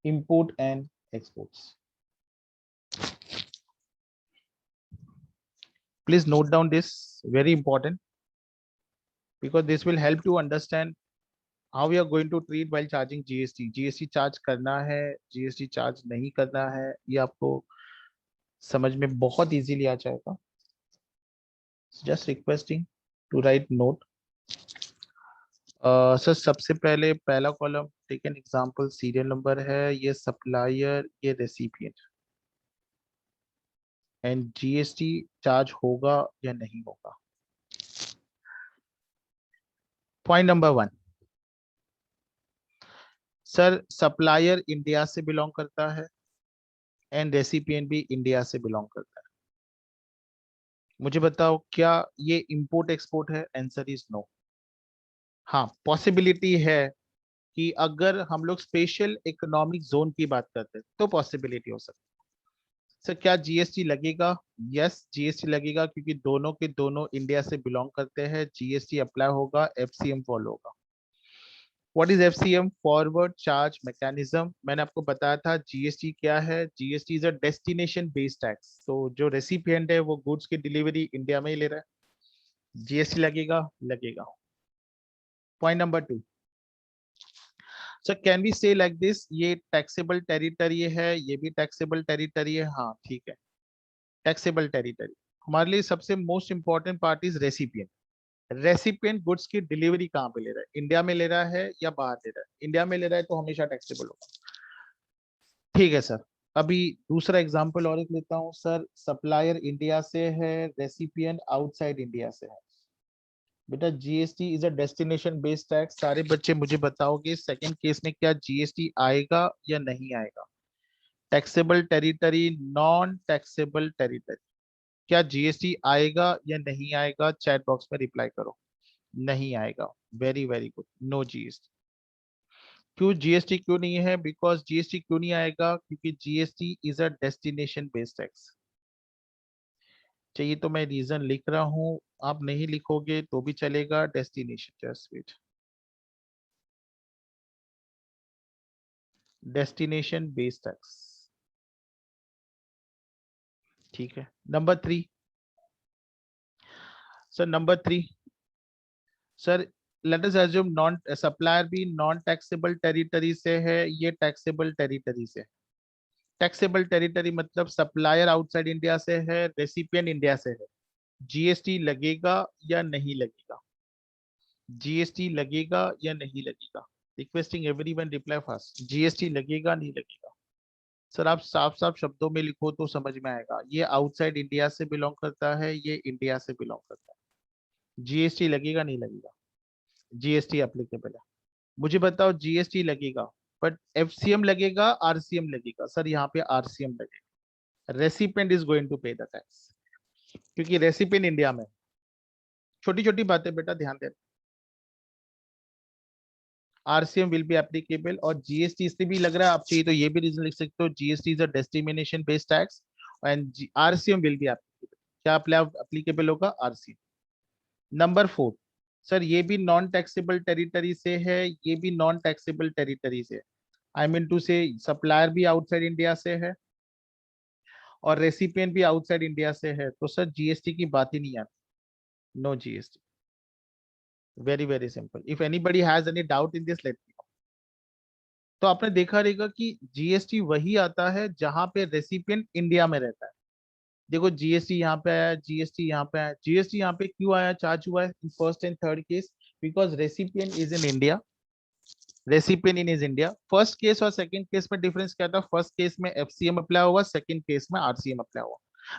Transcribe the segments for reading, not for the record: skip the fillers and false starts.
import and exports. Please note down this, very important, because this will help to understand how we are going to treat while charging GST. GST charge करना है, GST charge नहीं करना है, ये आपको समझ में बहुत इजीली आ जाएगा. Just requesting to write note. Sir सबसे पहले पहला column take an example, serial number है, ये सप्लायर, ये रेसिपिएंट, एंड जीएसटी चार्ज होगा या नहीं होगा. Point number 1, sir supplier India से बिलोंग करता है एंड रेसिपिएंट भी इंडिया से बिलोंग करता है. मुझे बताओ क्या ये इंपोर्ट एक्सपोर्ट है? Answer is no. हाँ, पॉसिबिलिटी है कि अगर हम लोग स्पेशल इकोनॉमिक जोन की बात करते हैं तो पॉसिबिलिटी हो सकती है. सर क्या जीएसटी लगेगा? यस, जीएसटी लगेगा, क्योंकि दोनों के दोनों इंडिया से बिलोंग करते हैं. जीएसटी अप्लाई होगा, एफसीएम फॉलो होगा. What is FCM? Forward charge mechanism. मैंने आपको बताया था जीएसटी क्या है. GST is a destination based tax. तो जो रेसिपिएंट है वो गुड्स की डिलीवरी इंडिया में ही ले रहा है, जीएसटी लगेगा, लगेगा. Point number 2, sir can we say like this, ये टैक्सेबल टेरिटरी है, ये भी टैक्सेबल टेरिटरी है. हाँ ठीक है, टैक्सेबल टेरिटरी. हमारे लिए सबसे most important part is recipient. Recipient goods की डिलीवरी कहाँ पे ले रहा है? इंडिया में ले रहा है या बाहर ले रहा है? इंडिया में ले रहा है तो हमेशा टैक्सेबल होगा. ठीक है सर. अभी दूसरा एग्जांपल और एक लेता हूँ. सर सप्लायर इंडिया से है, रेसिपिएंट आउटसाइड इंडिया से है. बेटा GST is a destination based tax. सारे बच्चे मुझे बताओगे सेकंड केस में क्या जीएसटी आएगा या नहीं आएगा? Taxable territory, non taxable territory, क्या जीएसटी आएगा या नहीं आएगा? चैट बॉक्स में रिप्लाई करो. नहीं आएगा. Very very good, no GST. क्यों जीएसटी क्यों नहीं है? बिकॉज जीएसटी क्यों नहीं आएगा? क्योंकि GST is a destination based tax. चाहिए तो मैं रीजन लिख रहा हूं, आप नहीं लिखोगे तो भी चलेगा. Destination, just wait, destination based tax. ठीक है. Number 3, sir number 3, sir let us assume non supplier भी नॉन टैक्सेबल टेरिटरी से है, ये टैक्सेबल टेरिटरी से. टैक्सेबल टेरिटरी मतलब सप्लायर आउटसाइड इंडिया से है, रेसिपिएंट इंडिया से है. जीएसटी लगेगा या नहीं लगेगा? जीएसटी लगेगा या नहीं लगेगा? Requesting everyone reply fast. GST लगेगा नहीं लगेगा? सर आप साफ साफ शब्दों में लिखो तो समझ में आएगा. ये आउटसाइड इंडिया से बिलोंग करता है, ये इंडिया से बिलोंग करता है. जीएसटी लगेगा नहीं लगेगा? जीएसटी एप्लीकेबल है. मुझे बताओ जीएसटी लगेगा, बट एफसीएम लगेगा, आरसीएम लगेगा? सर यहाँ पे आरसीएम लगेगा. रेसिपिएंट इज गोइंग टू पे द टैक्स, क्योंकि रेसिपिएंट इंडिया में. छोटी छोटी बातें बेटा ध्यान देना. आरसीएम विल बी एप्लीकेबल, और जीएसटी इसलिए भी लग रहा है आप चाहिए तो ये भी रीजन लिख सकते हो. GST is a destination based tax and RCM will be applicable. क्या एप्लीकेबल होगा? आरसीएम. नंबर 4, सर ये भी नॉन टैक्सेबल टेरिटरी से है, ये भी नॉन टैक्सेबल टेरिटरी से. आई मीन टू से सप्लायर भी आउटसाइड इंडिया से है और रेसिपिएंट भी आउटसाइड इंडिया से है, तो सर जीएसटी की बात ही नहीं आती. No GST. Very very simple. If anybody has any doubt in this, let me know. तो आपने देखा रहेगा कि जीएसटी वही आता है जहां पे रेसिपिएंट इंडिया में रहता है. देखो जीएसटी यहाँ पे आया, जीएसटी यहाँ पे आया. जीएसटी यहाँ पे क्यों आया, चार्ज हुआ है in first and third case? Because recipient is in India, recipient in is India. First case और सेकंड केस में डिफरेंस क्या था? फर्स्ट केस में एफसीएम अप्लाई हुआ, सेकंड केस में आरसीएम अप्लाई हुआ.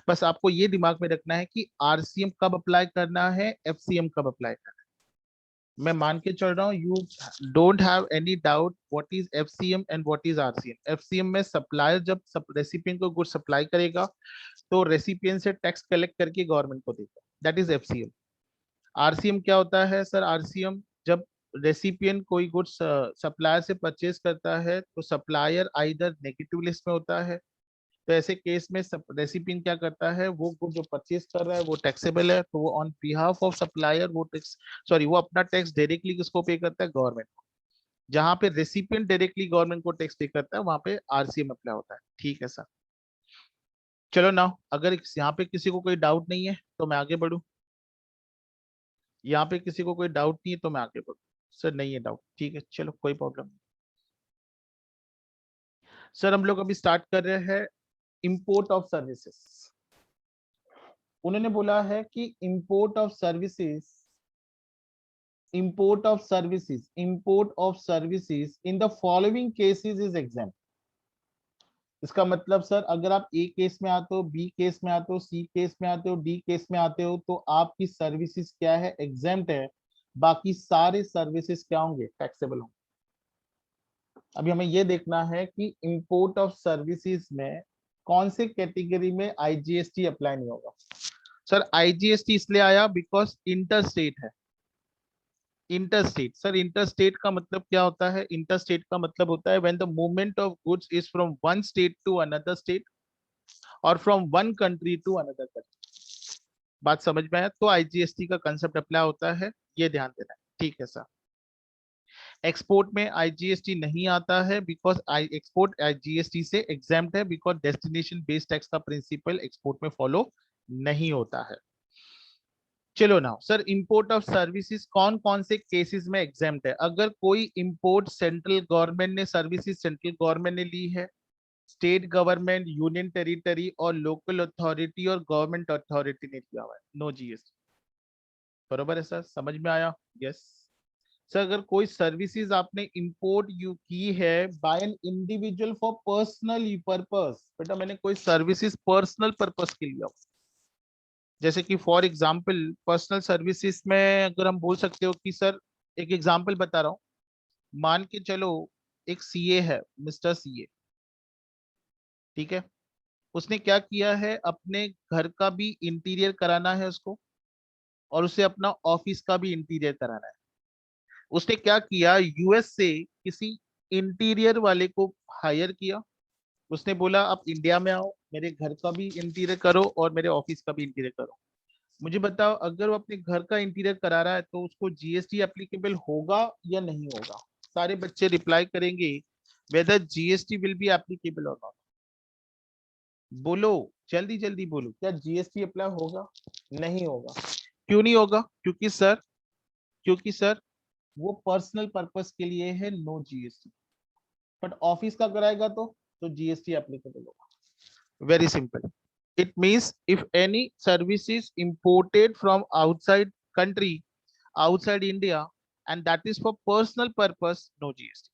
बस आपको ये दिमाग में रखना है कि आरसीएम कब अप्लाई करना है, एफसीएम कब अप्लाई करना है. मैं मान के चल रहा हूँ you don't have any doubt what is FCM and what is RCM. FCM में सप्लायर जब रेसिपिएंट को गुड सप्लाई करेगा तो रेसिपिएंट से टैक्स कलेक्ट करके गवर्नमेंट को देगा, दैट इज एफसीएम. आरसीएम क्या होता है सर? आरसीएम जब रेसिपिएंट कोई गुड्स सप्लायर से परचेज करता है तो सप्लायर आइदर नेगेटिव लिस्ट में होता है, तो ऐसे केस में रेसिपिएंट क्या करता है, वो गुड जो परचेज कर रहा है वो टैक्सेबल है, तो वो ऑन बिहाफ ऑफ सप्लायर वो टैक्स, सॉरी वो अपना टैक्स डायरेक्टली किसको पे करता है? गवर्नमेंट को. जहां पे रेसिपिएंट डायरेक्टली गवर्नमेंट को टैक्स पे करता है वहां पे आरसीएम अप्लाई होता है। ठीक है सर। चलो ना, अगर यहाँ पे किसी को कोई डाउट नहीं है तो मैं आगे बढ़ू। यहाँ पे किसी को कोई डाउट नहीं है तो मैं आगे बढ़ू। सर नहीं है डाउट, ठीक है चलो कोई प्रॉब्लम नहीं। सर हम लोग अभी स्टार्ट कर रहे हैं इंपोर्ट ऑफ सर्विसेज। उन्होंने बोला है कि import of services, import of services in the following cases is exempt. इसका मतलब सर अगर आप ए केस में आते हो, बी केस में आते हो, सी केस में आते हो, डी केस में आते हो तो आपकी सर्विसेज क्या है, एग्जाम्प्ट है। बाकी सारे सर्विसेज क्या होंगे, टैक्सेबल होंगे। अभी हमें ये देखना है कि इंपोर्ट ऑफ सर्विसेज में कौन से कैटेगरी में आईजीएसटी अप्लाई नहीं होगा। सर आईजीएसटी इसलिए आया बिकॉज इंटर स्टेट है। Inter state, sir inter state का मतलब क्या होता है, इंटर स्टेट का मतलब होता है when the movement of goods is from one state to another state और from one country to another country. बात समझ में आया, तो आईजीएसटी का कंसेप्ट अप्लाई होता है, ये ध्यान देना है। ठीक है सर। एक्सपोर्ट में आईजीएसटी नहीं आता है बिकॉज एक्सपोर्ट आईजीएसटी से एग्जाम्प्ट है बिकॉज डेस्टिनेशन बेस्ड टैक्स का प्रिंसिपल एक्सपोर्ट में फॉलो नहीं होता है। चलो ना सर, इंपोर्ट ऑफ सर्विसेज कौन कौन से केसेस में एग्जाम्प्ट है। अगर कोई इंपोर्ट सेंट्रल गवर्नमेंट ने, सर्विसेज सेंट्रल गवर्नमेंट ने ली है, स्टेट गवर्नमेंट, यूनियन टेरिटरी और लोकल अथॉरिटी और गवर्नमेंट अथॉरिटी ने किया हुआ है, नो जीएसटी। बरोबर है सर, समझ में आया। Yes sir. अगर कोई सर्विसेज आपने इंपोर्ट यू की है by an individual for personal purpose, बेटा मैंने कोई सर्विसेज पर्सनल पर्पस के लिए, जैसे कि फॉर एग्जांपल पर्सनल सर्विसेज में अगर हम बोल सकते हो कि सर, एक एग्जांपल बता रहा हूँ, मान के चलो एक सीए है, मिस्टर सीए, ठीक है। उसने क्या किया है, अपने घर का भी इंटीरियर कराना है उसको, और उसे अपना ऑफिस का भी इंटीरियर कराना है। उसने क्या किया, यूएस से किसी इंटीरियर वाले को हायर किया। उसने बोला आप इंडिया में आओ, मेरे घर का भी इंटीरियर करो और मेरे ऑफिस का भी इंटीरियर करो। मुझे बताओ, अगर वो अपने घर का इंटीरियर करा रहा है तो उसको जीएसटी एप्लीकेबल होगा या नहीं होगा। सारे बच्चे रिप्लाई करेंगे whether GST will be applicable और नॉट। बोलो, जल्दी जल्दी बोलो, क्या जीएसटी अप्लाई होगा, नहीं होगा। क्यों नहीं होगा, क्योंकि सर वो पर्सनल पर्पस के लिए है, नो जीएसटी। बट ऑफिस का कराएगा तो जीएसटी एप्लीकेबल होगा। Very simple. It means if any service is imported from outside country, outside India, and that is for personal purpose, no GST।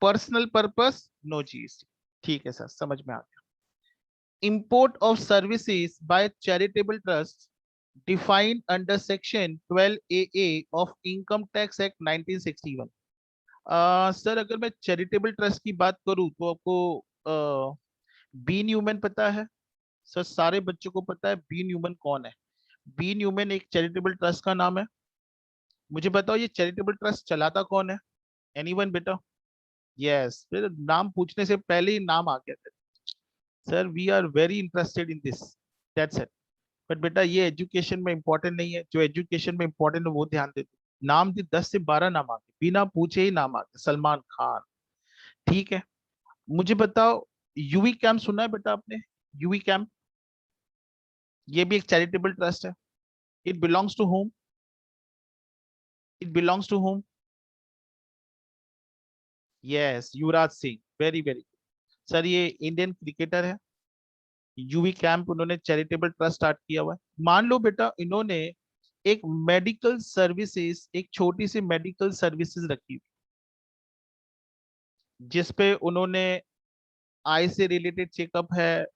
Personal purpose no GST. ठीक है sir, समझ में आ गया। Import of services by charitable trust defined under section 12AA of income tax act 1961। Sir अगर मैं charitable trust की बात करूं तो आपको बी न्यूमैन पता है। सर सारे बच्चों को पता है बी न्यूमैन कौन है। बी न्यूमैन एक चैरिटेबल ट्रस्ट का नाम है। मुझे बताओ ये चैरिटेबल ट्रस्ट चलाता कौन है, एनीवन बेटा। यस, फिर नाम पूछने से पहले ही नाम आ गया था। Sir we are very interested in this, that's it. But बेटा ये एजुकेशन में इंपॉर्टेंट नहीं है, जो एजुकेशन में इंपॉर्टेंट है वो ध्यान दे दो। नाम दे 10 से 12 नाम आ गए, बिना पूछे ही नाम आ गए, सलमान खान। ठीक है, मुझे बताओ यूवी कैम्प सुना है बेटा आपने, यूवी कैम्प, ये भी एक चैरिटेबल ट्रस्ट है। It belongs to home, it belongs to home. Yes, Yuvraj Singh, very very. Sir ये इंडियन क्रिकेटर है। यूवी कैंप उन्होंने चैरिटेबल ट्रस्ट स्टार्ट किया हुआ है। मान लो बेटा इन्होंने एक मेडिकल सर्विसेज, एक छोटी सी मेडिकल सर्विसेज रखी जिसपे उन्होंने आई से रिलेटेड चेकअप है,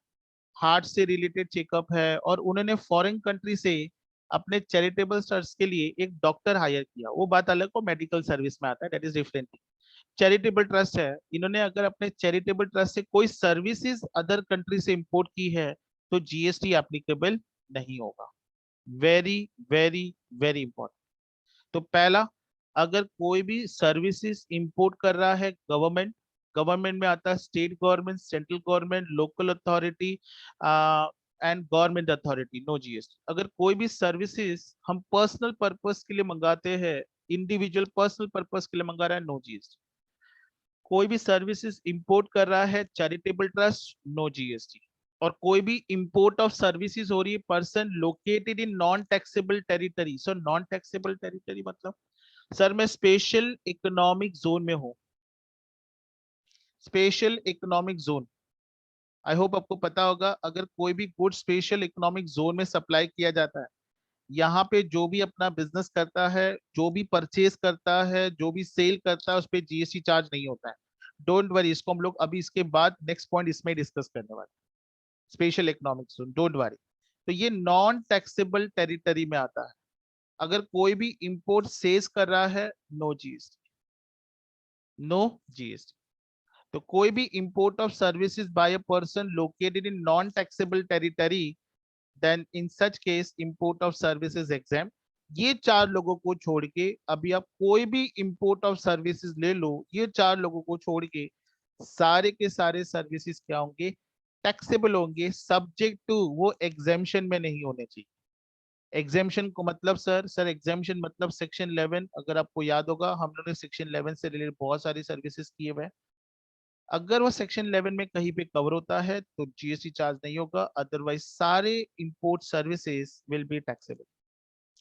हार्ट से रिलेटेड चेकअप है, और उन्होंने फॉरेन कंट्री से अपने चैरिटेबल ट्रस्ट के लिए एक डॉक्टर हायर किया। वो बात अलग, को मेडिकल सर्विस में आता है, that is different. Charitable trust है, इन्होंने अगर अपने चैरिटेबल ट्रस्ट से कोई सर्विसेज अदर कंट्री से इंपोर्ट की है तो जीएसटी एप्लीकेबल नहीं होगा। Very very very important. तो पहला, अगर कोई भी सर्विसेज इंपोर्ट कर रहा है गवर्नमेंट, गवर्नमेंट में आता है state government, central government, local authority and government authority, no GST. अगर कोई भी सर्विसेज हम पर्सनल पर्पस के लिए मंगाते हैं इंडिविजुअल पर्सनल पर्पस के लिए मंगा रहा है, नो जीएसटी। कोई भी सर्विसेज इंपोर्ट कर रहा है चैरिटेबल ट्रस्ट, नो जीएसटी। और कोई भी इंपोर्ट ऑफ सर्विसेज हो रही है person located in non taxable territory. Sir non taxable territory मतलब सर मैं स्पेशल इकोनॉमिक जोन में हूं, special economic zone. I hope आपको पता होगा, अगर कोई भी गुड स्पेशल इकोनॉमिक जोन में सप्लाई किया जाता है, यहाँ पे जो भी अपना बिजनेस करता है, जो भी परचेज करता है, जो भी सेल करता है, उस पर जीएसटी चार्ज नहीं होता है। डोंट वरी, इसको हम लोग अभी इसके बाद नेक्स्ट पॉइंट इसमें डिस्कस करने वाले, special economic zone, don't worry. तो ये नॉन टैक्सेबल टेरिटरी में आता है। अगर कोई भी इंपोर्ट सेज कर रहा है, नो जीएसटी, नो जीएसटी। तो कोई भी import of services by a person located in non taxable territory, then in such case import of services exempt. ये चार लोगों को छोड़ के, अभी आप कोई भी इंपोर्ट ऑफ सर्विसेज ले लो, ये चार लोगों को छोड़ के सारे के सारे सर्विसेज क्या होंगे, टैक्सेबल होंगे, सब्जेक्ट टू, वो एग्जामेशन में नहीं होने चाहिए। एग्जामेशन को मतलब सर एग्जामेशन मतलब सेक्शन 11, अगर आपको याद होगा हम लोगों ने सेक्शन 11 से रिलेटेड बहुत सारी सर्विसेज किए हुए हैं। अगर वो सेक्शन 11 में कहीं पे कवर होता है तो जीएसटी चार्ज नहीं होगा, अदरवाइज सारे import services will be taxable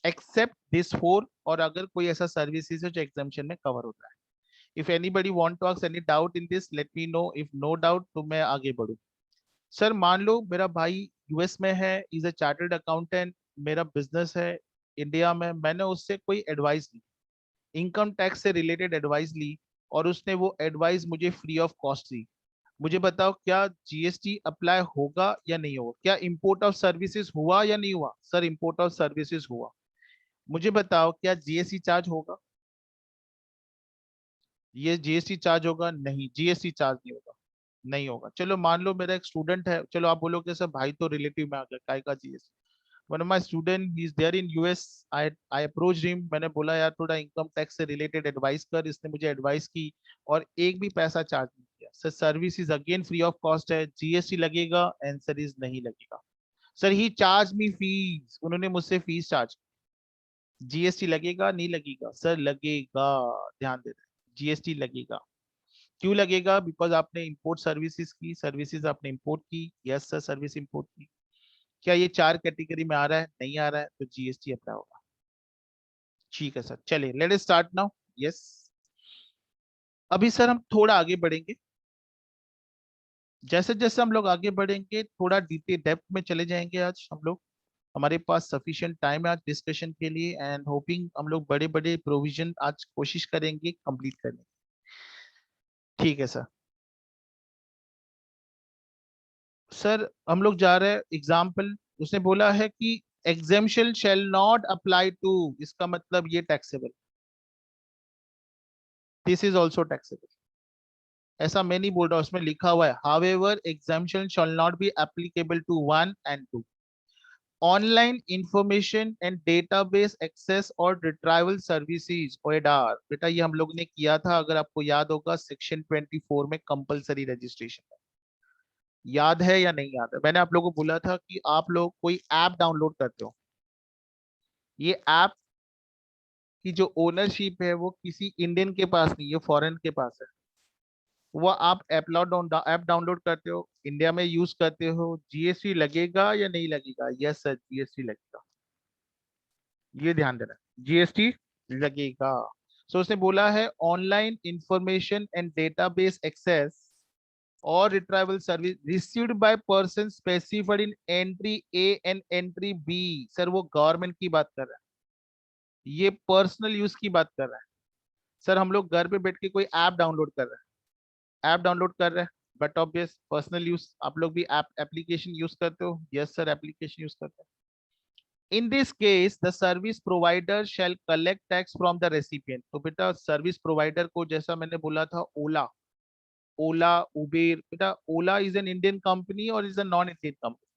except this four. और अगर कोई ऐसा सर्विसेज है जो एग्जामेशन में कवर होता है। If anybody want to ask any doubt in this, let me know. If no doubt तो मैं आगे बढ़ूं। सर मान लो मेरा भाई यूएस में है, इज अ चार्टर्ड अकाउंटेंट, मेरा बिजनेस है इंडिया में, मैंने उससे कोई एडवाइस ली, इनकम टैक्स से रिलेटेड एडवाइस ली, और उसने वो एडवाइस मुझे फ्री ऑफ कॉस्ट दी। मुझे बताओ क्या जीएसटी अप्लाई होगा या नहीं होगा? क्या इंपोर्ट ऑफ सर्विसेज हुआ या नहीं हुआ? सर इंपोर्ट ऑफ सर्विसेज हुआ। मुझे बताओ क्या जीएसटी चार्ज होगा? ये जीएसटी चार्ज होगा? नहीं, जीएसटी चार्ज नहीं होगा, नहीं होगा। चलो मान लो मेरा एक स्टूडेंट है, चलो आप बोलोगे सर भाई तो रिलेटिव में आ गया, काय का GST. One of my student he is there in US, I I approach him, मैंने बोला यार थोड़ा इनकम टैक्स से रिलेटेड एडवाइस कर, इसने मुझे एडवाइस की और एक भी पैसा चार्ज नहीं किया। Sir service is again free of cost है, जीएसटी लगेगा? आंसर इज नहीं लगेगा। सर ही चार्ज मी फीस, उन्होंने मुझसे फीस चार्ज, जीएसटी लगेगा नहीं लगेगा? सर लगेगा, ध्यान दे दें, जीएसटी लगेगा। क्यों लगेगा? बिकॉज आपने इंपोर्ट सर्विसेज की, सर्विसेज आपने इंपोर्ट की, यस सर सर्विस इंपोर्ट की। क्या ये चार कैटेगरी में आ रहा है? नहीं आ रहा है, तो जीएसटी अप्लाई होगा। ठीक है सर, चलिए let us start now. Yes, अभी सर हम थोड़ा आगे बढ़ेंगे। जैसे जैसे हम लोग आगे बढ़ेंगे थोड़ा डिटेल डेप्थ में चले जाएंगे आज हम लोग। हमारे पास सफिशिएंट टाइम है आज डिस्कशन के लिए, एंड होपिंग हम लोग बड़े बड़े प्रोविजन आज कोशिश करेंगे कंप्लीट करने की। ठीक है सर। सर हम लोग जा रहे हैं एग्जाम्पल, उसने बोला है कि exemption shall not apply to, इसका मतलब ये taxable, this is also taxable. ऐसा मैं नहीं बोल रहा, उसमें लिखा हुआ है however exemption shall not be applicable to 1 and 2, online information and database access और रिट्राइवल सर्विसेज ओएडार। बेटा ये हम लोग ने किया था, अगर आपको याद होगा सेक्शन 24 में कंपलसरी रजिस्ट्रेशन, याद है या नहीं याद है? मैंने आप लोगों को बोला था कि आप लोग कोई ऐप डाउनलोड करते हो, ये ऐप की जो ओनरशिप है वो किसी इंडियन के पास नहीं है, फॉरेन के पास है। वो आप ऐप डाउनलोड करते हो, इंडिया में यूज करते हो, जीएसटी लगेगा या नहीं लगेगा? यस सर जीएसटी लगेगा, ये ध्यान देना, जीएसटी लगेगा। सो उसने बोला है online information and database access और retrieval service received by person specified in entry A and entry B. Sir वो गवर्नमेंट की बात कर रहा है, ये पर्सनल यूज की बात कर रहा है। सर हम लोग घर पे बैठ के कोई ऐप डाउनलोड कर रहे हैं, ऐप डाउनलोड कर रहे हैं, बट ऑब्वियस पर्सनल यूज, आप लोग भी ऐप एप्लीकेशन यूज करते हो? यस सर एप्लीकेशन यूज करते हैं। In this case the service provider shall collect tax from the recipient. तो बेटा सर्विस प्रोवाइडर को, जैसा मैंने बोला था ओला, ओला उबेर, बेटा ओला इज एन इंडियन कंपनी और is a non Indian company?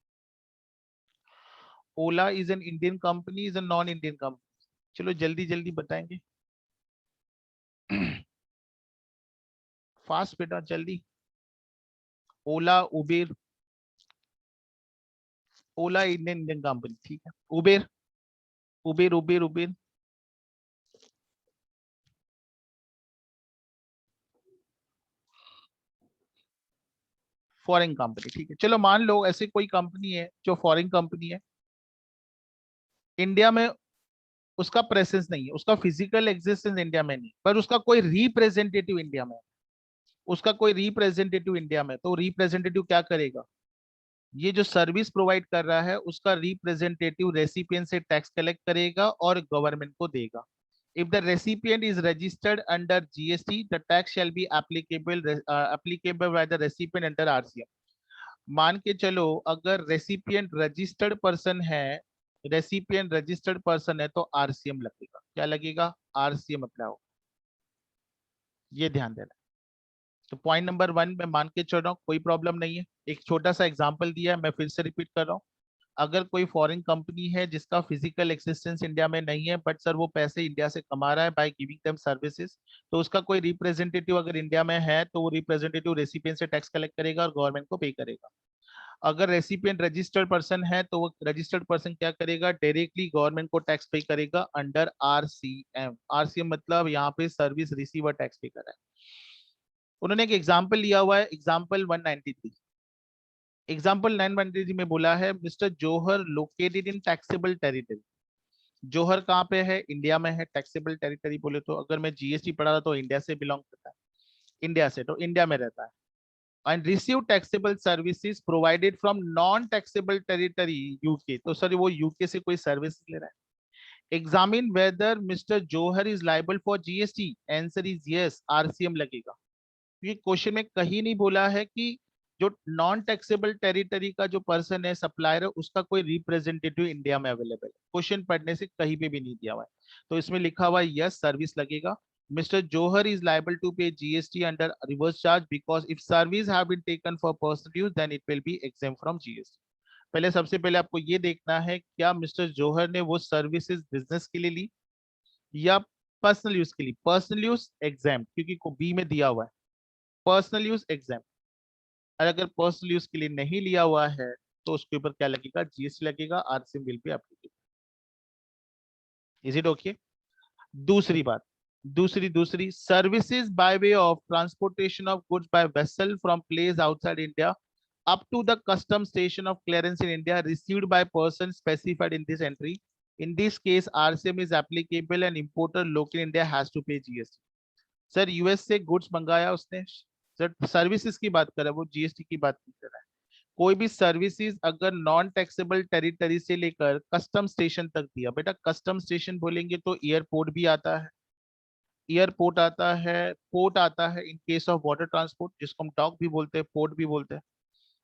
Ola is an Indian company, is a non Indian company? चलो जल्दी जल्दी बताएंगे। फास्ट बेटा जल्दी। ओला उबेर, ओला इंडियन इंडियन कंपनी, ठीक है। Uber, Uber Uber Uber foreign company, ठीक है। चलो मान लो ऐसे कोई कंपनी है जो फॉरेन कंपनी है, इंडिया में उसका प्रेजेंस नहीं है, उसका फिजिकल एग्जिस्टेंस इंडिया में नहीं, पर उसका कोई रिप्रेजेंटेटिव इंडिया में है। उसका कोई रिप्रेजेंटेटिव इंडिया में, तो रिप्रेजेंटेटिव क्या करेगा, ये जो सर्विस प्रोवाइड कर रहा है उसका रिप्रेजेंटेटिव रेसिपिएंट से टैक्स कलेक्ट करेगा और गवर्नमेंट को देगा। If the recipient is registered under GST, the tax shall be applicable by the recipient under RCM. मान के चलो अगर रेसिपिएंट रजिस्टर्ड पर्सन है तो आरसीएम लगेगा। क्या लगेगा, आरसीएम अप्लाई होगा। ये ध्यान देना। तो पॉइंट नंबर 1 मैं मान के चल रहा हूँ, कोई प्रॉब्लम नहीं है। एक छोटा सा एग्जांपल दिया है, मैं फिर से रिपीट कर रहा हूँ। अगर कोई फॉरेन कंपनी है जिसका फिजिकल एक्सिस्टेंस इंडिया में नहीं है, बट सर वो पैसे इंडिया से कमा रहा है बाय गिविंग देम सर्विसेज, तो उसका कोई रिप्रेजेंटेटिव अगर इंडिया में है तो वो रिप्रेजेंटेटिव रेसिपिएंट से टैक्स कलेक्ट करेगा और गवर्नमेंट को पे करेगा। अगर रेसिपिएंट रजिस्टर्ड पर्सन है तो वो रजिस्टर्ड पर्सन क्या करेगा, डायरेक्टली गवर्नमेंट को टैक्स पे करेगा अंडर आरसीएम। आरसीएम मतलब यहाँ पे सर्विस रिसीवर टैक्स पे कर रहा है। उन्होंने एक एग्जाम्पल लिया हुआ है, एग्जाम्पल 193। एग्जाम्पल 993 में बोला है mister Johar located in taxable territory. Johar कहाँ पे है, इंडिया में है। टैक्सेबल टेरिटरी बोले तो अगर मैं जीएसटी पढ़ा था तो इंडिया से बिलोंग करता है, इंडिया से, तो इंडिया में रहता है। And receive taxable services provided from non taxable territory UK, तो सर वो यूके से कोई सर्विस ले रहा है। Examine whether mister Johar is liable for GST, answer is yes, RCM लगेगा। ये क्वेश्चन में कहीं नहीं बोला है कि जो नॉन टैक्सेबल टेरिटरी का जो पर्सन है, सप्लायर है, उसका कोई रिप्रेजेंटेटिव इंडिया में अवेलेबल है। क्वेश्चन पढ़ने से कहीं पे भी नहीं दिया हुआ है, तो इसमें लिखा हुआ है यस, सर्विस लगेगा। Mister Johar is liable to pay GST under reverse charge because if service have been taken for personal use then it will be exempt from GST. पहले सबसे पहले आपको ये देखना है क्या मिस्टर जोहर ने वो सर्विसेज बिजनेस के लिए ली या पर्सनल यूज के लिए। पर्सनल यूज एग्जाम, क्योंकि बी में दिया हुआ है पर्सनल यूज एग्जाम। और अगर पर्सनल यूज के लिए नहीं लिया हुआ है तो उसके ऊपर क्या लगेगा, जीएसटी लगेगा, RCM will be applicable. Is it okay? दूसरी बात, दूसरी services by way of transportation of goods bye vessel from place outside India up to the custom station of clearance in India received by person specified in this entry. In this case, RCM is applicable and importer local India has to pay GST. Sir US से goods मंगाया उसने, sir services की बात कर रहा है, वो GST की बात नहीं कर रहा है। कोई भी सर्विसेज अगर नॉन टैक्सेबल टेरिटरी से लेकर कस्टम स्टेशन तक दिया, बेटा कस्टम स्टेशन बोलेंगे तो एयरपोर्ट भी आता है, एयरपोर्ट आता है, पोर्ट आता है in case of water transport, जिसको हम डॉक भी बोलते हैं, पोर्ट भी बोलते हैं।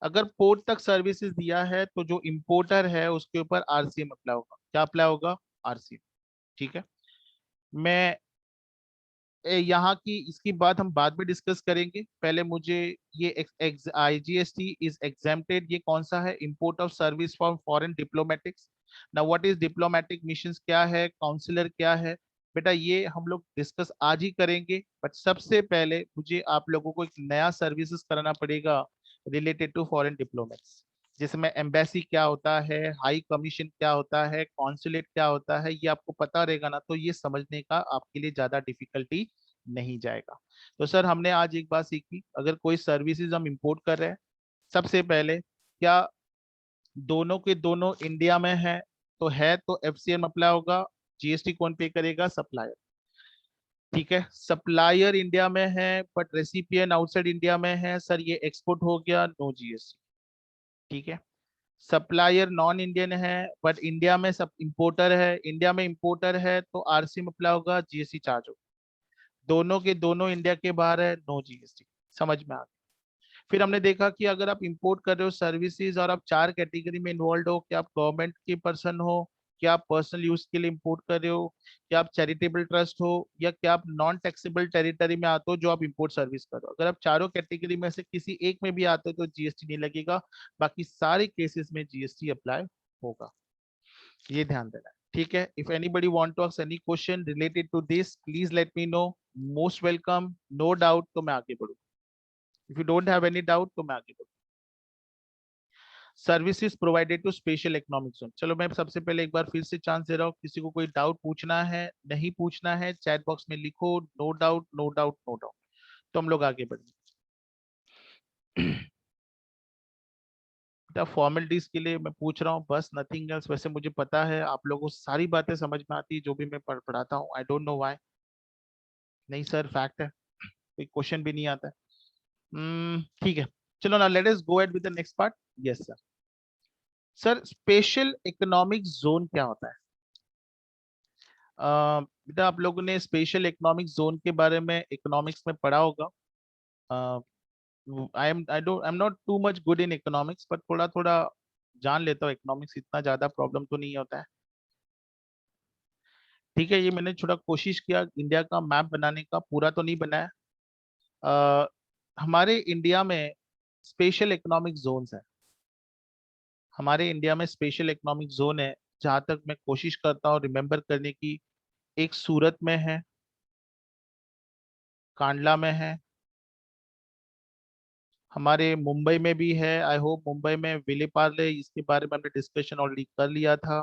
अगर पोर्ट तक सर्विसेज दिया है तो जो इंपोर्टर है उसके ऊपर आरसीएम अप्लाई होगा। क्या अप्लाई होगा, आरसीएम। ठीक है, मैं यहाँ की इसकी बात हम बाद में डिस्कस करेंगे। पहले मुझे ये आईजीएसटी इज एग्जेम्प्टेड, ये कौन सा है, import of service from foreign diplomatics. ना व्हाट इज डिप्लोमेटिक मिशंस क्या है, काउंसिलर क्या है, बेटा ये हम लोग डिस्कस आज ही करेंगे। बट सबसे पहले मुझे आप लोगों को एक नया सर्विसेज कराना पड़ेगा रिलेटेड टू फॉरेन डिप्लोमेट्स, जिसमें एम्बेसी क्या होता है, हाई कमीशन क्या होता है, कॉन्सुलेट क्या होता है, ये आपको पता रहेगा ना तो ये समझने का आपके लिए ज्यादा डिफिकल्टी नहीं जाएगा। तो सर हमने आज एक बात सीखी, अगर कोई सर्विसेज हम इंपोर्ट कर रहे हैं, सबसे पहले क्या दोनों के दोनों इंडिया में है तो एफसीएम अप्लाई होगा, जीएसटी कौन पे करेगा, सप्लायर। ठीक है, सप्लायर इंडिया में है बट रेसिपिएंट आउटसाइड इंडिया में है, सर ये एक्सपोर्ट हो गया, नो जीएसटी। ठीक है, सप्लायर नॉन इंडियन है बट इंडिया में सब इंपोर्टर है, इंडिया में इंपोर्टर है तो आरसीएम अप्लाई होगा, जीएसटी चार्ज होगा। दोनों के दोनों इंडिया के बाहर है, नो जीएसटी। समझ में आ गया? फिर हमने देखा कि अगर आप इंपोर्ट कर रहे हो सर्विसेज और आप 4 कैटेगरी में इन्वॉल्व हो, कि आप गवर्नमेंट के पर्सन हो, क्या आप पर्सनल यूज के लिए इंपोर्ट कर रहे हो, क्या आप चैरिटेबल ट्रस्ट हो, या क्या आप नॉन टैक्सेबल टेरिटरी में आते हो जो आप इंपोर्ट सर्विस कर रहे हो। अगर आप चारों कैटेगरी में से किसी एक में भी आते हो तो जीएसटी नहीं लगेगा, बाकी सारे केसेस में जीएसटी अप्लाई होगा। ये ध्यान देना है। ठीक है, if anybody want to ask any question related to this please let me know. Most welcome, no doubt तो मैं आगे बढ़ू, if you don't have any doubt तो मैं आगे बढ़ू। Services provided to special economic zone, चलो मैं सबसे पहले एक बार फिर से चांस दे रहा हूँ, किसी को कोई डाउट पूछना है, नहीं पूछना है चैट बॉक्स में लिखो, no doubt no doubt no doubt, तो हम लोग आगे बढ़ेंगे। बेटा फॉर्मेलिटीज के लिए मैं पूछ रहा हूँ बस, नथिंग एल्स। वैसे मुझे पता है आप लोगों को सारी बातें समझ में आती है जो भी मैं पढ़ाता हूँ। आई डोंट नो व्हाई। नहीं सर, फैक्ट है, कोई क्वेश्चन भी नहीं आता है। ठीक है, चलो ना, let us go at with the next part. Yes sir. Sir special economic zone क्या होता है? बेटा आप लोगों ने स्पेशल इकोनॉमिक जोन के बारे में इकोनॉमिक्स में पढ़ा होगा। आई am not too much good in economics, पर थोड़ा थोड़ा जान लेता हूँ इकोनॉमिक्स, इतना ज्यादा प्रॉब्लम तो नहीं होता है। ठीक है, ये मैंने थोड़ा कोशिश किया इंडिया का मैप बनाने का, पूरा तो नहीं बनाया। अ, हमारे इंडिया में स्पेशल इकोनॉमिक जोन्स है। हमारे इंडिया में स्पेशल इकोनॉमिक जोन है, जहां तक मैं कोशिश करता हूँ रिमेम्बर करने की। एक सूरत में है, कांडला में है, हमारे मुंबई में भी है। आई होप मुंबई में विलेपार्ले, इसके बारे में हमने डिस्कशन ऑलरेडी कर लिया था,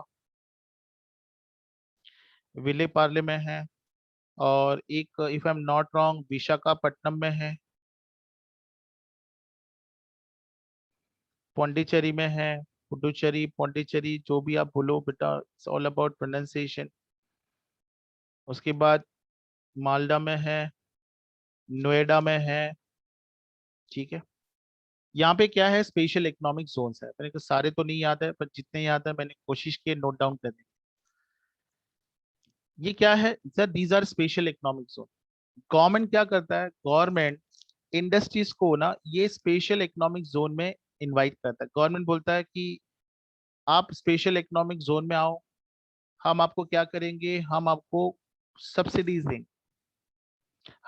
विलेपार्ले में है। और एक, if I am not wrong, Visakhapatnam में है, पौंडीचेरी में है, पुडुचेरी, पौंडीचेरी, जो भी आप बोलो बेटा, इट्स ऑल अबाउट प्रोनाउंसिएशन। उसके बाद मालदा में है, नोएडा में है। ठीक है, यहाँ पे क्या है, स्पेशल इकोनॉमिक जोन्स है। मेरे को सारे तो नहीं याद है, पर जितने याद है मैंने कोशिश की नोट डाउन करने की। ये क्या है sir? These are special economic zone. Government क्या करता है, गवर्नमेंट इंडस्ट्रीज को ना ये स्पेशल इकोनॉमिक जोन में इनवाइट करता है। गवर्नमेंट बोलता है कि आप स्पेशल इकोनॉमिक जोन में आओ, हम आपको क्या करेंगे, हम आपको सब्सिडीज देंगे,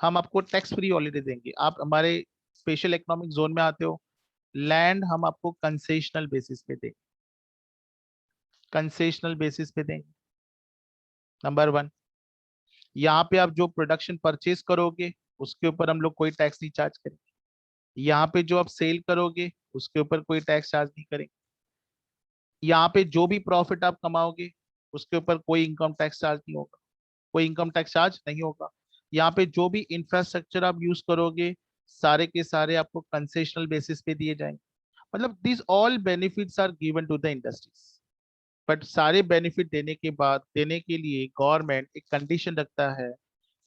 हम आपको टैक्स फ्री हॉलीडे देंगे। आप हमारे स्पेशल इकोनॉमिक जोन में आते हो, लैंड हम आपको कंसेशनल बेसिस पे देंगे, कंसेशनल बेसिस पे देंगे। नंबर वन, यहाँ पे आप जो प्रोडक्शन परचेज करोगे उसके ऊपर हम लोग कोई टैक्स नहीं चार्ज करेंगे। यहाँ पे जो आप सेल करोगे उसके ऊपर कोई टैक्स चार्ज नहीं करेंगे। यहाँ पे जो भी प्रॉफिट आप कमाओगे उसके ऊपर कोई इनकम टैक्स चार्ज नहीं होगा, कोई इनकम टैक्स चार्ज नहीं होगा। यहाँ पे जो भी इंफ्रास्ट्रक्चर आप यूज करोगे सारे के सारे आपको कंसेशनल बेसिस पे दिए जाएंगे। मतलब this all benefits are given to the industries. But सारे बेनिफिट देने के बाद, देने के लिए गवर्नमेंट एक कंडीशन रखता है।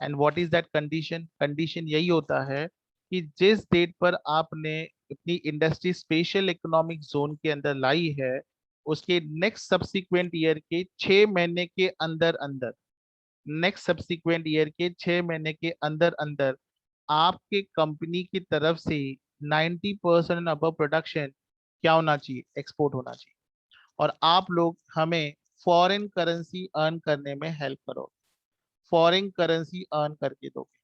And what is that condition? Condition यही होता है कि जिस डेट पर आपने अपनी इंडस्ट्री स्पेशल इकोनॉमिक जोन के अंदर लाई है, उसके नेक्स्ट सब्सिक्वेंट ईयर के 6 महीने के अंदर अंदर, नेक्स्ट सब्सिक्वेंट ईयर के 6 महीने के अंदर अंदर आपके कंपनी की तरफ से 90% अबव प्रोडक्शन क्या होना चाहिए, एक्सपोर्ट होना चाहिए। और आप लोग हमें फॉरेन करेंसी अर्न करने में हेल्प करो, फॉरेन करेंसी अर्न करके दोगे।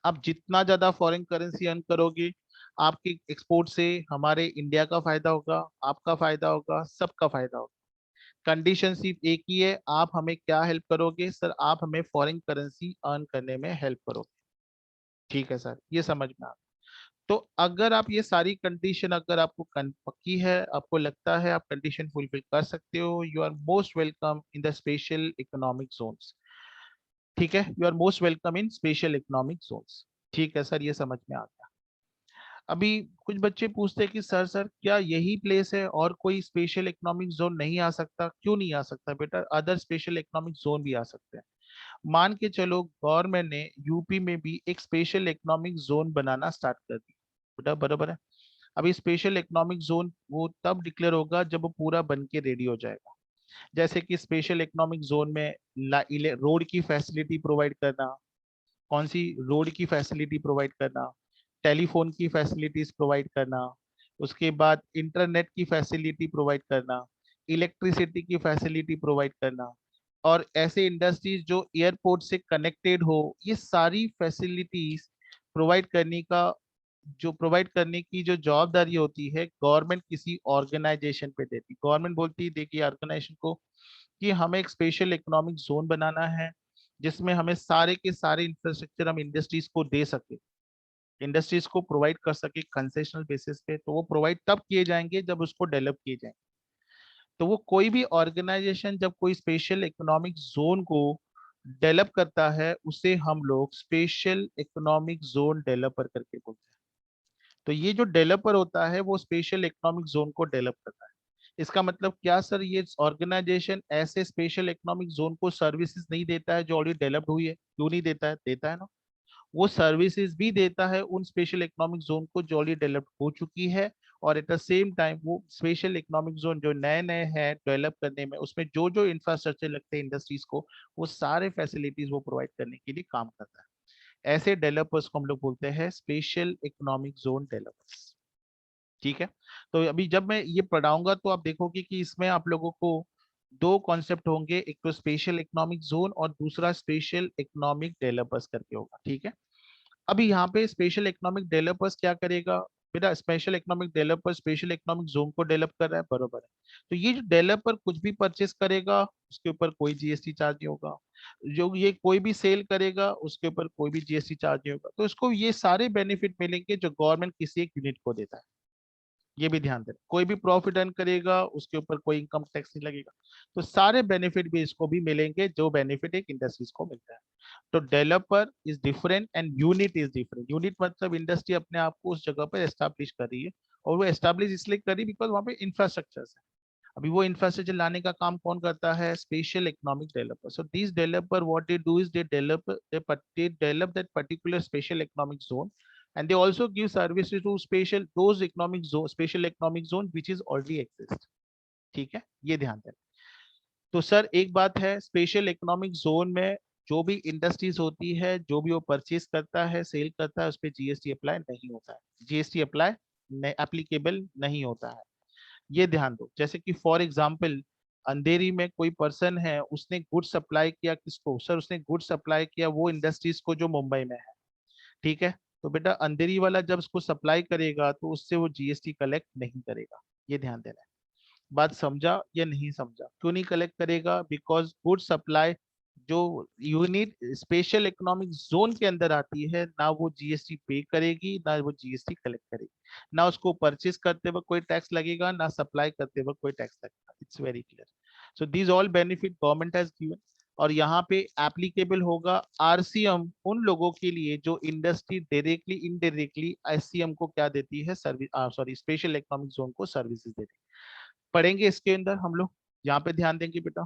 आप जितना ज्यादा फॉरेन करेंसी अर्न करोगे, आपके एक्सपोर्ट से हमारे इंडिया का फायदा होगा, आपका फायदा होगा, सबका फायदा होगा। कंडीशन सिर्फ एक ही है, आप हमें क्या हेल्प करोगे सर? आप हमें फॉरेन करेंसी अर्न करने में हेल्प करोगे। ठीक है सर, ये समझ में आ। तो अगर आप ये सारी कंडीशन, अगर आपको पक्की है, आपको लगता है आप कंडीशन फुलफिल कर सकते हो, you are most welcome in the special economic zones. ठीक है, you are most welcome in special economic zones. ठीक है सर, ये समझ में आ गया। अभी कुछ बच्चे पूछते हैं कि सर क्या यही प्लेस है और कोई स्पेशल इकोनॉमिक जोन नहीं आ सकता? क्यों नहीं आ सकता बेटा? अदर स्पेशल इकोनॉमिक जोन भी आ सकते हैं। मान के चलो गवर्नमेंट ने यूपी में भी एक स्पेशल इकोनॉमिक जोन बनाना स्टार्ट कर दिया बेटा, बराबर है। अभी स्पेशल इकोनॉमिक जोन वो तब डिक्लेयर होगा जब वो पूरा बन के रेडी हो जाएगा। जैसे कि स्पेशल इकोनॉमिक जोन में रोड की फैसिलिटी प्रोवाइड करना। कौन सी रोड की फैसिलिटी प्रोवाइड करना? टेलीफोन की फैसिलिटीज प्रोवाइड करना, उसके बाद इंटरनेट की फैसिलिटी प्रोवाइड करना, इलेक्ट्रिसिटी की फैसिलिटी प्रोवाइड करना, और ऐसे इंडस्ट्रीज जो एयरपोर्ट से कनेक्टेड हो, ये सारी फैसिलिटीज प्रोवाइड करने का, जो प्रोवाइड करने की जो जवाबदारी होती है, गवर्नमेंट किसी ऑर्गेनाइजेशन पे देती। गवर्नमेंट बोलती है देखिए ऑर्गेनाइजेशन को कि हमें एक स्पेशल इकोनॉमिक जोन बनाना है, जिसमें हमें सारे के सारे इंफ्रास्ट्रक्चर हम इंडस्ट्रीज को दे सके, इंडस्ट्रीज को प्रोवाइड कर सके कंसेशनल बेसिस पे। तो वो प्रोवाइड तब किए जाएंगे जब उसको डेवलप किए जाएंगे। तो वो कोई भी ऑर्गेनाइजेशन जब कोई स्पेशल इकोनॉमिक जोन को डेवलप करता है, उसे हम लोग स्पेशल इकोनॉमिक जोन डेवलपर करके बोलते हैं। तो ये जो डेवलपर होता है वो स्पेशल इकोनॉमिक जोन को डेवलप करता है। इसका मतलब क्या सर, ये ऑर्गेनाइजेशन ऐसे स्पेशल इकोनॉमिक जोन को सर्विसेज नहीं देता है जो ऑलरेडी डेवलप्ड हुई है? क्यों नहीं देता है? देता है ना। वो सर्विसेज भी देता है उन स्पेशल इकोनॉमिक जोन को जो ऑलरेडी डेवलप हो चुकी है। और एट द सेम टाइम वो स्पेशल इकोनॉमिक जोन जो नए नए हैं डेवलप करने में, उसमें जो जो इंफ्रास्ट्रक्चर लगते हैं इंडस्ट्रीज को, वो सारे फैसिलिटीज वो प्रोवाइड करने के लिए काम करता है। ऐसे डेवलपर्स को हम लोग बोलते हैं स्पेशल इकोनॉमिक जोन डेवलपर्स। ठीक है। तो अभी जब मैं ये पढ़ाऊंगा तो आप देखोगे कि इसमें आप लोगों को दो कॉन्सेप्ट होंगे, एक तो स्पेशल इकोनॉमिक जोन और दूसरा स्पेशल इकोनॉमिक डेवलपर्स करके होगा। ठीक है। अभी यहाँ पे स्पेशल इकोनॉमिक डेवलपर्स क्या करेगा? बेटा special economic developer special economic zone को डेवलप कर रहा है, बरोबर है। तो ये जो डेवलपर कुछ भी परचेस करेगा उसके ऊपर कोई जीएसटी चार्ज नहीं होगा। जो ये कोई भी सेल करेगा उसके ऊपर कोई भी जीएसटी चार्ज नहीं होगा। तो इसको ये सारे बेनिफिट मिलेंगे जो गवर्नमेंट किसी एक यूनिट को देता है। ये भी ध्यान देना, कोई भी प्रॉफिट अर्न करेगा उसके ऊपर कोई इनकम टैक्स नहीं लगेगा। तो सारे बेनिफिट भी इसको भी मिलेंगे जो बेनिफिट एक इंडस्ट्रीज को मिलता है। तो developer is different and unit is different. Unit मतलब इंडस्ट्री अपने आप को उस जगह पर एस्टैब्लिश कर रही है, और वो एस्टैब्लिश इसलिए कर रही है बिकॉज वहां पे इंफ्रास्ट्रक्चर है। अभी वो इंफ्रास्ट्रक्चर लाने का काम कौन करता है? Special economic developer. So this developer what they do is they develop that particular special economic zone, and they also give services to special those economic zone special economic zone which is already exist। ठीक है, ये ध्यान दें। तो sir एक बात है, special economic zone में जो भी इंडस्ट्रीज होती है, जो भी वो परचेज करता है सेल करता है, उस पर जीएसटी अप्लाई नहीं होता है। जीएसटी अप्लाई एप्लीकेबल नहीं होता है। ये ध्यान दो। जैसे कि फॉर एग्जाम्पल अंधेरी में कोई पर्सन है, उसने गुड सप्लाई किया किसको? सर उसने गुड सप्लाई किया वो इंडस्ट्रीज को जो मुंबई में है। ठीक है। तो बेटा अंधेरी वाला जब उसको सप्लाई करेगा तो उससे वो जीएसटी कलेक्ट नहीं करेगा। ये ध्यान देना है। बात समझा या नहीं समझा? क्यों नहीं कलेक्ट करेगा? बिकॉज गुड सप्लाई जो यूनिट स्पेशल इकोनॉमिक जोन के अंदर आती है, ना वो जीएसटी पे करेगी ना वो जीएसटी कलेक्ट करेगी। ना उसको परचेज करते वक्त कोई टैक्स लगेगा, ना सप्लाई करते वक्त कोई टैक्स लगेगा। It's very clear. So these all benefit government has given. और यहाँ पे एप्लीकेबल होगा आरसीएम उन लोगों के लिए जो इंडस्ट्री डायरेक्टली इनडायरेक्टली एससीएम को क्या देती है? Service, sorry, special economic zone को सर्विसेज देती है। पढ़ेंगे इसके अंदर हम लोग। यहाँ पे ध्यान देंगे बेटा,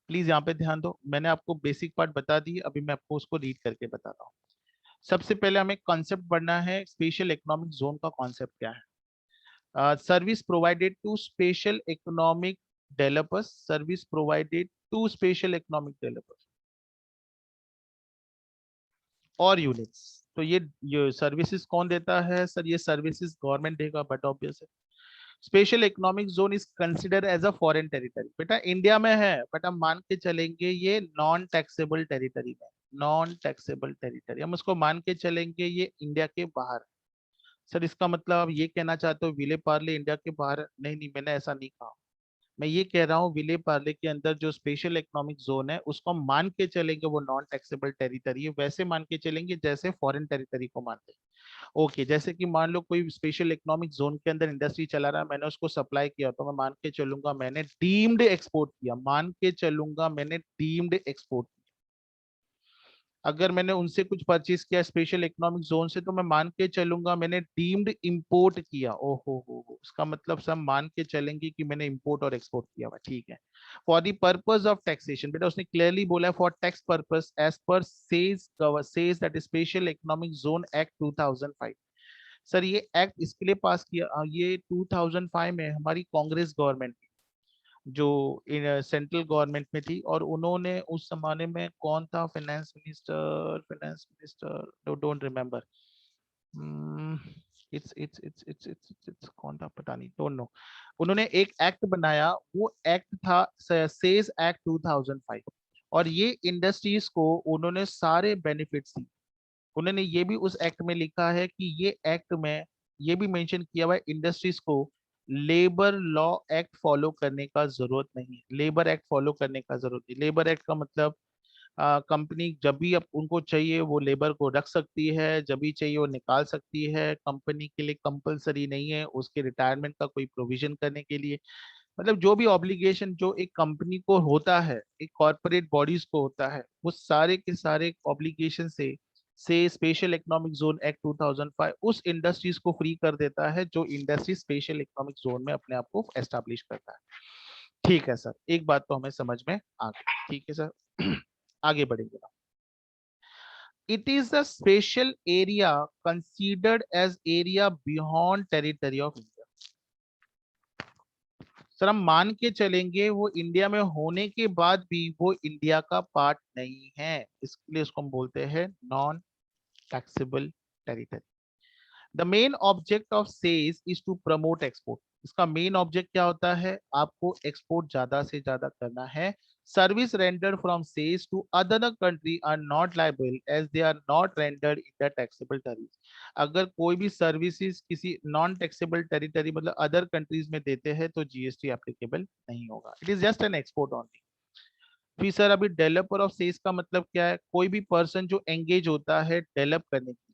प्लीज यहाँ पे ध्यान दो। मैंने आपको बेसिक पार्ट बता दी, अभी मैं आपको उसको रीड करके बताता हूँ। सबसे पहले हमें कॉन्सेप्ट पढ़ना है, स्पेशल इकोनॉमिक जोन का कॉन्सेप्ट क्या है? Service provided to special economic developers, service provided to special economic developers और यूनिट्स। तो ये सर्विसेज कौन देता है? सर ये सर्विसेज गवर्नमेंट देगा, बट ऑब्वियस है। Special economic zone is consider as a foreign territory. बेटा इंडिया में है, बट हम मान के चलेंगे ये नॉन टैक्सेबल टेरिटरी में। नॉन टैक्सेबल टेरिटरी हम उसको मान के चलेंगे ये इंडिया के बाहर है। सर इसका मतलब आप ये कहना चाहते हो विले पार्ले इंडिया के बाहर है? नहीं नहीं, मैंने ऐसा नहीं कहा। मैं ये कह रहा हूँ विले पार्ले के अंदर जो स्पेशल इकोनॉमिक जोन है उसको हम मान के चलेंगे वो नॉन टैक्सेबल टेरिटरी है, वैसे मान के चलेंगे जैसे फॉरेन टेरिटरी को मानते हैं। ओके, जैसे कि मान लो कोई स्पेशल इकोनॉमिक जोन के अंदर इंडस्ट्री चला रहा है, मैंने उसको सप्लाई किया, तो मैं मान के चलूंगा मैंने डीम्ड एक्सपोर्ट किया। मान के चलूंगा मैंने डीम्ड एक्सपोर्ट। अगर मैंने उनसे कुछ परचेज किया स्पेशल इकोनॉमिक जोन से, तो मैं मान के चलूंगा मैंने डीम्ड इंपोर्ट किया। ओहो हो, इसका मतलब सब मान के चलेंगे कि मैंने इंपोर्ट और एक्सपोर्ट किया हुआ। ठीक है। For the purpose of taxation, बेटा उसने क्लियरली बोला है for tax purpose as per SEZ that special economic zone act 2005। Sir ये एक्ट इसके लिए पास किया, ये 2005 में हमारी कांग्रेस गवर्नमेंट जो सेंट्रल गवर्नमेंट में थी, और उन्होंने उस जमाने में कौन था finance minister, don't remember. It's कौन था पता नहीं, डोंट नो। उन्होंने एक एक्ट बनाया, वो एक्ट था सेज एक्ट 2005। और ये इंडस्ट्रीज को उन्होंने सारे बेनिफिट्स दी। उन्होंने ये भी उस एक्ट में लिखा है कि ये एक्ट में ये भी मेंशन किया हुआ है इंडस्ट्रीज को लेबर लॉ एक्ट फॉलो करने का जरूरत नहीं है। लेबर एक्ट फॉलो करने का जरूरत नहीं। लेबर एक्ट का मतलब कंपनी जब भी अब उनको चाहिए वो लेबर को रख सकती है, जब भी चाहिए वो निकाल सकती है। कंपनी के लिए कंपलसरी नहीं है उसके रिटायरमेंट का कोई प्रोविजन करने के लिए। मतलब जो भी ऑब्लिगेशन जो एक कंपनी को होता है, एक कॉर्पोरेट बॉडीज को होता है, वो सारे के सारे ऑब्लिगेशन से से स्पेशल इकोनॉमिक जोन एक्ट 2005 उस इंडस्ट्रीज को फ्री कर देता है जो इंडस्ट्री स्पेशल इकोनॉमिक जोन में अपने आप को एस्टैब्लिश करता है। ठीक है सर, एक बात तो हमें समझ में आ गई। ठीक है सर, आगे बढ़ेंगे। It is a special area considered as area beyond territory of India. Sir हम मान के चलेंगे वो इंडिया में होने के बाद भी वो इंडिया का पार्ट नहीं है, इसलिए उसको हम बोलते हैं non taxable territory. The main object of SEZ is to promote export. इसका मेन ऑब्जेक्ट क्या होता है? आपको एक्सपोर्ट ज्यादा से ज्यादा करना है। Service rendered from SEZ to other country are not liable as they are not rendered in the taxable territory. अगर कोई भी सर्विसेज किसी नॉन टैक्सेबल टेरिटरी मतलब अदर कंट्रीज में देते हैं तो जीएसटी एप्लीकेबल नहीं होगा। It is just an export only. फिर सर अभी डेवलपर ऑफ सेज का मतलब क्या है? कोई भी पर्सन जो एंगेज होता है डेवलप करने के।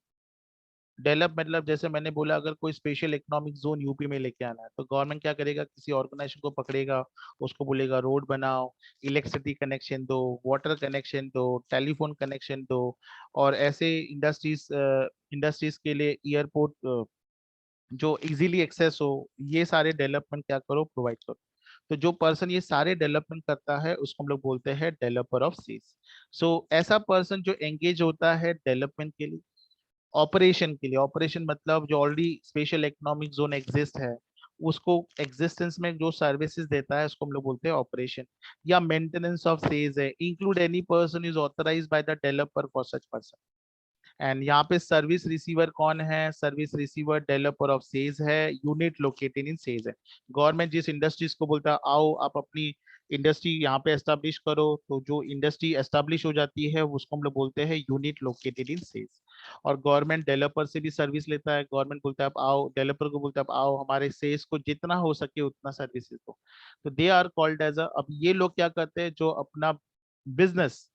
डेवलप मतलब जैसे मैंने बोला, अगर कोई स्पेशल इकोनॉमिक जोन यूपी में लेके आना है तो गवर्नमेंट क्या करेगा? किसी ऑर्गेनाइजेशन को पकड़ेगा, उसको बोलेगा रोड बनाओ, इलेक्ट्रिसिटी कनेक्शन दो, वाटर कनेक्शन दो, टेलीफोन कनेक्शन दो, और ऐसे इंडस्ट्रीज के लिए एयरपोर्ट जो इजीली एक्सेस हो, ये सारे डेवलपमेंट क्या करो? प्रोवाइड करो। तो जो पर्सन ये सारे डेवलपमेंट करता है उसको हम लोग बोलते हैं डेवलपर ऑफ सीज। सो ऐसा पर्सन जो एंगेज होता है डेवलपमेंट के लिए, ऑपरेशन के लिए। ऑपरेशन मतलब जो already special economic zone exist है उसको एग्जिस्टेंस में जो सर्विसेज देता है उसको हम लोग बोलते हैं ऑपरेशन। या मेंटेनेंस ऑफ सेज है, include any person is authorised by the developer for such person. And यहाँ पे सर्विस रिसीवर कौन है? Service receiver developer of says है, यूनिट लोकेटेड इन सेज है। गवर्नमेंट जिस इंडस्ट्रीज को बोलता है आओ आप अपनी इंडस्ट्री यहाँ पे एस्टेब्लिश करो, तो जो इंडस्ट्री एस्टेब्लिश हो जाती है उसको हम लोग बोलते हैं यूनिट लोकेटेड इन सेज। और गवर्नमेंट डेवलपर से भी सर्विस लेता है। गवर्नमेंट बोलता है आप आओ, डेवलपर को बोलता है आप आओ हमारे सेज को जितना हो सके उतना सर्विसेज दो। तो they are called as a. अब ये लोग क्या करते हैं? जो अपना बिजनेस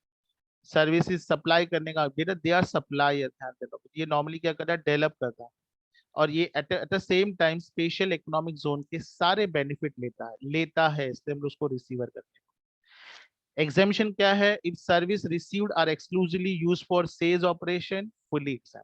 सर्विसेज सप्लाई करने का बेटा, दे आर सप्लायर। ध्यान देना, ये नॉर्मली क्या करता है? डेवलप करता है। और ये at the same time special economic zone के सारे बेनिफिट लेता है, इसलिए हम उसको रिसीवर करते हैं। एग्जामिशन क्या है? If service received are exclusively use for sales operation fully exempt.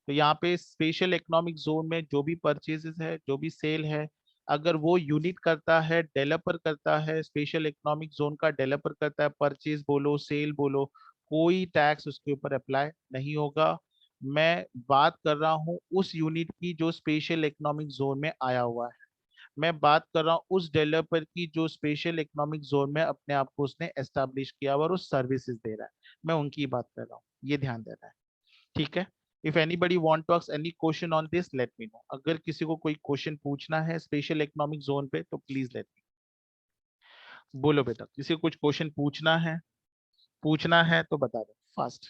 तो यहाँ पे स्पेशल इकोनॉमिक जोन में जो भी परचेजेस है, जो भी सेल है, अगर वो यूनिट करता है, डेवलपर करता है, स्पेशल इकोनॉमिक जोन का डेवलपर करता है, परचेज बोलो सेल बोलो, कोई टैक्स उसके ऊपर अप्लाई नहीं होगा। मैं बात कर रहा हूँ उस यूनिट की जो स्पेशल इकोनॉमिक जोन में आया हुआ है। मैं बात कर रहा हूँ उस डेवलपर की जो स्पेशल इकोनॉमिक जोन में अपने आप को उसने एस्टैब्लिश किया और उस सर्विसेज दे रहा है। मैं उनकी बात कर रहा हूँ, ये ध्यान देना है। ठीक है। If anybody want to ask any question on this let me know. अगर किसी को कोई क्वेश्चन पूछना है स्पेशल इकोनॉमिक जोन पे तो प्लीज लेट मी। बोलो बेटा, किसी को कुछ क्वेश्चन पूछना है तो बता दो fast.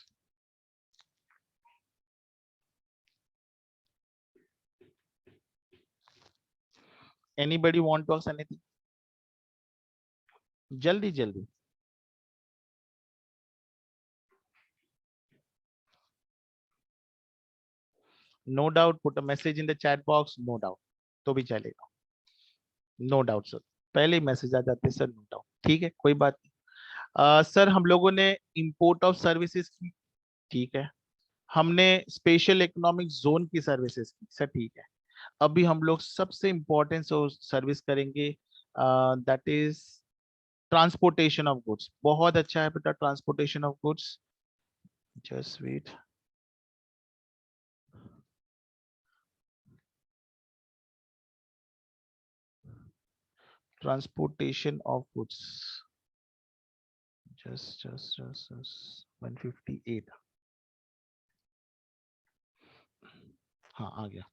Anybody want to ask anything? जल्दी जल्दी। No doubt, put a message in the chat box, no doubt तो भी चलेगा। नो डाउट सर, पहले ही मैसेज आ जाते हैं सर, नो डाउट। ठीक है, कोई बात नहीं। सर हम लोगों ने इंपोर्ट ऑफ सर्विसेज की, ठीक है। हमने स्पेशल इकोनॉमिक जोन की सर्विसेज की, सर ठीक है। अभी हम लोग सबसे इंपॉर्टेंट सर्विस करेंगे, that is transportation of goods. बहुत अच्छा है बेटा, transportation of goods. Just wait. Transportation of goods, just 158। हाँ आ गया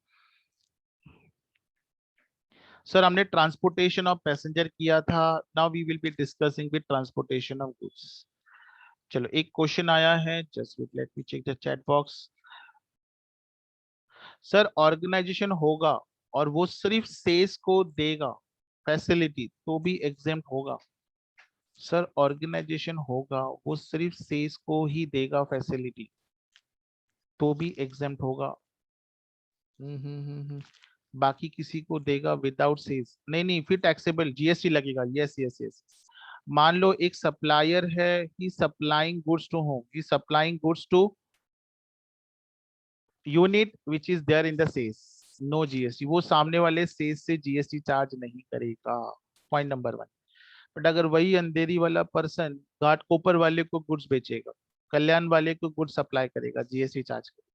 सर। हमने ट्रांसपोर्टेशन ऑफ पैसेंजर किया था, now we will be discussing with transportation of goods. चलो एक क्वेश्चन आया है, just wait let me check the chat box. Sir organisation होगा और वो सिर्फ सेल्स को देगा फैसिलिटी तो भी एग्जेम्प्ट होगा। सर ऑर्गेनाइजेशन होगा वो सिर्फ सेल्स को ही देगा फैसिलिटी तो भी एग्जेम्प्ट होगा। बाकी किसी को देगा विदाउट सेल्स नहीं, नहीं फिर टैक्सेबल जीएसटी लगेगा। Yes yes yes. मान लो एक सप्लायर है, he supplying goods to home, he supplying goods to unit which is there in the sales, no GST, वो सामने वाले सेल्स से जीएसटी चार्ज नहीं करेगा, पॉइंट नंबर 1। बट अगर वही अंधेरी वाला पर्सन घाट कोपर वाले को गुड्स बेचेगा, कल्याण वाले को गुड्स सप्लाई करेगा, जीएसटी चार्ज करेगा।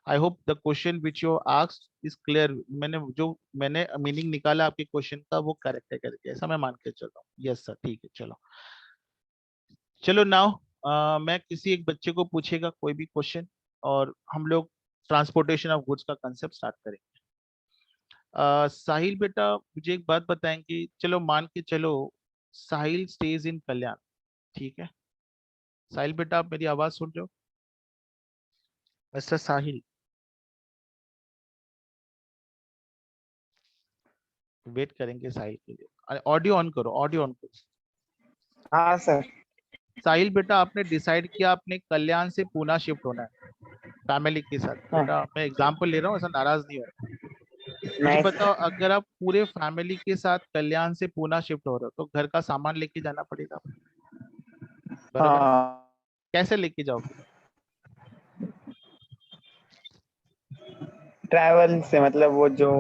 I hope the question which you asked is clear. मैंने मीनिंग निकाला आपके क्वेश्चन का वो करेक्ट है करके, ऐसा मैं मान के चल रहा हूँ। यस सर, ठीक है। चलो चलो नाउ मैं किसी एक बच्चे को पूछेगा कोई भी क्वेश्चन, और हम लोग ट्रांसपोर्टेशन ऑफ गुड्स का कंसेप्ट स्टार्ट करेंगे। साहिल बेटा मुझे एक बात बताएंगे, चलो मान के चलो साहिल स्टेज इन कल्याण, ठीक है। साहिल बेटा आप मेरी आवाज सुन रहे हो? मिस्टर साहिल, वेट करेंगे साहिल के लिए। ऑडियो ऑन करो, ऑडियो ऑन करो। हाँ सर। साहिल बेटा आपने डिसाइड किया आपने कल्याण से पूना शिफ्ट होना है फैमिली के साथ। हाँ, बेटा मैं एग्जांपल ले रहा हूँ, ऐसा नाराज नहीं हो। मुझे नहीं बताओ, सर। अगर आप पूरे फैमिली के साथ कल्याण से पूना शिफ्ट हो रहे हो तो घर का सामान लेके जाना पड़ेगा, बरोबर है? हाँ, कैसे लेके जाओगे? ट्रैवल से मतलब वो जो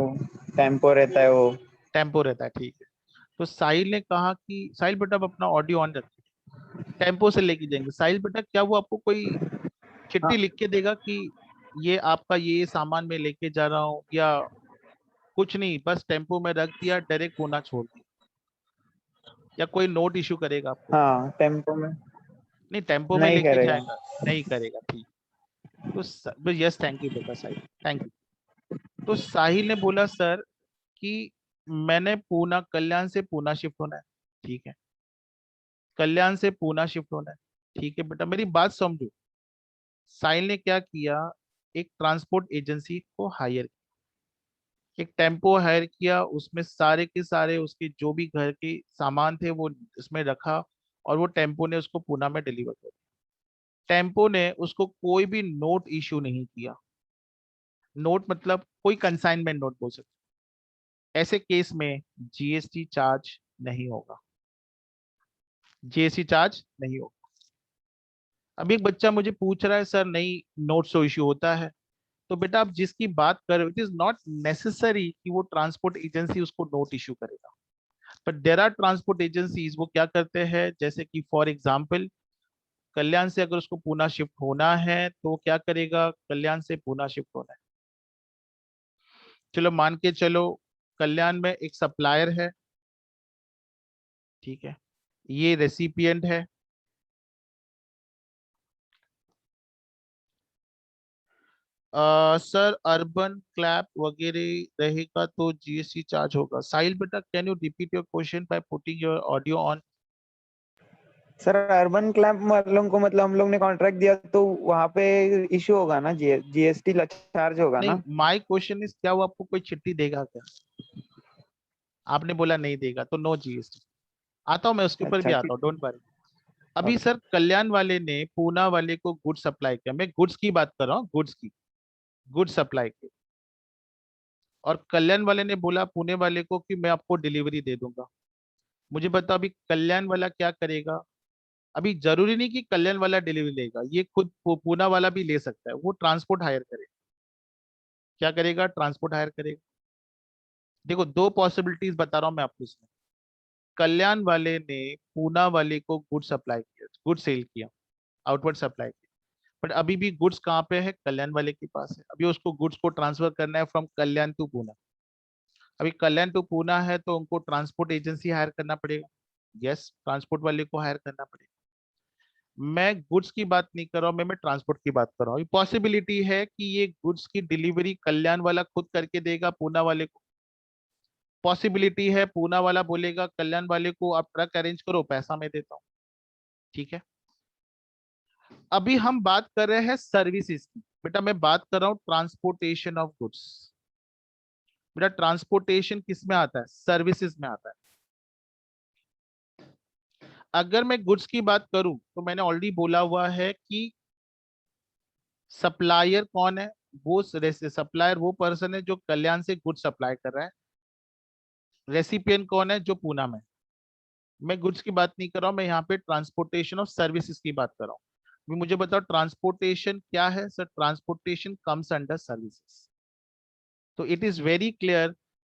टेम्पो रहता है वो। टेम्पो रहता है, ठीक है। तो साहिल ने कहा कि साहिल बेटा आप अपना ऑडियो ऑन रखिए, टेम्पो से लेके जाएंगे। साहिल बेटा क्या वो आपको कोई चिट्ठी हाँ लिख के देगा कि ये आपका ये सामान मैं लेके जा रहा हूँ, या कुछ नहीं, बस टेम्पो में रख दिया डायरेक्ट पूना छोड़ दिया, या कोई नोट इशू करेगा आपको? हाँ, टेम्पो में नहीं, टेम्पो में नहीं लेके करेगा। जाएगा, नहीं करेगा, ठीक। तो यस, थैंक यू बेटा साहिल, थैंक यू। तो साहिल ने बोला सर कि मैंने पूना कल्याण से पूना शिफ्ट होना है, ठीक है। कल्याण से पूना शिफ्ट होना है, ठीक है बेटा, मेरी बात समझो। साहिल ने क्या किया, एक ट्रांसपोर्ट एजेंसी को हायर, एक टेम्पो हायर किया, उसमें सारे के सारे उसके जो भी घर के सामान थे वो उसमें रखा, और वो टेम्पो ने उसको पूना में डिलीवर कर दिया। टेम्पो ने उसको कोई भी नोट इशू नहीं किया। नोट मतलब कोई कंसाइनमेंट नोट बोल सकते। ऐसे केस में जीएसटी चार्ज नहीं होगा, जीएसटी चार्ज नहीं होगा। अभी एक बच्चा मुझे पूछ रहा है सर नहीं नोट से इश्यू होता है, तो बेटा आप जिसकी बात कर रहे हो, इट इज नॉट नेसेसरी कि वो ट्रांसपोर्ट एजेंसी उसको नोट इश्यू करेगा। But there are transport agencies, वो क्या करते हैं, जैसे कि फॉर एग्जाम्पल कल्याण से अगर उसको पूना शिफ्ट होना है तो वो क्या करेगा, कल्याण से पूना शिफ्ट होना है, चलो मान के चलो कल्याण में एक सप्लायर है, ठीक है, ये रेसिपिएंट है। सर अर्बन क्लैप वगैरह रहेगा तो जीएसटी चार्ज होगा। साहिल बेटा can you repeat your question by putting your audio on? Sir urban क्लैब वालों को मतलब हम लोग ने कॉन्ट्रैक्ट दिया तो वहाँ पे इशू होगा ना, जीएसटी चार्ज होगा नहीं, ना। माय क्वेश्चन इज क्या वो आपको कोई चिट्ठी देगा क्या? आपने बोला नहीं देगा तो नो जीएसटी। आता हूँ मैं उसके ऊपर भी अच्छा आता ठीक। हूँ, डोंट वरी। अभी ओके। सर कल्याण वाले ने पूना वाले को गुड्स सप्लाई किया, मैं गुड्स की बात कर रहा हूँ, गुड्स की, गुड्स सप्लाई की, और कल्याण वाले ने बोला पुणे वाले को कि मैं आपको डिलीवरी दे दूंगा। मुझे बताओ अभी कल्याण वाला क्या करेगा? अभी जरूरी नहीं कि कल्याण वाला डिलीवरी लेगा, ये खुद पूना वाला भी ले सकता है, वो ट्रांसपोर्ट हायर करेगा। क्या करेगा? ट्रांसपोर्ट हायर करेगा। देखो दो पॉसिबिलिटीज बता रहा हूं मैं आपको इसमें। कल्याण वाले ने पूना वाले को गुड सप्लाई किया, गुड सेल किया, आउटवर्ड सप्लाई किया, बट अभी भी गुड्स कहाँ पे है? कल्याण वाले के पास है। अभी उसको गुड्स को ट्रांसफर करना है फ्रॉम कल्याण टू पूना। अभी कल्याण टू पूना है तो उनको ट्रांसपोर्ट एजेंसी हायर करना पड़ेगा, यस, ट्रांसपोर्ट वाले को हायर करना पड़ेगा। मैं गुड्स की बात नहीं कर रहा हूं, मैं ट्रांसपोर्ट की बात कर रहा हूँ। पॉसिबिलिटी है कि ये गुड्स की डिलीवरी कल्याण वाला खुद करके देगा पूना वाले को। पॉसिबिलिटी है पूना वाला बोलेगा कल्याण वाले को आप ट्रक अरेंज करो, पैसा मैं देता हूँ, ठीक है। अभी हम बात कर रहे हैं सर्विसेज की, बेटा मैं बात कर रहा हूँ ट्रांसपोर्टेशन ऑफ गुड्स। बेटा ट्रांसपोर्टेशन किस में आता है? सर्विसेज में आता है। अगर मैं गुड्स की बात करूं तो मैंने ऑलरेडी बोला हुआ है कि सप्लायर कौन है, वो सप्लायर वो पर्सन है जो कल्याण से गुड्स सप्लाई कर रहा है। रेसिपिएंट कौन है? जो पूना में। मैं गुड्स की बात नहीं कर रहा हूं, मैं यहाँ पे ट्रांसपोर्टेशन ऑफ सर्विसेज की बात कर रहा हूँ। मुझे बताओ ट्रांसपोर्टेशन क्या है sir? Transportation comes under services. तो it is very clear,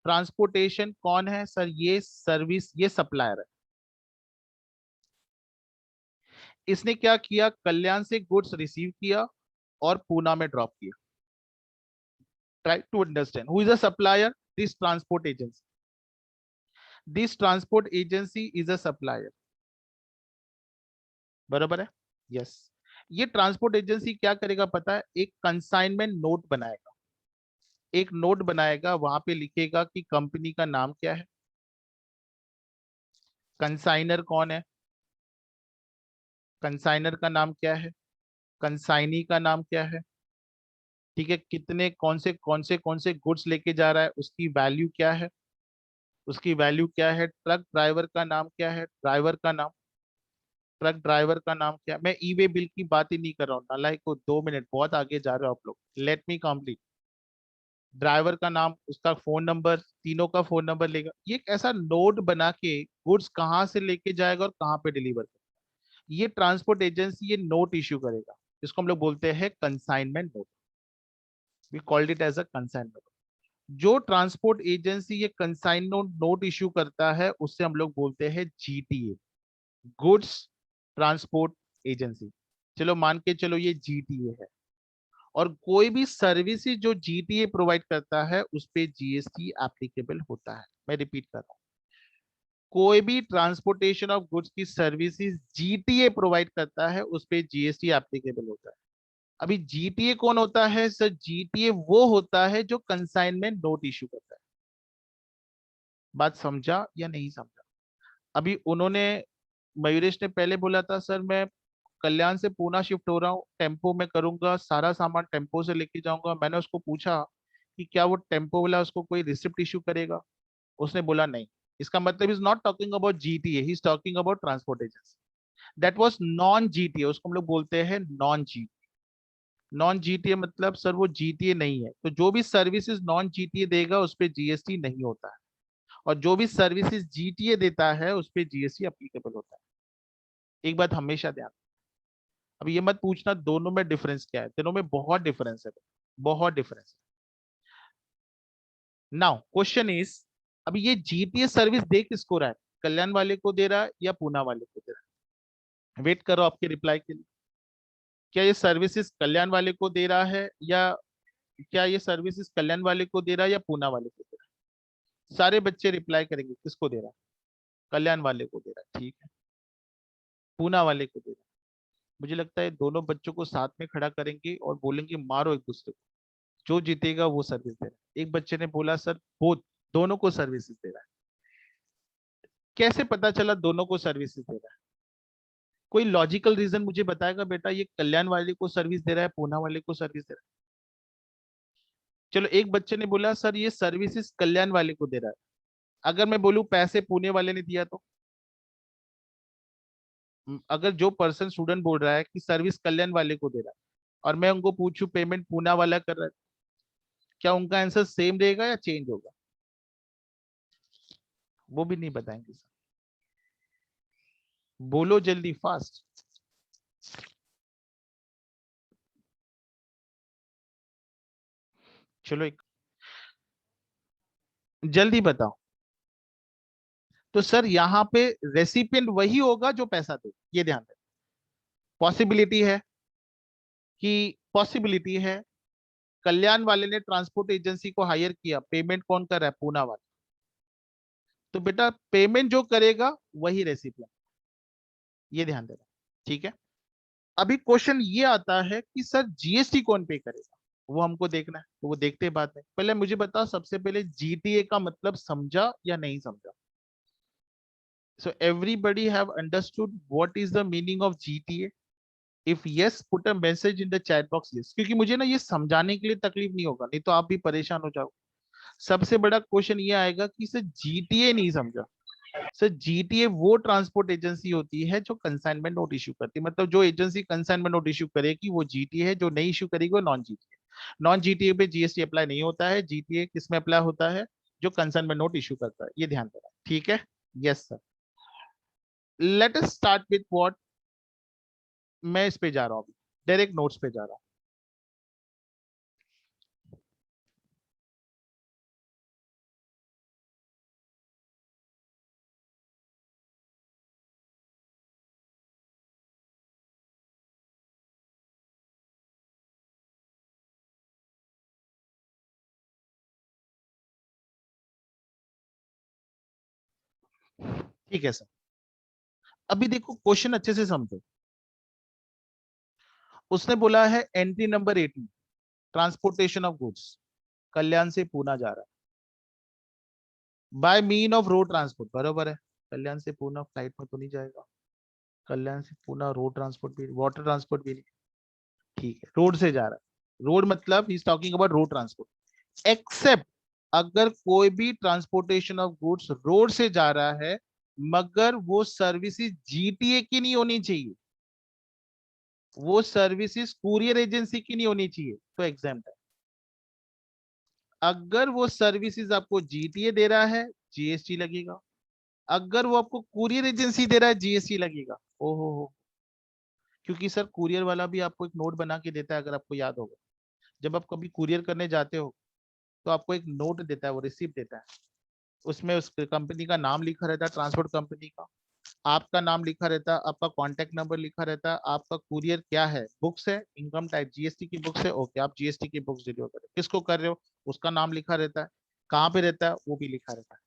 transportation कौन है सर? ये सर्विस, ये सप्लायर है। इसने क्या किया? कल्याण से गुड्स रिसीव किया और पूना में ड्रॉप किया। Try to understand who is a supplier? This transport agency. This transport agency is a supplier. बराबर है? यस। ये ट्रांसपोर्ट एजेंसी क्या करेगा पता है? एक कंसाइनमेंट नोट बनाएगा। एक नोट बनाएगा, वहां पे लिखेगा कि कंपनी का नाम क्या है, कंसाइनर कौन है, कंसाइनर का नाम क्या है, कंसाइनी का नाम क्या है, ठीक है, कितने कौन से गुड्स लेके जा रहा है, उसकी वैल्यू क्या है, उसकी वैल्यू क्या है, ट्रक ड्राइवर का नाम क्या है, ड्राइवर का नाम, ट्रक ड्राइवर का नाम क्या है। मैं ई वे बिल की बात ही नहीं कर रहा हूँ नालायक को, 2 मिनट बहुत आगे जा रहे हो आप लोग। Let me complete. ड्राइवर का नाम, उसका फोन नंबर, तीनों का फोन नंबर लेगा। ये एक ऐसा नोट बना के गुड्स कहाँ से लेके जाएगा और कहाँ पे डिलीवर करेगा, ये ट्रांसपोर्ट एजेंसी ये नोट इश्यू करेगा। इसको हम लोग बोलते हैं consignment note. We called it as a consignment. जो ट्रांसपोर्ट एजेंसी ये कंसाइनमेंट नोट इश्यू करता है उससे हम लोग बोलते हैं जीटीए, गुड्स ट्रांसपोर्ट एजेंसी। चलो मान के चलो ये जीटीए है, और कोई भी सर्विसेज जो जीटीए प्रोवाइड करता है उस पे जीएसटी एप्लीकेबल होता है। मैं रिपीट कर रहा हूँ, कोई भी ट्रांसपोर्टेशन ऑफ गुड्स की सर्विसेज जीटीए प्रोवाइड करता है उस पे जीएसटी एप्लीकेबल होता है। अभी जीटीए कौन होता है सर? जीटीए वो होता है जो कंसाइनमेंट नोट इश्यू करता है। बात समझा या नहीं समझा? अभी उन्होंने, मयूरेश ने पहले बोला था सर मैं कल्याण से पूना शिफ्ट हो रहा हूँ, टेम्पो में करूंगा, सारा सामान टेम्पो से लेके जाऊंगा। मैंने उसको पूछा कि क्या वो टेम्पो वाला उसको कोई रिसिप्ट इशू करेगा? उसने बोला नहीं। इसका मतलब is not talking about GTA, he is talking about transport agency. That was non GTA, उसको हम लोग बोलते हैं नॉन जी। नॉन जीटीए मतलब सर वो जीटीए नहीं है, तो जो भी सर्विसेज नॉन जीटीए देगा उस पर जीएसटी नहीं होता है, और जो भी सर्विसेज जीटीए देता है उस पर जीएसटी अप्लीकेबल होता है। एक बात हमेशा ध्यान। अब ये मत पूछना दोनों में डिफरेंस क्या है, दोनों में बहुत डिफरेंस है, बहुत डिफरेंस है। नाउ क्वेश्चन इज, अब ये जीटीए सर्विस दे किसको रहा है? कल्याण वाले को दे रहा है या पूना वाले को दे रहा है? वेट करो आपके रिप्लाई के लिए। क्या ये सर्विसेज कल्याण वाले को दे रहा है, या क्या ये सर्विसेज कल्याण वाले को दे रहा है या पूना वाले को दे रहा है? सारे बच्चे रिप्लाई करेंगे किसको दे रहा है? कल्याण वाले को दे रहा है, ठीक है। पूना वाले को दे रहा है। मुझे लगता है दोनों बच्चों को साथ में खड़ा करेंगे और बोलेंगे मारो एक दूसरे को, जो जीतेगा वो सर्विस दे रहा है। एक बच्चे ने बोला सर बोथ, दोनों को सर्विसेज दे रहा है। कैसे पता चला दोनों को सर्विसेज दे रहा है? कोई लॉजिकल रीजन मुझे बताएगा बेटा ये कल्याण वाले को सर्विस दे रहा है, पूना वाले को सर्विस दे रहा है? चलो एक बच्चे ने बोला सर ये सर्विसेज कल्याण वाले को दे रहा है, अगर मैं बोलूं पैसे पुणे वाले ने दिया तो? अगर जो पर्सन स्टूडेंट बोल रहा है कि सर्विस कल्याण वाले को दे रहा है, और मैं उनको पूछूं पेमेंट पूना वाला कर रहा है, क्या उनका आंसर सेम रहेगा या चेंज होगा? वो भी नहीं बताएंगे सर। बोलो जल्दी, फास्ट। चलो एक, जल्दी बताओ। तो सर यहाँ पे रेसिपिएंट वही होगा जो पैसा दे, ये ध्यान रखें। पॉसिबिलिटी है, कि पॉसिबिलिटी है कल्याण वाले ने ट्रांसपोर्ट एजेंसी को हायर किया, पेमेंट कौन कर रहा है? पूना वाला। तो बेटा पेमेंट जो करेगा वही रेसिपिएंट, ये ध्यान देना, ठीक है। अभी क्वेश्चन ये आता है कि सर जीएसटी कौन पे करेगा, वो हमको देखना है, तो वो देखते हैं बाद में। पहले मुझे बताओ सबसे पहले जीटीए का मतलब समझा या नहीं समझा? So everybody have understood what is the meaning of GTA? If yes, put a message in the chat box yes, क्योंकि मुझे ना ये समझाने के लिए तकलीफ नहीं होगा, नहीं तो आप भी परेशान हो जाओ। सबसे बड़ा क्वेश्चन ये आएगा कि सर जीटीए नहीं समझा। सर जीटीए वो ट्रांसपोर्ट एजेंसी होती है जो कंसाइनमेंट नोट इश्यू करती है, मतलब जो एजेंसी कंसाइनमेंट नोट इश्यू करेगी वो जीटीए है, जो नहीं इश्यू करेगी वो नॉन जीटीए। नॉन जीटीए पे जीएसटी अप्लाई नहीं होता है, जीटीए किस में अप्लाई होता है? जो कंसाइनमेंट नोट इश्यू करता है, ये ध्यान देना, ठीक है। Yes sir. Let us start with what? मैं इस पे जा रहा हूँ, डायरेक्ट नोट्स पे जा रहा हूँ। ठीक है सर, अभी देखो क्वेश्चन अच्छे से समझो। उसने बोला है entry number 18, transportation of goods, Kalyan से पूना जा रहा है by mean of road transport, बरोबर है। कल्याण से पूना फ्लाइट में तो नहीं जाएगा, कल्याण से पूना रोड ट्रांसपोर्ट भी, वाटर ट्रांसपोर्ट भी नहीं, ठीक है, रोड से जा रहा है। रोड मतलब he is talking about road transport, except अगर कोई भी ट्रांसपोर्टेशन ऑफ गुड्स रोड से जा रहा है मगर वो सर्विसेज जीटीए की नहीं होनी चाहिए, वो सर्विसेज कुरियर एजेंसी की नहीं होनी चाहिए, तो एग्जाम्प्ट है। अगर वो सर्विसेज आपको जीटीए दे रहा है जीएसटी लगेगा, अगर वो आपको कुरियर एजेंसी दे रहा है जीएसटी लगेगा। ओहो हो, क्योंकि सर कुरियर वाला भी आपको एक नोट बना के देता है, अगर आपको याद होगा, जब आप कभी कुरियर करने जाते हो तो आपको एक नोट देता है, वो रिसिप्ट देता है, उसमें उस कंपनी का नाम लिखा रहता है, ट्रांसपोर्ट कंपनी का, आपका नाम लिखा रहता है, आपका कॉन्टेक्ट नंबर लिखा रहता है, आपका कुरियर क्या है, बुक्स है, इनकम टाइप जीएसटी की बुक्स है, ओके आप जीएसटी की बुक्स डिलीवर कर रहे हो, किसको कर रहे हो उसका नाम लिखा रहता है, कहाँ पे रहता है वो भी लिखा रहता है,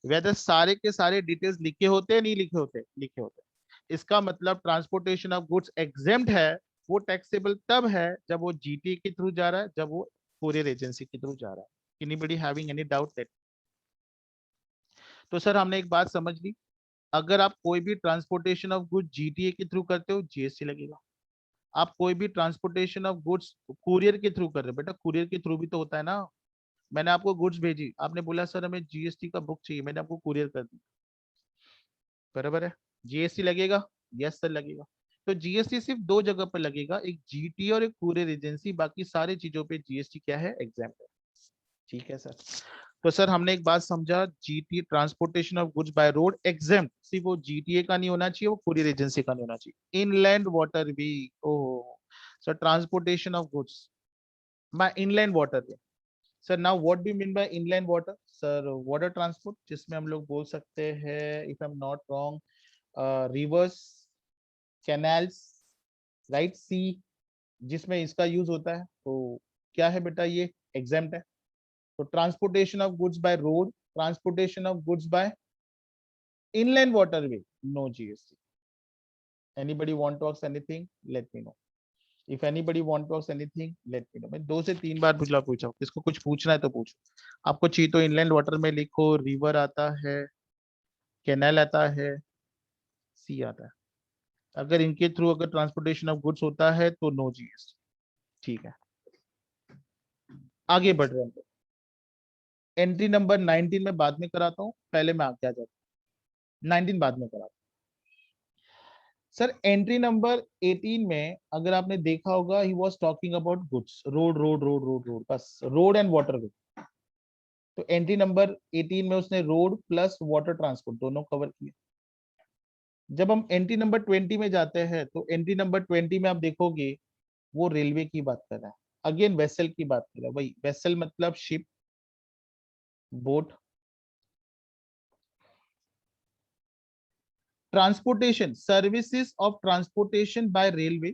वेदर सारे के सारे डिटेल्स लिखे होते हैं नहीं लिखे होते, लिखे होते हैं। इसका मतलब ट्रांसपोर्टेशन ऑफ गुड्स एग्जेम्प्ट है, वो टैक्सेबल तब है जब वो जीटी के थ्रू जा रहा है, जब वो कुरियर एजेंसी के थ्रू जा रहा है। Anybody having any doubt that? तो सर हमने एक बात समझ ली, अगर आप कोई भी ट्रांसपोर्टेशन ऑफ गुड्स जीटीए के थ्रू करते हो जीएसटी लगेगा। आप कोई भी ट्रांसपोर्टेशन ऑफ गुड्स कुरियर के थ्रू कर रहे हो, बेटा कुरियर के थ्रू भी तो होता है ना, मैंने आपको गुड्स भेजी, आपने बोला सर हमें जीएसटी का बुक चाहिए, मैंने आपको कुरियर कर दी, बराबर है, जीएसटी लगेगा, यस सर लगेगा। तो जीएसटी सिर्फ दो जगह पर लगेगा, एक जीटी और एक कुरियर एजेंसी, बाकी सारी चीजों पे जीएसटी क्या है, एग्जाम्प्ट है। ठीक है सर, तो सर हमने एक बात समझा, GT transportation of goods by road exempt, सिर्फ वो जीटीए का नहीं होना चाहिए, वो कुरियर एजेंसी का नहीं होना चाहिए। इनलैंड वाटर भी, oh sir transportation of goods by inland water, sir now what do you mean by inland water? Sir water transport, जिसमें हम लोग बोल सकते हैं if I am not wrong, rivers, canals, right, sea, जिसमें इसका use होता है, तो क्या है बेटा ये, एग्जाम्प्ट है। तो transportation of goods by road, transportation of goods bye inland waterway, no GST. Anybody want to ask anything? Let me know. If anybody want to ask anything, let me know. मैं 2 से 3 बार पूछा, किसको कुछ पूछना है तो पूछो। आपको चाहिए तो इनलैंड वाटर में लिखो, रिवर आता है, कैनाल आता है, सी आता है। अगर इनके थ्रू अगर ट्रांसपोर्टेशन ऑफ गुड्स होता है तो नो जीएसटी। ठीक है, आगे बढ़ रहे हैं। एंट्री नंबर 19 में बाद में कराता हूँ, पहले मैं आगे आ जाता हूँ, 19 बाद में कराता हूँ। सर एंट्री नंबर 18 में अगर आपने देखा होगा, he was talking about goods, road road road road road, बस रोड एंड वाटर वे। तो एंट्री नंबर 18 में उसने रोड प्लस वाटर ट्रांसपोर्ट दोनों कवर किए। जब हम एंट्री नंबर 20 में जाते हैं तो एंट्री नंबर 20 में आप देखोगे वो रेलवे की बात कर रहा है, अगेन वेसल की बात कर रहा है, वही वेसल मतलब ship, boat, transportation, services of transportation by railway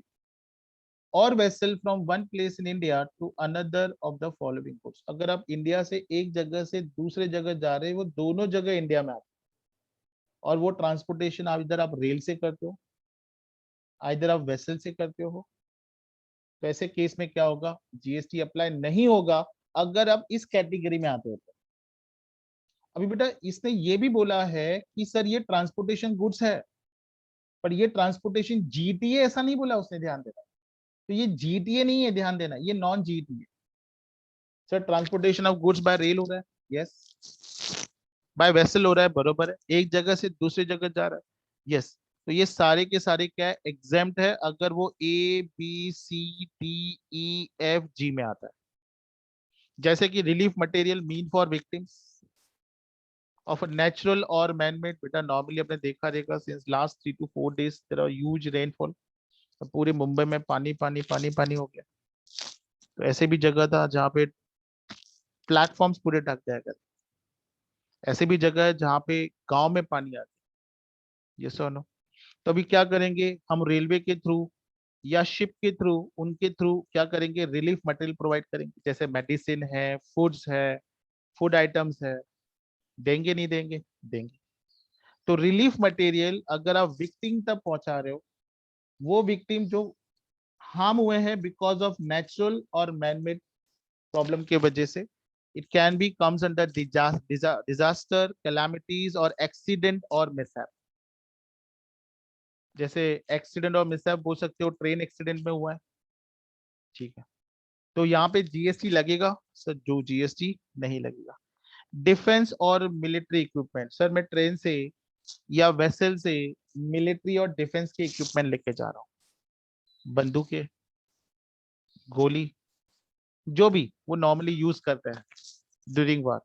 और vessel from one place in India to another of the following goods. अगर आप इंडिया से एक जगह से दूसरे जगह जा रहे हो, वो दोनों जगह इंडिया में आते हैं, और वो ट्रांसपोर्टेशन आप इधर आप रेल से करते हो, इधर आप वेसल से करते हो, तो ऐसे केस में क्या होगा, जीएसटी अप्लाई नहीं होगा अगर आप इस कैटेगरी में आते हो तो। अभी बेटा इसने ये भी बोला है कि सर ये ट्रांसपोर्टेशन गुड्स है, पर ये ट्रांसपोर्टेशन जीटीए ऐसा नहीं बोला उसने, ध्यान देना, तो ये जीटीए नहीं है, ध्यान देना, ये non GTA. Sir transportation of goods bye rail हो रहा है, यस, बाय वेसल हो रहा है, बरोबर है, एक जगह से दूसरी जगह जा रहा है, यस। तो ये सारे के सारे क्या है, एग्जाम्प्ट है अगर वो A B C D E F G में आता है। जैसे कि relief material mean for victims of natural और मैन मेड, बेटा नॉर्मली आपने देखा रहेगा since last 3 to 4 days there are huge rainfall, तो पूरे मुंबई में पानी पानी पानी पानी हो गया। तो ऐसे भी जगह था जहाँ पे प्लेटफॉर्म्स पूरे ढक जाया करते, ऐसे भी जगह है जहाँ पे गांव में पानी आता है। ये सुनो, तो अभी क्या करेंगे हम, रेलवे के थ्रू या शिप के थ्रू, उनके थ्रू क्या करेंगे, रिलीफ मटेरियल प्रोवाइड करेंगे, जैसे मेडिसिन है, फूड्स है, फूड आइटम्स है। देंगे नहीं देंगे? देंगे। तो रिलीफ मटेरियल अगर आप विक्टिम तक पहुंचा रहे हो, वो विक्टिम जो हार्म हुए हैं बिकॉज ऑफ नेचुरल और मैनमेड प्रॉब्लम के वजह से, it can be comes under disaster, calamities और एक्सीडेंट और मिसहैप। जैसे एक्सीडेंट और मिसहैप बोल सकते हो, ट्रेन एक्सीडेंट में हुआ है, ठीक है, तो यहाँ पे जीएसटी लगेगा सर? जो जीएसटी नहीं लगेगा। डिफेंस और मिलिट्री इक्विपमेंट, सर मैं ट्रेन से या वेसल से मिलिट्री और डिफेंस के इक्विपमेंट लेके जा रहा हूँ, बंदूकें, गोली, जो भी वो नॉर्मली यूज करते हैं ड्यूरिंग वार।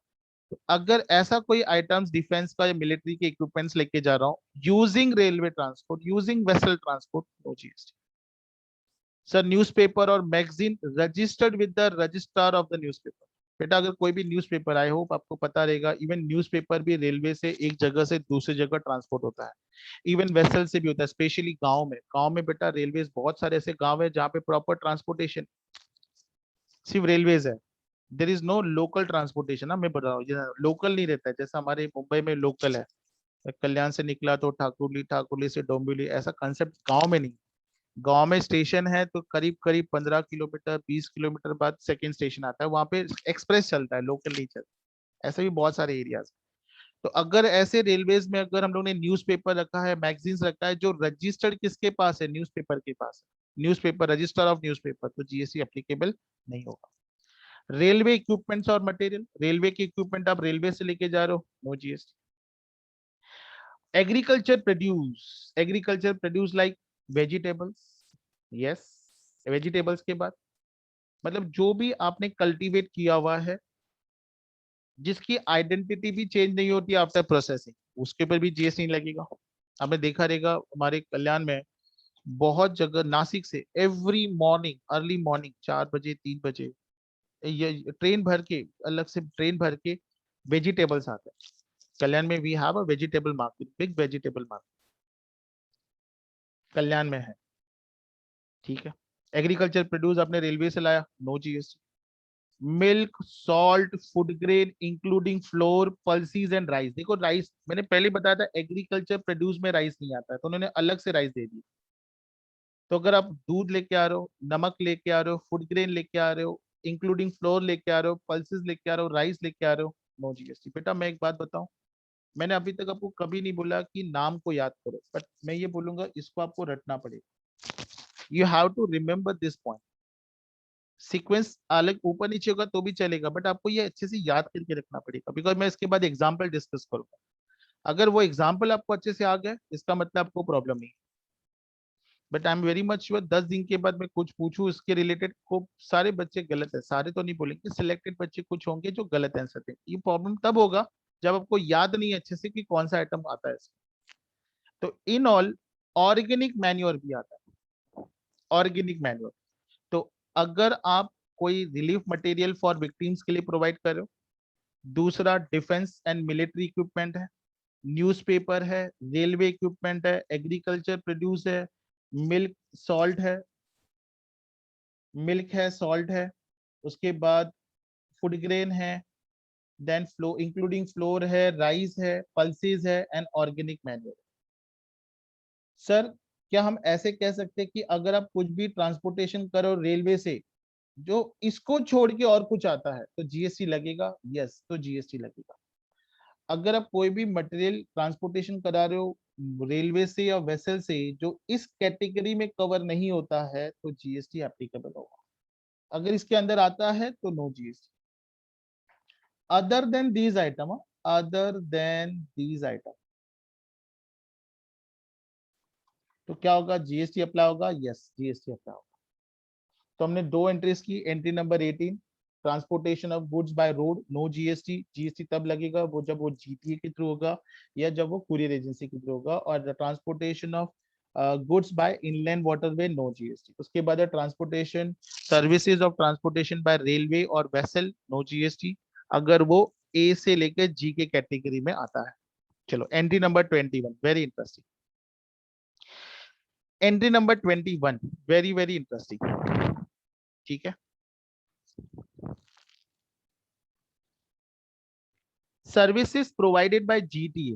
तो अगर ऐसा कोई आइटम्स डिफेंस का या मिलिट्री के इक्विपमेंट्स लेके जा रहा हूँ using railway transport, using vessel transport, no GST. Sir newspaper और magazine registered with the registrar of the newspaper. बेटा अगर कोई भी न्यूज़पेपर, आई होप आपको पता रहेगा, इवन न्यूज़पेपर भी रेलवे से एक जगह से दूसरी जगह ट्रांसपोर्ट होता है, इवन वेसल से भी होता है, स्पेशली गांव में। गांव में बेटा रेलवे, बहुत सारे ऐसे गांव है जहाँ पे प्रॉपर ट्रांसपोर्टेशन सिर्फ रेलवेज है, there is no local transportation. ना मैं बता रहा हूँ, लोकल नहीं रहता है, जैसा हमारे मुंबई में लोकल है, कल्याण से निकला तो ठाकुरली, ठाकुरली से डोंबिवली, ऐसा कंसेप्ट गांव में नहीं। गांव में स्टेशन है तो करीब करीब 15 किलोमीटर 20 किलोमीटर बाद सेकंड स्टेशन आता है, वहां पे एक्सप्रेस चलता है, लोकल नहीं चलता। ऐसे भी बहुत सारे एरियाज। तो अगर ऐसे रेलवेज में अगर हम लोग ने न्यूज़पेपर रखा है, मैगजीन्स रखा है, जो रजिस्टर्ड किसके पास है, न्यूज़पेपर के पास है, न्यूज़पेपर रजिस्टर ऑफ न्यूज़पेपर, तो जीएसटी एप्लीकेबल नहीं होगा। रेलवे इक्विपमेंट्स और मटेरियल, रेलवे के इक्विपमेंट आप रेलवे से लेके जा रहे हो, no GST. Agriculture produce like vegetables, yes, vegetables के बाद मतलब जो भी आपने कल्टीवेट किया हुआ है, जिसकी आइडेंटिटी भी चेंज नहीं होती आफ्टर प्रोसेसिंग, उसके ऊपर भी जीएसटी नहीं लगेगा। आपने देखा रहेगा हमारे कल्याण में बहुत जगह, नासिक से एवरी मॉर्निंग, अर्ली मॉर्निंग 4 बजे 3 बजे ये ट्रेन भर के, अलग से ट्रेन भर के वेजिटेबल्स आते हैं। कल्याण में we have a vegetable market, big vegetable market Kalyan में है, ठीक है। एग्रीकल्चर प्रोड्यूस आपने रेलवे से लाया, no GST. Milk, salt, food grain including flour, pulses and rice. देखो राइस मैंने पहले बताया था, एग्रीकल्चर प्रोड्यूस में राइस नहीं आता है, तो उन्होंने अलग से राइस दे दी। तो अगर आप दूध लेके आ रहे हो, नमक लेके आ रहे हो, फूड ग्रेन लेके आ रहे हो, इंक्लूडिंग फ्लोर लेके आ रहे हो, पल्सेस लेके आ रहे हो, राइस लेके आ रहे हो, नो जीएसटी। बेटा मैं एक बात बताऊं, मैंने अभी तक आपको कभी नहीं बोला कि नाम को याद करो, बट मैं ये बोलूंगा इसको आपको रटना पड़ेगा। You have to remember this point. Sequence अलग ऊपर नीचे होगा तो भी चलेगा, बट आपको ये अच्छे से याद करके रखना पड़ेगा, बिकॉज मैं इसके बाद एग्जाम्पल डिस्कस करूंगा। अगर वो एग्जाम्पल आपको अच्छे से आ गए, इसका मतलब आपको प्रॉब्लम नहीं। But I am very much sure 10 दिन के बाद मैं कुछ पूछूं इसके रिलेटेड, को सारे बच्चे गलत है, सारे तो नहीं बोलेंगे, सिलेक्टेड बच्चे कुछ होंगे जो गलत आंसर देंगे। ये प्रॉब्लम तब होगा जब आपको याद नहीं है अच्छे से कि कौन सा आइटम आता है। तो इन ऑल, ऑर्गेनिक मैन्योर भी आता है, ऑर्गेनिक मैन्योर। तो अगर आप कोई रिलीफ मटेरियल फॉर विक्टिम्स के लिए प्रोवाइड कर रहे हो, दूसरा डिफेंस एंड मिलिट्री इक्विपमेंट है, न्यूज़पेपर है, रेलवे इक्विपमेंट है, एग्रीकल्चर प्रोड्यूस है, मिल्क सॉल्ट है, मिल्क है, सॉल्ट है, उसके बाद फूड ग्रेन है, देन फ्लो इंक्लूडिंग फ्लोर है, राइस है, पल्सेस है एंड ऑर्गेनिक मैन्योर। सर क्या हम ऐसे कह सकते हैं कि अगर आप कुछ भी ट्रांसपोर्टेशन करो रेलवे से, जो इसको छोड़ के और कुछ आता है तो जीएसटी लगेगा? यस, तो जीएसटी लगेगा। अगर आप कोई भी मटेरियल ट्रांसपोर्टेशन करा रहे हो रेलवे से या वेसल से जो इस कैटेगरी में कवर नहीं होता है, तो जीएसटी एप्लीकेबल होगा। अगर इसके अंदर आता है तो no GST. Other than these item, other than these item, तो क्या होगा, जीएसटी अप्लाई होगा? यस, जीएसटी अप्लाई होगा। तो हमने दो एंट्रीज की, entry number 18, transportation of goods by road, no GST. GST तब लगेगा वो जब वो जीटीए के थ्रू होगा या जब वो कुरियर एजेंसी के थ्रू होगा। और transportation of goods by inland waterway, no GST. उसके बाद है transportation, services of transportation by railway और वेसल, नो जीएसटी, अगर वो ए से लेकर जी के कैटेगरी में आता है। चलो entry number 21, very interesting. Entry number 21, very very interesting. ठीक है, services provided by GTA.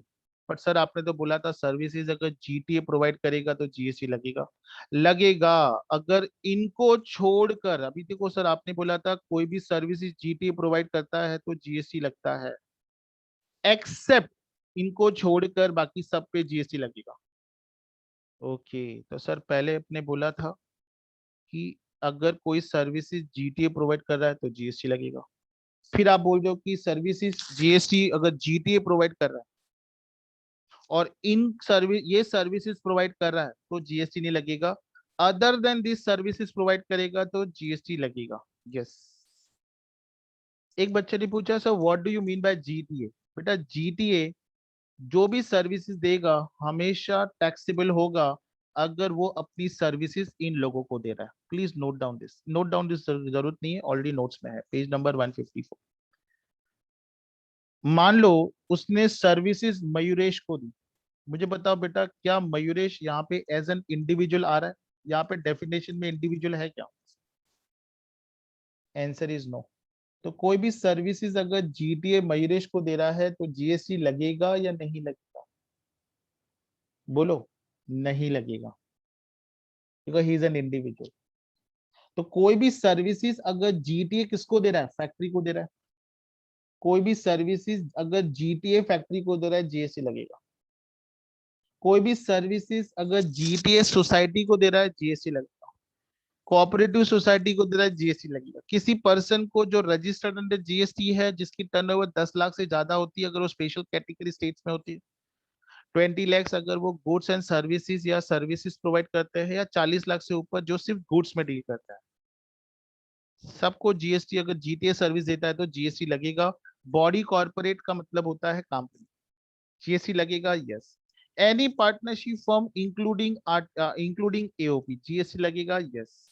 But sir आपने तो बोला था सर्विसेज अगर जीटीए प्रोवाइड करेगा तो जीएसटी लगेगा। लगेगा, अगर इनको छोड़कर, अभी देखो सर आपने बोला था कोई भी सर्विसेज जीटीए प्रोवाइड करता है तो जीएसटी लगता है, एक्सेप्ट इनको छोड़कर बाकी सब पे जीएसटी लगेगा। ओके, तो सर पहले आपने बोला था कि अगर कोई सर्विसेज जीटीए प्रोवाइड कर रहा है तो जीएसटी लगेगा, फिर आप बोल रहे हो कि सर्विसेज जीएसटी अगर जीटीए प्रोवाइड कर रहा है और इन सर्विस ये सर्विसेज प्रोवाइड कर रहा है तो जीएसटी नहीं लगेगा, other than this services provide करेगा तो जीएसटी लगेगा। यस, एक बच्चे ने पूछा sir what do you mean bye GTA. बेटा जीटीए जो भी सर्विसेज देगा हमेशा टैक्सेबल होगा अगर वो अपनी सर्विसेज इन लोगों को दे रहा है। Please note down this, note down this, जरूरत नहीं है, ऑलरेडी नोट्स में है, पेज नंबर 154। मान लो उसने सर्विसेज मयूरेश को दी। मुझे बताओ बेटा क्या मयूरेश यहाँ पे एज एन इंडिविजुअल आ रहा है? यहाँ पे डेफिनेशन में इंडिविजुअल है क्या? Answer is no. तो कोई भी सर्विसेज अगर जीटीए मयूरेश को दे रहा है तो जीएसटी लगेगा या नहीं लगेगा? बोलो, नहीं लगेगा, because he is an individual. तो कोई भी सर्विसेज अगर जीटीए किसको दे रहा है? फैक्ट्री को दे रहा है। कोई भी सर्विसेज अगर जीटीए फैक्ट्री को दे रहा है जीएसटी लगेगा। कोई भी सर्विसेज अगर जीटीए सोसाइटी को दे रहा है जीएसटी लगेगा। कोऑपरेटिव सोसाइटी को दे रहा है जीएसटी लगेगा। किसी पर्सन को जो रजिस्टर्ड अंडर जीएसटी है जिसकी टर्नओवर 10 लाख से ज्यादा होती है, अगर वो स्पेशल कैटेगरी स्टेट्स में होती है, 20 लैक्स अगर वो गुड्स एंड सर्विसेज या सर्विसेज प्रोवाइड करते हैं, या 40 लाख से ऊपर जो सिर्फ गुड्स में डील करता है, सबको जीएसटी, अगर जीटीए सर्विस देता है तो जीएसटी लगेगा। बॉडी कॉर्पोरेट का मतलब होता है कंपनी, जीएसटी लगेगा। Yes, any partnership firm including AOP, GST लगेगा। यस,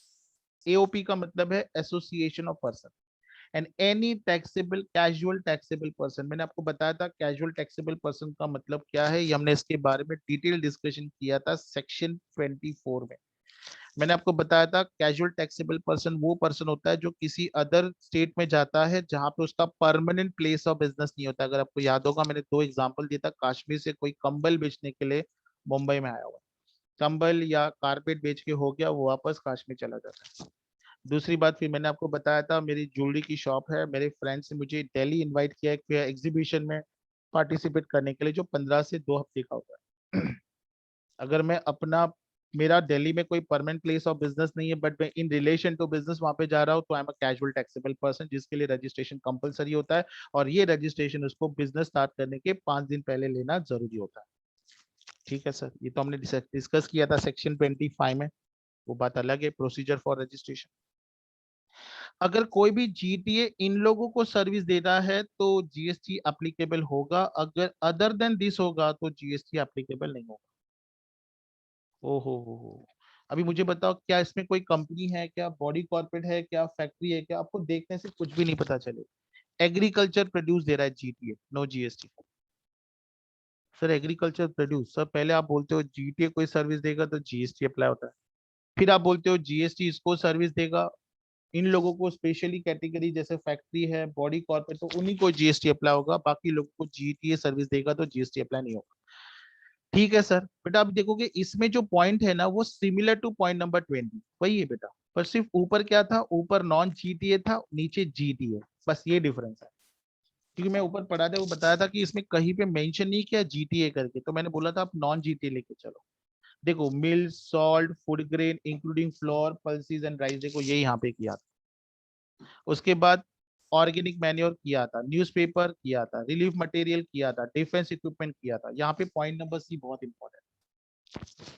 एओपी का मतलब है association of person. And any taxable casual taxable person, मैंने आपको बताया था कैजुअल टैक्सेबल पर्सन का मतलब क्या है, ये हमने इसके बारे में डिटेल डिस्कशन किया था सेक्शन 24 में। मैंने आपको बताया था कैजुअल टैक्सेबल पर्सन वो पर्सन होता है जो किसी अदर स्टेट में जाता है जहां पे उसका परमानेंट प्लेस ऑफ बिजनेस नहीं होता। अगर आपको याद होगा मैंने दो एग्जांपल दिया था, कश्मीर से कोई कंबल बेचने के लिए मुंबई में आया हुआ, कंबल या कारपेट बेच के हो गया, वो वापस कश्मीर चला जाता है। दूसरी बात, फिर मैंने आपको बताया था मेरी ज्वेलरी की शॉप है, मेरे फ्रेंड्स ने मुझे दिल्ली इनवाइट किया एक एग्जीबिशन में पार्टिसिपेट करने के लिए जो 15 से 2 हफ्ते का होता है। अगर मैं अपना, मेरा दिल्ली में कोई परमानेंट प्लेस ऑफ बिजनेस नहीं है बट मैं इन रिलेशन टू बिजनेस वहां पे जा रहा हूँ तो I am a casual taxable person, जिसके लिए रजिस्ट्रेशन कंपलसरी होता है, और ये रजिस्ट्रेशन उसको बिजनेस स्टार्ट करने के 5 दिन पहले लेना जरूरी होता है। ठीक है सर, ये तो हमने डिस्कस किया था सेक्शन 25 में, वो बात अलग है, प्रोसीजर फॉर रजिस्ट्रेशन। अगर कोई भी जीटीए इन लोगों को सर्विस दे रहा है तो जीएसटी एप्लीकेबल होगा, अगर अदर देन दिस होगा तो जीएसटी एप्लीकेबल नहीं होगा। हो, अभी मुझे बताओ क्या इसमें कोई कंपनी है क्या, बॉडी कॉर्पोरेट है क्या, फैक्ट्री है क्या? आपको देखने से कुछ भी नहीं पता चले। एग्रीकल्चर प्रोड्यूस दे रहा है GTA, no GST. Sir agriculture produce, sir पहले आप बोलते हो जीटीए कोई सर्विस देगा तो जीएसटी अप्लाई होता है, फिर आप बोलते हो जीएसटी इसको सर्विस देगा, इन लोगों को स्पेशली कैटेगरी जैसे फैक्ट्री है, बॉडी कॉर्पोरेट, तो उन्हीं को जीएसटी अप्लाई होगा, बाकी लोगों को जीटीए सर्विस देगा तो जीएसटी अप्लाई नहीं होगा। ठीक है सर, बेटा आप देखोगे इसमें जो पॉइंट है ना वो सिमिलर टू पॉइंट नंबर 20 वही है बेटा, पर सिर्फ ऊपर क्या था, ऊपर नॉन जीटीए था, नीचे जीटीए, बस ये डिफरेंस है। क्योंकि मैं ऊपर पढ़ा था वो बताया था कि इसमें कहीं पे मेंशन नहीं किया जीटीए करके, तो मैंने बोला था आप नॉन जीटीए लेके चलो। देखो milk, salt, food grain including flour, pulses and rice, देखो ये यहाँ पे किया था। उसके बाद ऑर्गेनिक मैन्योर किया था, न्यूज़पेपर किया था, रिलीफ मटेरियल किया था, डिफेंस इक्विपमेंट किया था। यहाँ पे पॉइंट नंबर सी बहुत important.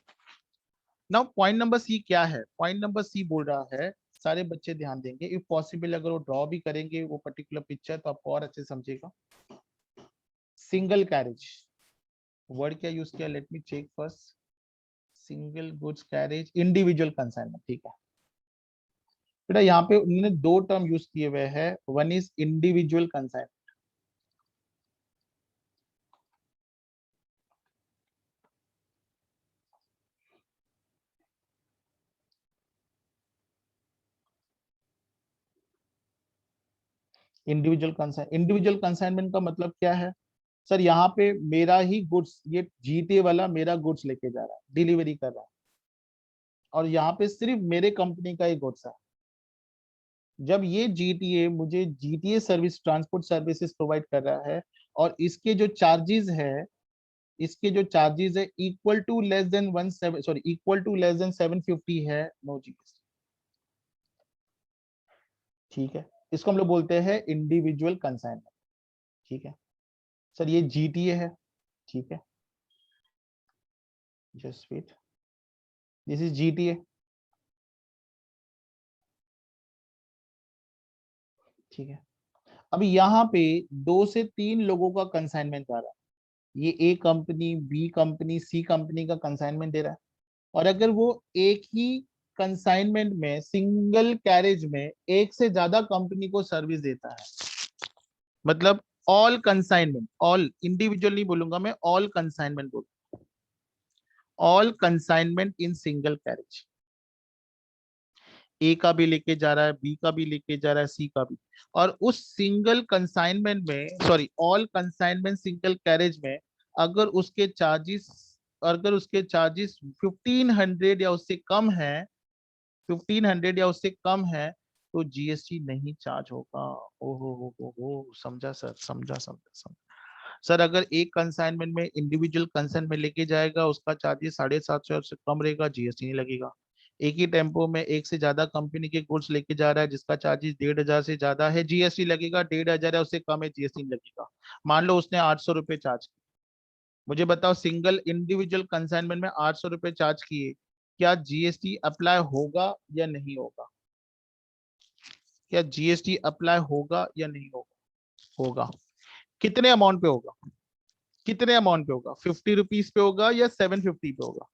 Now point number C क्या है? पॉइंट नंबर सी बोल रहा है, सारे बच्चे ध्यान देंगे, इफ पॉसिबल अगर वो ड्रॉ भी करेंगे वो पर्टिकुलर पिक्चर तो आपको और अच्छे समझेगा। सिंगल कैरेज वर्ड क्या यूज किया, let me check first. Single goods carriage individual consignment, ठीक है बेटा। यहाँ पे उन्होंने दो टर्म यूज किए हुए हैं, one is individual consignment, individual consignment का मतलब क्या है सर, यहाँ पे मेरा ही गुड्स, ये जीटीए वाला मेरा गुड्स लेके जा रहा है, डिलीवरी कर रहा है, और यहाँ पे सिर्फ मेरे कंपनी का ही गुड्स है। जब ये जीटीए मुझे GTA service, transport services provide कर रहा है, और इसके जो चार्जेस है, इसके जो चार्जेस है equal to less than 17, sorry equal to less than 750 है, नो जीएसटी, ठीक है। इसको हम लोग बोलते हैं इंडिविजुअल कंसाइनमेंट, ठीक है सर। ये जीटीए है, ठीक है, just wait, this is GTA, ठीक है। अभी यहाँ पे 2 से 3 लोगों का कंसाइनमेंट आ रहा है, ये ए कंपनी, बी कंपनी, सी कंपनी का कंसाइनमेंट दे रहा है, और अगर वो एक ही कंसाइनमेंट में, सिंगल कैरेज में एक से ज्यादा कंपनी को सर्विस देता है, मतलब ऑल कंसाइनमेंट, ऑल इंडिविजुअल नहीं बोलूंगा मैं, ऑल कंसाइनमेंट बोलूंगा, all consignment in single carriage, A का भी लेके जा रहा है, बी का भी लेके जा रहा है, सी का भी, और उस सिंगल कंसाइनमेंट में, sorry all consignment single carriage में, अगर उसके चार्जेस, 1500 या उससे कम है, 1500 या उससे कम है, तो जीएसटी नहीं चार्ज होगा। हो, समझा सर, समझा सर। अगर एक कंसाइनमेंट में, इंडिविजुअल कंसाइनमेंट में लेके जाएगा, उसका चार्जेस 750 से कम रहेगा, जीएसटी नहीं लगेगा। एक ही टेम्पो में एक से ज्यादा कंपनी के गुड्स लेके जा रहा है, जिसका चार्जेस 1500 से ज्यादा है, जीएसटी लगेगा। 1500 है उससे कम है, जीएसटी नहीं लगेगा। मान लो उसने 800 रुपये चार्ज किए, मुझे बताओ सिंगल इंडिविजुअल कंसाइनमेंट में 800 रुपये चार्ज किए, क्या जीएसटी अप्लाई होगा या नहीं होगा? क्या जीएसटी अप्लाई होगा या नहीं होगा? होगा। कितने अमाउंट पे होगा? कितने अमाउंट पे होगा? 50 रुपीज पे होगा या 750 पे होगा?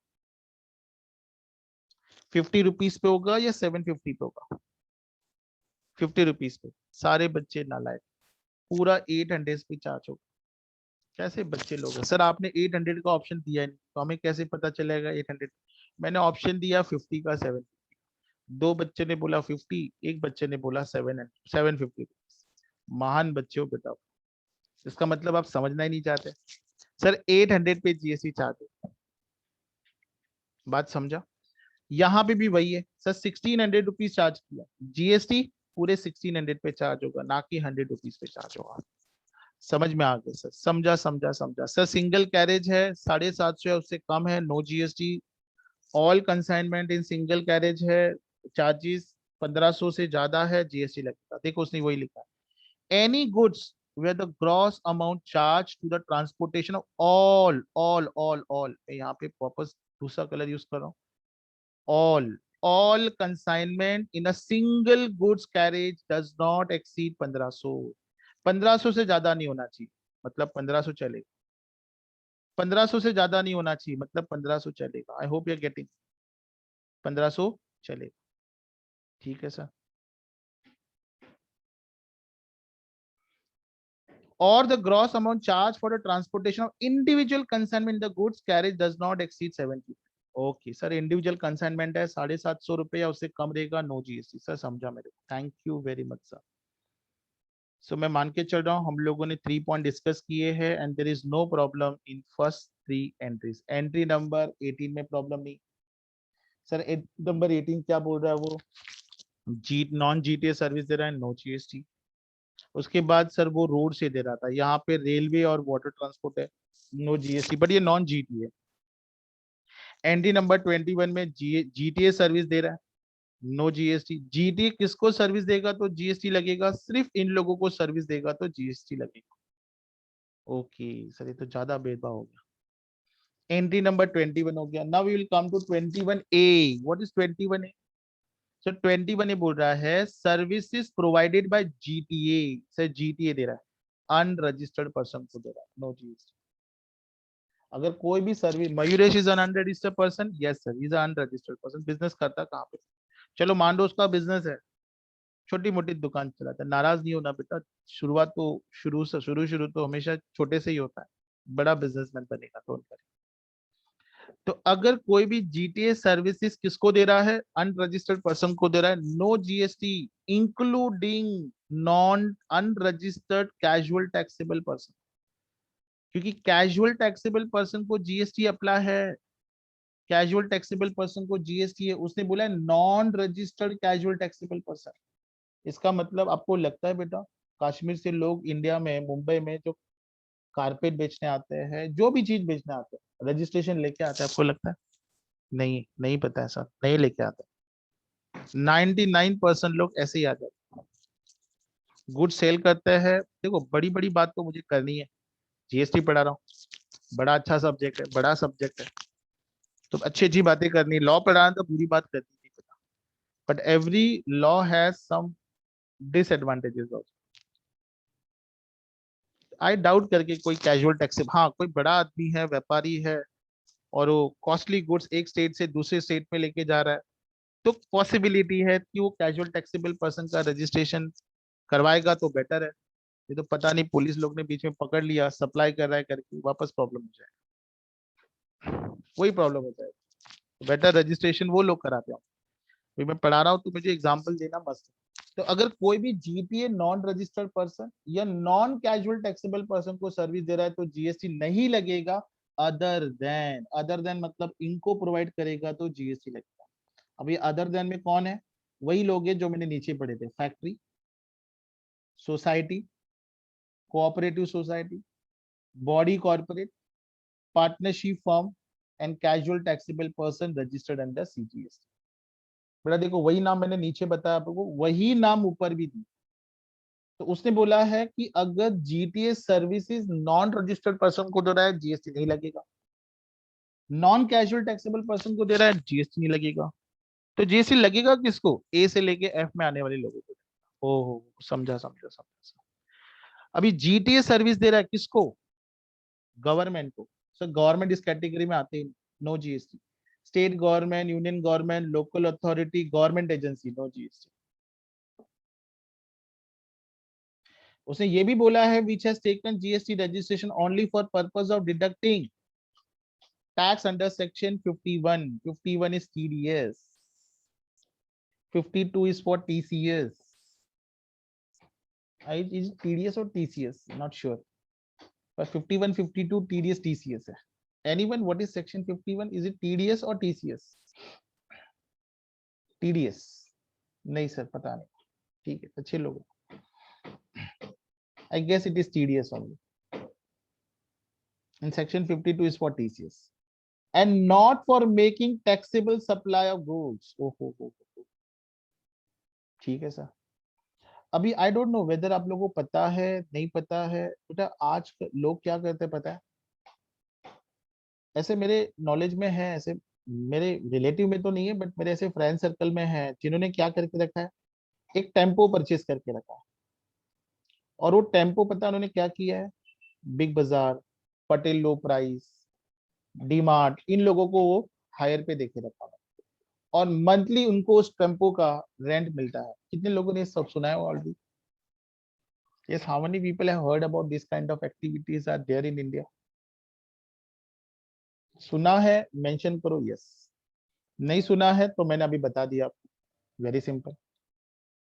50 रुपीज पे होगा या 750 पे होगा? 50 रुपीज पे। सारे बच्चे नालायक, पूरा 800 पे चार्ज होगा। कैसे बच्चे लोग हैं सर, आपने 800 का ऑप्शन दिया ही नहीं, तो हमें कैसे पता चलेगा 800? मैंने ऑप्शन दिया 50 का, 7, दो बच्चे ने बोला 50, एक बच्चे ने बोला 750। महान बच्चे हो बेटा, इसका मतलब आप समझना ही नहीं चाहते। सर 800 पे जीएसटी चार्ज है, बात समझा? यहाँ पे भी वही है सर, 1600 रुपीज चार्ज किया, जीएसटी पूरे 1600 पे चार्ज होगा, ना कि 100 रुपीज पे चार्ज होगा। समझ में आ गया सर? समझा सर। सिंगल कैरेज है 750 है, उससे कम है, no GST. All consignment in single carriage है, चार्जेस 1500 से ज्यादा है, जीएसटी लगेगा। देखो उसने वही लिखा है, any goods where the gross amount charged to the transportation of all, यहाँ पे वापस दूसरा कलर यूज कर रहा हूँ, all consignment in a single goods carriage does not exceed 1500। 1500 से ज्यादा नहीं होना चाहिए, मतलब 1500 चलेगा। 1500 से ज्यादा नहीं होना चाहिए, मतलब 1500 चलेगा। I hope you are getting, 1500 चलेगा, ठीक है sir. Or the gross amount charged for the transportation of individual consignment in the goods carriage does not exceed 750। Okay sir, individual consignment है 750 रुपए या उससे कम रहेगा, नो जीएसटी। सर समझा मेरे को, thank you very much sir. So मैं मान के चल रहा हूँ हम लोगों ने 3 पॉइंट डिस्कस किए हैं, and there is no problem in first 3 entries. Entry number 18 में प्रॉब्लम नहीं। सर नंबर 18 क्या बोल रहा है वो? जी नॉन जीटीए सर्विस दे रहा है, नो जीएसटी। उसके बाद सर वो रोड से दे रहा था, यहाँ पे रेलवे और वाटर ट्रांसपोर्ट है, नो जीएसटी, बट ये नॉन जीटीए। एंट्री नंबर 21 में जीटीए सर्विस दे रहा है, नो जीएसटी। जीटीए किसको सर्विस देगा तो जीएसटी लगेगा? सिर्फ इन लोगों को सर्विस देगा तो जीएसटी लगेगा। ओके सर, ये तो ज्यादा भेदभाव हो गया। एंट्री नंबर 21 हो गया। Now we will come to 21A। What is 21A? So 21 ये बोल रहा है services provided by GTA. Sir GTA दे रहा है, अनरजिस्टर्ड पर्सन को दे रहा है, नो जीएसटी। अगर कोई भी service, Mayuresh is un unregistered person, yes sir is unregistered person, business करता कहाँ पे? चलो मान लो उसका बिजनेस है, छोटी मोटी दुकान चलाता है, नाराज नहीं होना बेटा, शुरुआत तो शुरू तो हमेशा छोटे से ही होता है, बड़ा बिजनेसमैन बनेगा तो उनका। तो अगर कोई भी जीटीए सर्विसेज किसको दे रहा है? अनरजिस्टर्ड पर्सन को दे रहा है, no GST including non unregistered casual taxable person, क्योंकि कैजुअल टैक्सेबल पर्सन को जीएसटी अप्लाई है, कैजुअल टैक्सेबल पर्सन को जीएसटी है, उसने बोला है non registered casual taxable person. इसका मतलब आपको लगता है बेटा कश्मीर से लोग इंडिया में, मुंबई में जो कारपेट बेचने आते हैं, जो भी चीज बेचने आते हैं, रजिस्ट्रेशन लेके आते हैं? आपको लगता है? नहीं, नहीं पता है सर, नहीं लेके आते। 99% लोग ऐसे ही आ जाते हैं, गुड सेल करते हैं। देखो बड़ी बड़ी बात तो मुझे करनी है, जीएसटी पढ़ा रहा हूँ, बड़ा अच्छा सब्जेक्ट है, बड़ा सब्जेक्ट है, तो अच्छी अच्छी बातें करनी, लॉ पढ़ाना तो बुरी बात करनी नहीं पता, but every law has some disadvantages also. I doubt करके कोई कैजुअल टैक्स, हाँ कोई बड़ा आदमी है, व्यापारी है, और वो कॉस्टली गुड्स एक स्टेट से दूसरे स्टेट में लेके जा रहा है, तो पॉसिबिलिटी है कि वो कैजुअल टैक्सेबल पर्सन का रजिस्ट्रेशन करवाएगा तो बेटर है। ये तो पता नहीं पुलिस लोग ने बीच में पकड़ लिया, सप्लाई कर रहा है करके, वापस प्रॉब्लम हो जाए, वही प्रॉब्लम हो जाए। बेटर रजिस्ट्रेशन वो लोग कराते हैं। अभी मैं पढ़ा रहा हूँ तो मुझे एग्जाम्पल देना मस्त है। तो अगर कोई भी जीटीए नॉन रजिस्टर्ड पर्सन या नॉन कैजुअल टैक्सेबल पर्सन को सर्विस दे रहा है तो जीएसटी नहीं लगेगा, अदर देन मतलब इनको प्रोवाइड करेगा तो जीएसटी लगेगा। अब ये अदर देन में कौन है? वही लोग हैं जो मैंने नीचे पढ़े थे, factory, society, cooperative society, body corporate, partnership firm and casual taxable person registered under CGST. बेटा देखो वही नाम मैंने नीचे बताया आपको, वही नाम ऊपर भी दी। तो उसने बोला है कि अगर GTS services non registered person को दे रहा है जीएसटी नहीं लगेगा, नॉन कैजुअल टैक्सेबल पर्सन को दे रहा है जीएसटी नहीं लगेगा, तो जीएसटी लगेगा किसको? ए से लेके एफ में आने वाले लोगों को। ओहो, समझा समझा समझा। अभी जीटीएस सर्विस दे रहा है किसको? गवर्नमेंट को। सर गवर्नमेंट इस कैटेगरी में आते ही, no GST. State government, union government, local authority, government agency, no GST. उसने ये भी बोला है which has taken GST registration only for purpose of deducting tax under section 51। 51 इज TDS, 52 is for TCS. Is it TDS or TCS? Not sure. But 51, 52 TDS, TCS है. Anyone, what is section 51? Is it TDS or TCS? TDS. नहीं sir पता नहीं, ठीक है अच्छे लोग। I guess it is TDS only. And section 52 is for TCS. And not for making taxable supply of goods. Oh. ठीक है sir. अभी आई डोंट नो वेदर आप लोगों को पता है नहीं पता है बेटा, आज लोग क्या करते हैं पता है? ऐसे मेरे नॉलेज में है, ऐसे मेरे रिलेटिव में तो नहीं है बट मेरे ऐसे फ्रेंड सर्कल में है जिन्होंने क्या करके रखा है, एक टेम्पो परचेज करके रखा है। और वो टेम्पो पता है उन्होंने क्या किया है? बिग बाजार, पटेल लो प्राइस, डीमार्ट, इन लोगों को वो हायर पे देके रखा है, और मंथली उनको उस टेम्पो का रेंट मिलता है। कितने लोगों ने सब सुना है already? Yes, how many people have heard about this kind of activities are there in India? सुना है मेंशन करो यस, नहीं सुना है तो मैंने अभी बता दिया आपको, वेरी सिंपल।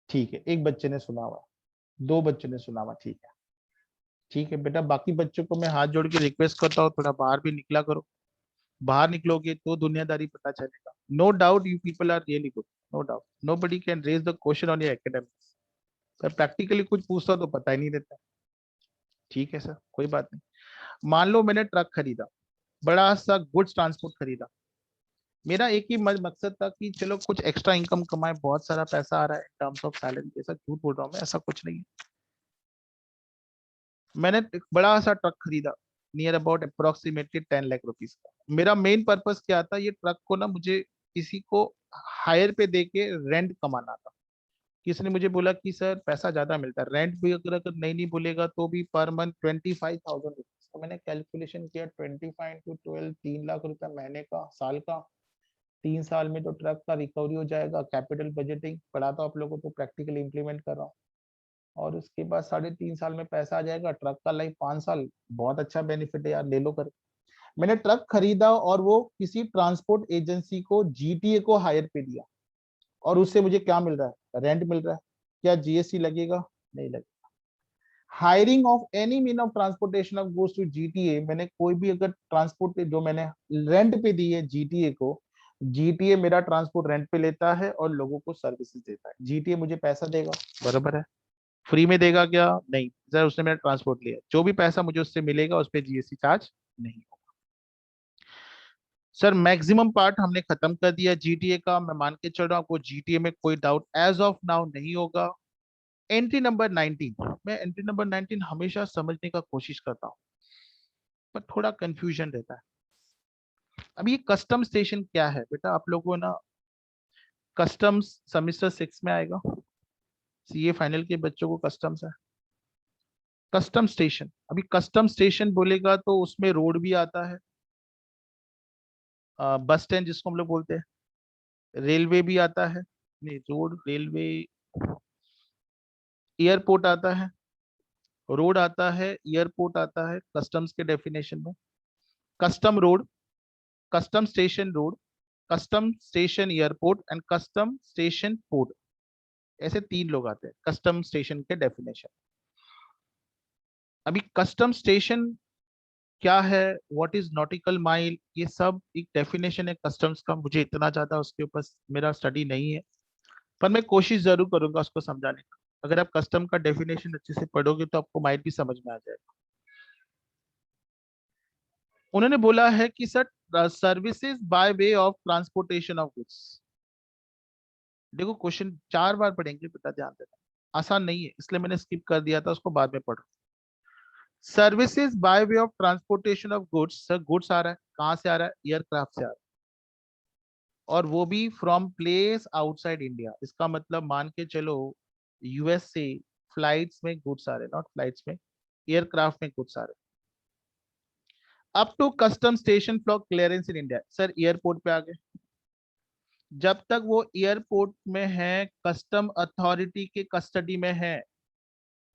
ठीक है, एक बच्चे ने सुना हुआ, दो बच्चों ने सुना हुआ, ठीक है। ठीक है बेटा, बाकी बच्चों को मैं हाथ जोड़ के रिक्वेस्ट करता हूँ थोड़ा बाहर भी निकला करो, बाहर निकलोगे तो दुनियादारी पता चलेगा। No doubt you people are really good, no doubt, nobody can raise the question on your academics, पर प्रैक्टिकली कुछ पूछता तो पता ही नहीं रहता। ठीक है सर, कोई बात नहीं। मान लो मैंने ट्रक खरीदा, बड़ा सा गुड्स ट्रांसपोर्ट खरीदा, मेरा एक ही मकसद था कि चलो कुछ एक्स्ट्रा इनकम कमाए, बहुत सारा पैसा आ रहा है इन टर्म्स ऑफ सैलरी। ऐसा झूठ बोल रहा हूँ मैं, ऐसा कुछ नहीं है। मैंने एक बड़ा सा ट्रक खरीदा, near about approximately 10 lakh rupees का। मेरा मेन पर्पस क्या था, ये ट्रक को ना मुझे किसी को हायर पे दे के रेंट कमाना था। किसी ने मुझे बोला कि सर पैसा ज्यादा मिलता है, रेंट भी अगर अगर नहीं बोलेगा तो भी पर मंथ 25,000 रुपीज तो मैंने कैलकुलेशन किया 25 × 12 3 लाख रुपए महीने का, साल का। 3 साल में तो ट्रक का रिकवरी हो जाएगा। कैपिटल बजटिंग पढ़ाता हूँ आप लोगों को, प्रैक्टिकली इंप्लीमेंट कर रहा हूँ। और उसके बाद 3.5 साल में पैसा आ जाएगा। ट्रक का लाइफ 5 साल, बहुत अच्छा बेनिफिट है यार, ले लो कर। मैंने ट्रक खरीदा और वो किसी ट्रांसपोर्ट एजेंसी को, जीटीए को हायर पे दिया, और उससे मुझे क्या मिल रहा है? रेंट मिल रहा है। क्या जीएसटी लगेगा? नहीं लगेगा। Hiring of any mean of transportation of goods to GTA, मैंने कोई भी अगर ट्रांसपोर्ट जो मैंने रेंट पे दी है जीटीए को, जीटीए मेरा ट्रांसपोर्ट रेंट पे लेता है और लोगों को सर्विसेज देता है। जीटीए मुझे पैसा देगा, बराबर है। फ्री में देगा क्या? नहीं सर, उसने मेरा ट्रांसपोर्ट लिया, जो भी पैसा मुझे उससे मिलेगा उस पर जीएसटी चार्ज नहीं होगा। सर मैक्सिमम पार्ट हमने खत्म कर दिया जीटीए का। मैं मान के चल रहा हूँ आपको जीटीए में कोई डाउट एज ऑफ नाउ नहीं होगा। एंट्री नंबर 19, मैं एंट्री नंबर 19 हमेशा समझने का कोशिश करता हूँ, पर थोड़ा कंफ्यूजन रहता है। अब ये कस्टम स्टेशन क्या है बेटा? आप लोगों को ना कस्टम्स सेमेस्टर 6 में आएगा। सीए फाइनल के बच्चों को कस्टम्स है। कस्टम स्टेशन, अभी कस्टम स्टेशन बोलेगा तो उसमें रोड भी आता है, बस स्टैंड जिसको हम लोग बोलते हैं, रेलवे भी आता है, नहीं रोड रेलवे, एयरपोर्ट आता है, रोड आता है, एयरपोर्ट आता है कस्टम्स के डेफिनेशन में। Custom road, custom station road, custom station airport and custom station port, ऐसे 3 लोग आते हैं कस्टम स्टेशन के डेफिनेशन। अभी कस्टम स्टेशन क्या है, व्हाट इज नॉटिकल माइल, ये सब एक डेफिनेशन है कस्टम्स का। मुझे इतना ज्यादा उसके ऊपर मेरा स्टडी नहीं है, पर मैं कोशिश जरूर करूंगा उसको समझाने का। अगर आप कस्टम का डेफिनेशन अच्छे से पढ़ोगे तो आपको माइट भी समझ में आ जाएगा। उन्होंने बोला है कि sir services by way of transportation of goods. देखो क्वेश्चन 4 बार पढ़ेंगे बेटा, ध्यान देना, आसान नहीं है इसलिए मैंने स्किप कर दिया था, उसको बाद में पढ़ो। Services by way of transportation of goods, sir goods आ रहा है, कहां से आ रहा है? एयरक्राफ्ट से आ रहा है, और वो भी फ्रॉम प्लेस आउटसाइड इंडिया। इसका मतलब मान के चलो यूएस से फ्लाइट्स में गुड्स आ रहे, नॉट फ्लाइट्स में, एयरक्राफ्ट में गुड्स आ रहे, up to custom station for clearance in India. Sir airport पे आ गए, जब तक वो एयरपोर्ट में है कस्टम अथॉरिटी के कस्टडी में है।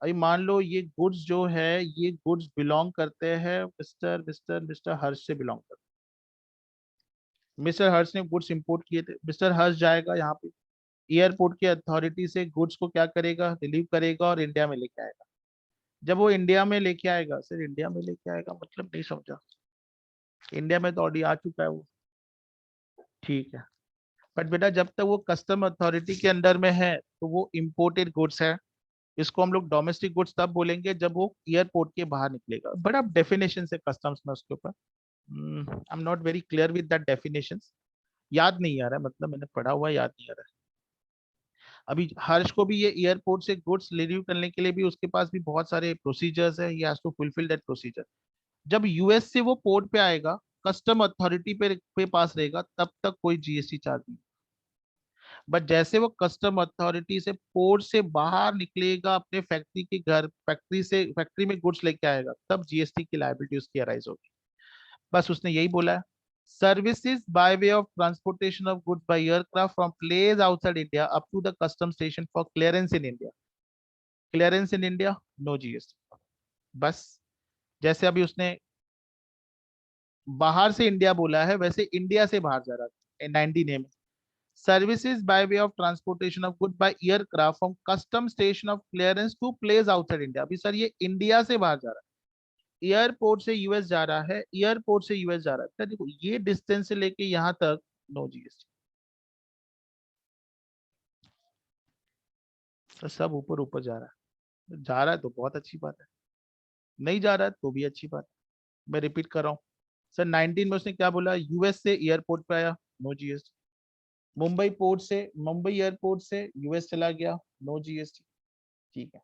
अभी मान लो ये गुड्स जो है, ये गुड्स बिलोंग करते हैं मिस्टर मिस्टर मिस्टर हर्ष से बिलोंग करते हैं। मिस्टर हर्ष ने गुड्स इंपोर्ट किए थे, मिस्टर हर्ष जाएगा यहाँ पे एयरपोर्ट के अथॉरिटी से गुड्स को क्या करेगा? रिलीव करेगा और इंडिया में लेके आएगा। जब वो इंडिया में लेके आएगा, सर इंडिया में लेके आएगा मतलब नहीं समझा, इंडिया में तो ऑलरेडी आ चुका है वो, ठीक है। बट बेटा जब तक वो कस्टम अथॉरिटी के अंडर में है तो वो इम्पोर्टेड गुड्स है। इसको हम लोग डोमेस्टिक गुड्स तब बोलेंगे जब वो एयरपोर्ट के बाहर निकलेगा। बड़ा डेफिनेशन है कस्टम्स में उसके ऊपर, आई am not very clear with that definition, याद नहीं आ रहा है, मतलब मैंने पढ़ा हुआ याद नहीं आ रहा है। अभी हर्ष को भी ये एयरपोर्ट से गुड्स रिलीव करने के लिए भी उसके पास भी बहुत सारे प्रोसीजर्स है, he has to fulfil that procedure. जब यूएस से वो पोर्ट पे आएगा, कस्टम अथॉरिटी पे पास रहेगा, तब तक कोई जीएसटी चार्ज नहीं। बट जैसे वो कस्टम अथॉरिटी से पोर्ट से बाहर निकलेगा, अपने फैक्ट्री के घर, फैक्ट्री में गुड्स लेके आएगा, तब जीएसटी की लायबिलिटी उसकी अराइज होगी। बस उसने यही बोला है। Services by way of transportation of goods by aircraft from place outside India up to the custom station for clearance in India, clearance in India no GST. बस जैसे अभी उसने बाहर से इंडिया बोला है, वैसे इंडिया से बाहर जा रहा था 19 में। Services by way of transportation of goods by aircraft from custom station of clearance to place outside India। अभी सर ये इंडिया से बाहर जा रहा है, एयरपोर्ट से यूएस जा रहा है, एयरपोर्ट से यूएस जा रहा है। देखो ये डिस्टेंस से लेके यहाँ तक नो जीएसटी, तो सब ऊपर ऊपर जा रहा है। जा रहा है तो बहुत अच्छी बात है, नहीं जा रहा है तो भी अच्छी बात है। मैं रिपीट कर रहा हूँ सर, 19 में उसने क्या बोला? यूएस से एयरपोर्ट पे आया, नो जीएसटी। मुंबई पोर्ट से, मुंबई एयरपोर्ट से यूएस चला गया, नो जीएसटी, ठीक है।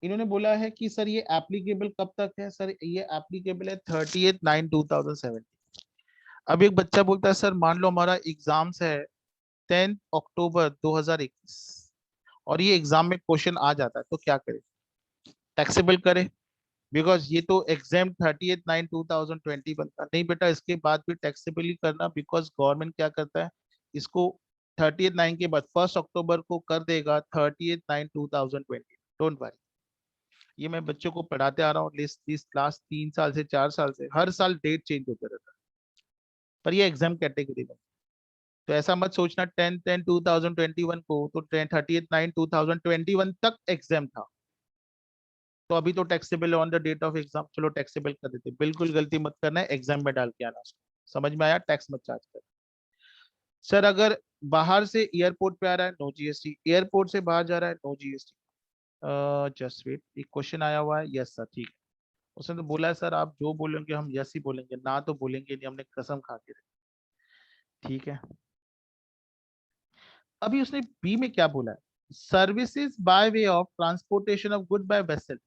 इन्होंने बोला है कि सर ये एप्लीकेबल कब तक है? सर ये एप्लीकेबल है 30/9/2017। अब एक बच्चा बोलता है सर मान लो हमारा एग्जाम्स है 10 अक्टूबर 2021 और ये एग्जाम में क्वेश्चन आ जाता है तो क्या करें? टैक्सेबल करें, बिकॉज ये तो एग्जाम 30/9/2021 का नहीं बेटा, इसके बाद भी टैक्सेबल ही करना, बिकॉज गवर्नमेंट क्या करता है, इसको 30/9 के बाद 1 अक्टूबर को कर देगा 30/9/2020। डोंट वरी, ये मैं बच्चों को पढ़ाते आ रहा हूँ इस लास्ट 3 साल से 4 साल से, हर साल डेट चेंज होते रहता है, पर ये एग्जाम कैटेगरी में। तो ऐसा मत सोचना 10/10/2021 को तो 30/9/2021 तक एग्जाम था, तो अभी तो taxable on the date of exam, चलो टैक्सेबल कर देते। बिल्कुल गलती मत करना है, एग्जाम में डाल के आना। समझ में आया? टैक्स मत चार्ज कर। सर अगर बाहर से एयरपोर्ट पे आ रहा है, नो जीएसटी। एयरपोर्ट से बाहर जा रहा है, नो जीएसटी। जस्ट वेट, एक क्वेश्चन आया हुआ है। यस सर, ठीक है। उसने तो बोला है सर आप जो बोलेंगे हम यस ही बोलेंगे, ना तो बोलेंगे नहीं, हमने कसम खा के रखी। ठीक है, अभी उसने बी में क्या बोला है, services by way of transportation of good by vessel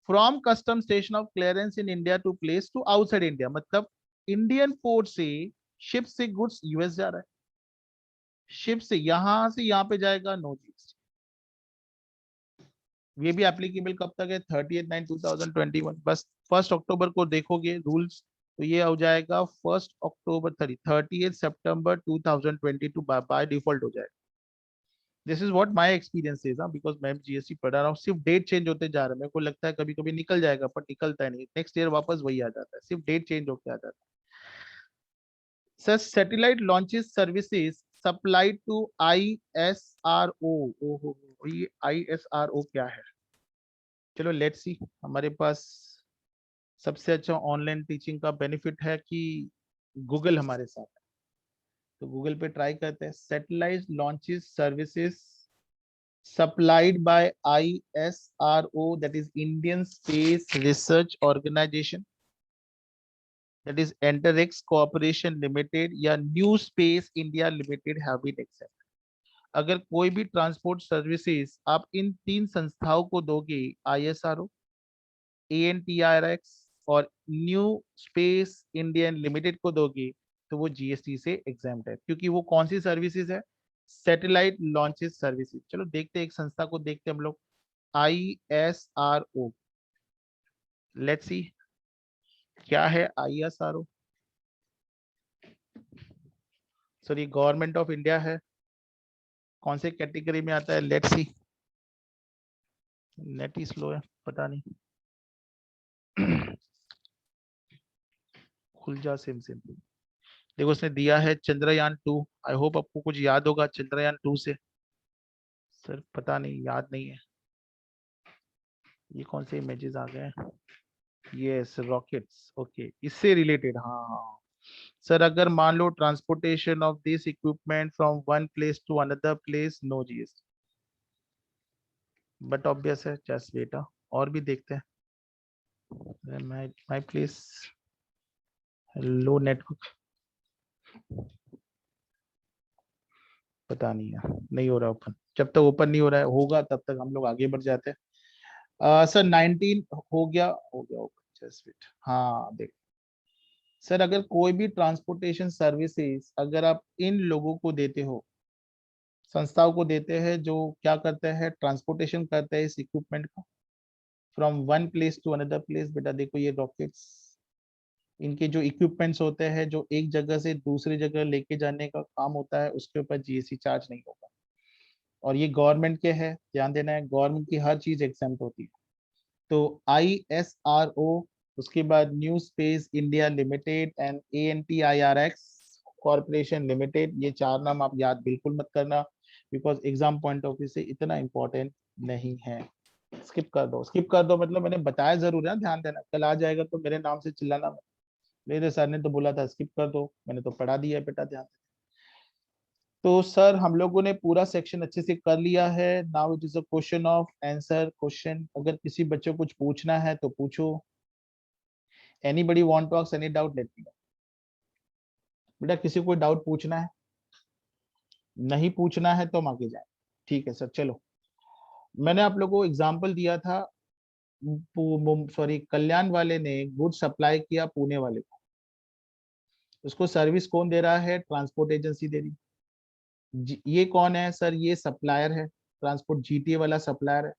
from custom station of clearance in India to place to outside India. मतलब इंडियन पोर्ट से शिप से गुड्स यूएस जा रहा है, शिप से यहाँ पे जाएगा, नो जीएसटी। ये भी एप्लीकेबल कब तक है? 30/9/2021। बस 1 अक्टूबर को देखोगे रूल्स, तो ये हो जाएगा 1 अक्टूबर 30 सितंबर 2022 बाय डिफॉल्ट हो जाएगा। This is what my experience is, because मैं जीएसटी पढ़ा रहा हूँ। सिर्फ डेट चेंज होते जा रहा है, मेरे को लगता है कभी कभी निकल जाएगा, पर निकलता है नहीं, नेक्स्ट ईयर वापस वही आ जाता है, सिर्फ डेट चेंज होकर आ जाता है। Sir satellite launches services supplied to ISRO। ओहो, ये ISRO क्या है? चलो लेट्स सी। हमारे पास सबसे अच्छा ऑनलाइन टीचिंग का बेनिफिट है कि गूगल हमारे साथ है, तो गूगल पे ट्राई करते हैं। Satellite launches services supplied by ISRO, that is Indian Space Research Organization, that is Enterex Corporation Limited या New Space India Limited have been accepted। अगर कोई भी ट्रांसपोर्ट सर्विसेज आप इन 3 संस्थाओं को दोगे, ISRO, ANTRX और न्यू स्पेस इंडियन लिमिटेड को दोगे, तो वो जीएसटी से एग्जाम्प्ट है, क्योंकि वो कौन सी सर्विसेज है? Satellite launches services. चलो देखते हैं, एक संस्था को देखते हैं हम लोग, ISRO। लेट्स सी क्या है ISRO। सर ये गवर्नमेंट ऑफ इंडिया है, कौन से कैटेगरी में आता है? Let's see. Net he slow है, पता नहीं। खुल जा सिम सिम। देखो उसने दिया है चंद्रयान 2। आई होप आपको कुछ याद होगा चंद्रयान 2 से। सर पता नहीं, याद नहीं है। ये कौन से इमेजेस आ गए? यस, रॉकेट्स, ओके, इससे रिलेटेड। हाँ हाँ सर, अगर मान लो transportation of this equipment from one place to another place, no GST. But obvious है, जस्ट वेट। और भी देखते हैं। माय प्लेस, लो नेटवर्क, पता नहीं है, नहीं हो रहा ओपन। जब तक ओपन नहीं हो रहा है होगा, तब तक हम लोग आगे बढ़ जाते हैं। सर 19 हो गया ओपन, जस्ट वेट। हाँ देख सर, अगर कोई भी ट्रांसपोर्टेशन सर्विसेज अगर आप इन लोगों को देते हो, संस्थाओं को देते हैं, जो क्या करते हैं, ट्रांसपोर्टेशन करते हैं इस इक्विपमेंट का from one place to another place. बेटा देखो ये रॉकेट्स, इनके जो इक्विपमेंट्स होते हैं, जो एक जगह से दूसरी जगह लेके जाने का काम होता है, उसके ऊपर जीएसटी चार्ज नहीं होगा। और ये गवर्नमेंट के है, ध्यान देना है, गवर्नमेंट की हर चीज एग्जाम्प्ट होती है। तो ISRO, उसके बाद new space India limited and ANTIRX corporation limited, ये 4 नाम आप याद बिल्कुल मत करना, because exam point of view से इतना इंपॉर्टेंट नहीं है। स्किप कर दो, स्किप कर दो, मतलब मैंने बताया जरूर है, ध्यान देना, कल आ जाएगा तो मेरे नाम से चिल्लाना, मेरे सर ने तो बोला था स्किप कर दो, मैंने तो पढ़ा दिया है बेटा, ध्यान। तो सर हम लोगों ने पूरा सेक्शन अच्छे से कर लिया है। Now it is a question of answer question. अगर किसी बच्चे को कुछ पूछना है तो पूछो। Anybody want to ask any doubt, let me know. बेटा किसी को डाउट पूछना है? नहीं पूछना है तो हम आगे जाए। ठीक है सर, चलो। मैंने आप लोगों को एग्जांपल दिया था, सॉरी, कल्याण वाले ने गुड सप्लाई किया पुणे वाले को, उसको सर्विस कौन दे रहा है? ट्रांसपोर्ट एजेंसी दे रही। ये कौन है सर? ये सप्लायर है, ट्रांसपोर्ट, जीटीए वाला सप्लायर है।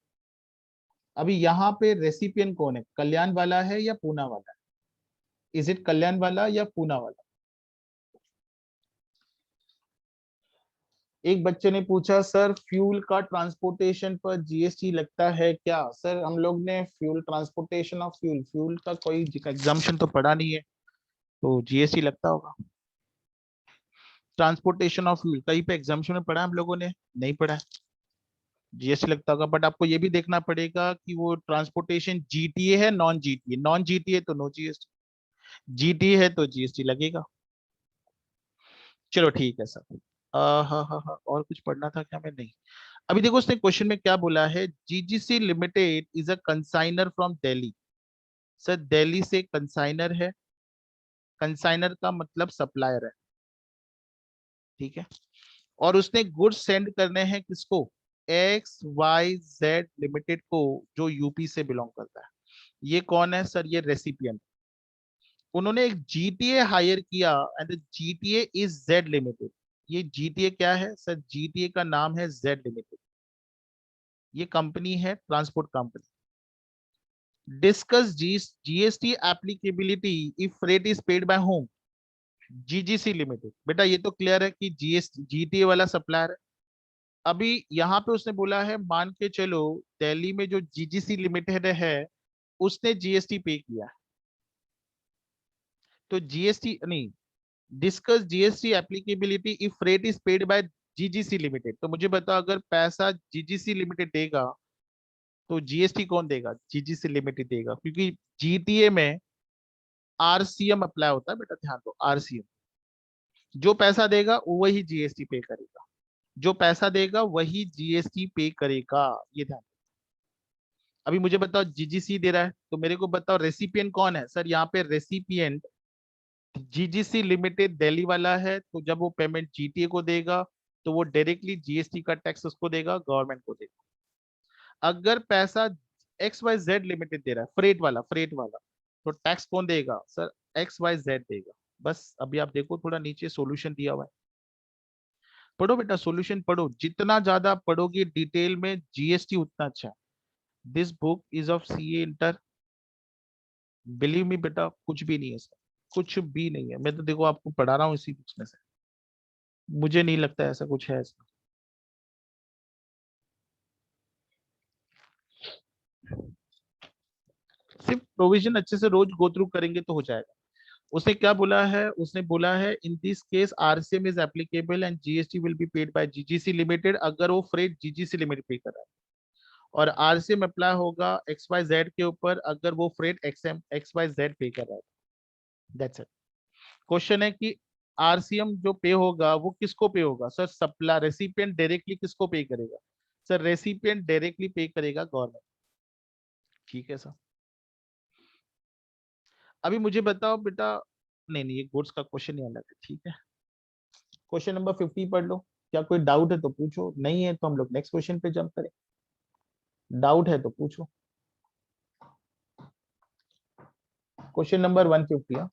अभी यहाँ पे रेसिपिएंट कौन है, कल्याण वाला है या पूना वाला है? इज इट कल्याण वाला या पूना वाला? एक बच्चे ने पूछा सर फ्यूल का ट्रांसपोर्टेशन पर जीएसटी लगता है क्या? सर हम लोग ने fuel, transportation of fuel, fuel का कोई एग्जाम्पशन तो पढ़ा नहीं है, तो जीएसटी लगता होगा। ट्रांसपोर्टेशन ऑफ फ्यूल कहीं पे एग्जाम्पशन में पढ़ा हम लोगों ने? नहीं पढ़ा है। जीएसटी लगता होगा, बट आपको ये भी देखना पड़ेगा कि वो ट्रांसपोर्टेशन जीटीए है नॉन जीटीए, नॉन जीटीए तो नो जीएसटी, जीटीए है तो जीएसटी लगेगा। चलो ठीक है सर। हाँ हाँ हाँ, और कुछ पढ़ना था क्या? मैं नहीं। अभी देखो उसने क्वेश्चन में क्या बोला है, GGC limited is a consignor from Delhi. Sir Delhi से कंसाइनर है, कंसाइनर का मतलब सप्लायर है, ठीक है। और उसने गुड्स सेंड करने हैं किसको? एक्स वाई जेड लिमिटेड को, जो यूपी से बिलोंग करता है। ये कौन है सर? ये रेसिपिएंट। उन्होंने एक जीटीए हायर किया and GTA is Z limited. ये जीटीए क्या है सर? जीटीए का नाम है जेड लिमिटेड। ये कंपनी है transport company. Discuss GST applicability if freight is paid by home, GGC limited. बेटा ये तो क्लियर है कि जीएसटी जीटीए वाला सप्लायर है। अभी यहाँ पे उसने बोला है मान के चलो दिल्ली में जो जीजीसी लिमिटेड है उसने जीएसटी पे किया, तो जीएसटी नहीं, discuss GST applicability if freight is paid by GGC limited. तो मुझे बताओ अगर पैसा जीजीसी लिमिटेड देगा तो जीएसटी कौन देगा? जीजीसी लिमिटेड देगा, क्योंकि जीटीए में आरसीएम अप्लाई होता है। बेटा ध्यान दो, आरसीएम जो पैसा देगा वही जीएसटी पे करेगा, जो पैसा देगा वही जीएसटी पे करेगा, ये ध्यान। अभी मुझे बताओ जीजीसी दे रहा है तो मेरे को बताओ रेसिपिएंट कौन है? सर यहाँ पे रेसिपिएंट जीजीसी लिमिटेड दिल्ली वाला है, तो जब वो पेमेंट जीटीए को देगा तो वो डायरेक्टली जीएसटी का टैक्स उसको देगा, गवर्नमेंट को देगा। अगर पैसा एक्स वाई जेड लिमिटेड दे रहा है, फ्रेट वाला, फ्रेट वाला, तो टैक्स कौन देगा सर? एक्स वाई जेड देगा। बस अभी आप देखो थोड़ा नीचे सॉल्यूशन दिया हुआ है, पढ़ो बेटा, सॉल्यूशन पढ़ो, जितना ज्यादा पढ़ोगे डिटेल में जीएसटी उतना अच्छा है। This book is of CA inter, believe me बेटा, कुछ भी नहीं है सर, कुछ भी नहीं है। मैं तो देखो आपको पढ़ा रहा हूँ इसी बुक्स में से, मुझे नहीं लगता ऐसा कुछ है इसमें। सिर्फ प्रोविजन अच्छे से रोज गो थ्रू करेंगे तो हो जाएगा। उसने क्या बोला है? उसने बोला है इन this case RCM is applicable and GST will be paid by GGC limited, अगर वो फ्रेट जीजीसी लिमिटेड पे कर रहा है। और आरसीएम अप्लाई होगा एक्स वाई जेड के ऊपर अगर वो फ्रेट एक्सएम एक्स वाई जेड पे कर रहा है। That's it. क्वेश्चन है कि आरसीएम जो पे होगा वो किसको पे होगा? सर सप्लाई, रेसिपिएंट डायरेक्टली किसको पे करेगा? सर रेसिपिएंट डायरेक्टली पे करेगा गवर्नमेंट, ठीक है सर। अभी मुझे बताओ बेटा, नहीं नहीं, ये गुड्स का क्वेश्चन ही अलग है, ठीक है। क्वेश्चन नंबर 50 पढ़ लो। क्या कोई डाउट है तो पूछो, नहीं है तो हम लोग नेक्स्ट क्वेश्चन पे जंप करें। डाउट है तो पूछो। क्वेश्चन नंबर 150 है।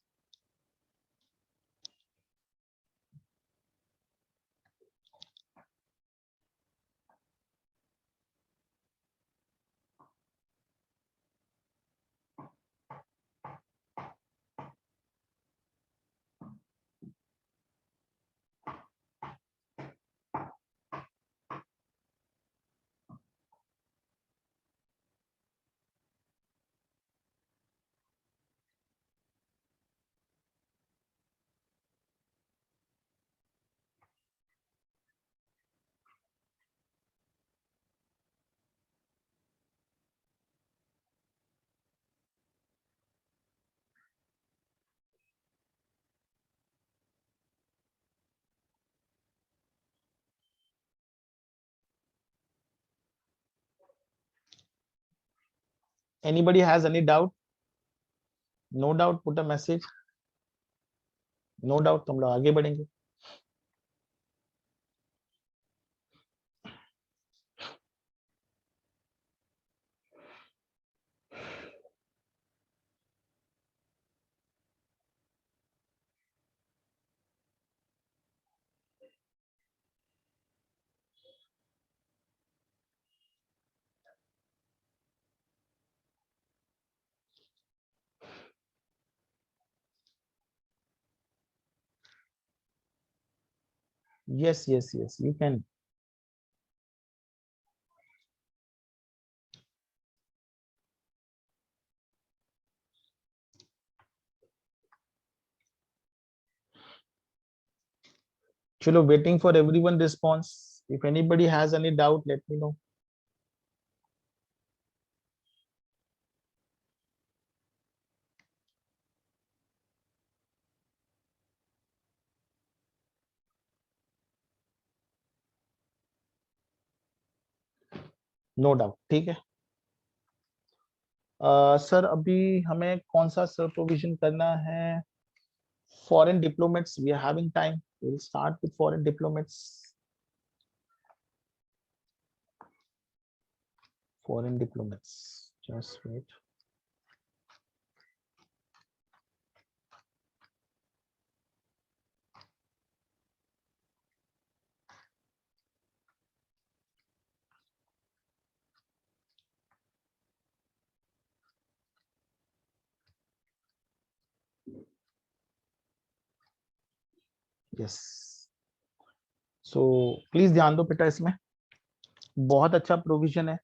Anybody has any doubt? No doubt put a message, no doubt, तो हम लोग आगे बढ़ेंगे। Yes, yes, yes, you can. Chalo, waiting for everyone response. If anybody has any doubt, let me know. No doubt, ठीक है। Sir अभी हमें कौन सा सर प्रोविजन करना है? Foreign diplomats, we are having time, we will start with foreign diplomats. Foreign diplomats, just wait. Yes, so please ध्यान दो बेटा, इसमें बहुत अच्छा प्रोविजन है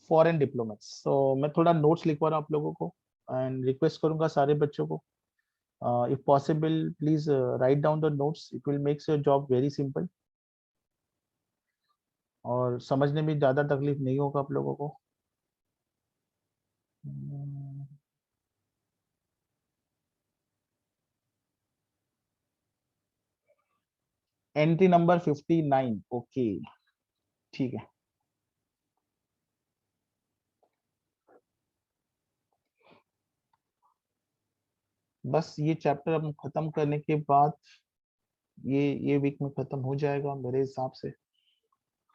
फॉरेन डिप्लोमेट्स। सो मैं थोड़ा नोट्स लिखवा रहा हूँ आप लोगों को, एंड रिक्वेस्ट करूंगा सारे बच्चों को, if possible please write down the notes, it will makes your job very simple और समझने में ज्यादा तकलीफ नहीं होगा आप लोगों को। एंट्री नंबर 59, ओके, ठीक है। बस ये चैप्टर हम खत्म करने के बाद ये वीक में खत्म हो जाएगा मेरे हिसाब से।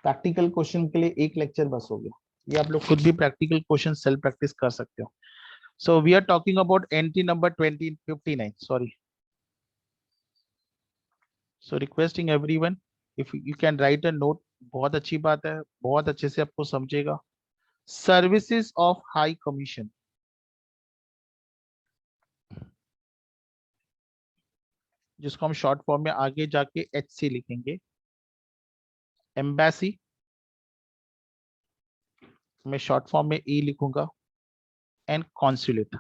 प्रैक्टिकल क्वेश्चन के लिए एक लेक्चर बस हो गया, ये आप लोग खुद भी प्रैक्टिकल क्वेश्चन सेल्फ प्रैक्टिस कर सकते हो। So we are talking about entry number 2059, sorry. So requesting everyone, if you can write a note, बहुत अच्छी बात है, बहुत अच्छे से आपको समझेगा। सर्विसेज ऑफ हाई कमीशन, जिसको हम शॉर्ट फॉर्म में आगे जाके HC लिखेंगे। एम्बेसी मैं शॉर्ट फॉर्म में E लिखूंगा, एंड कॉन्सुलेट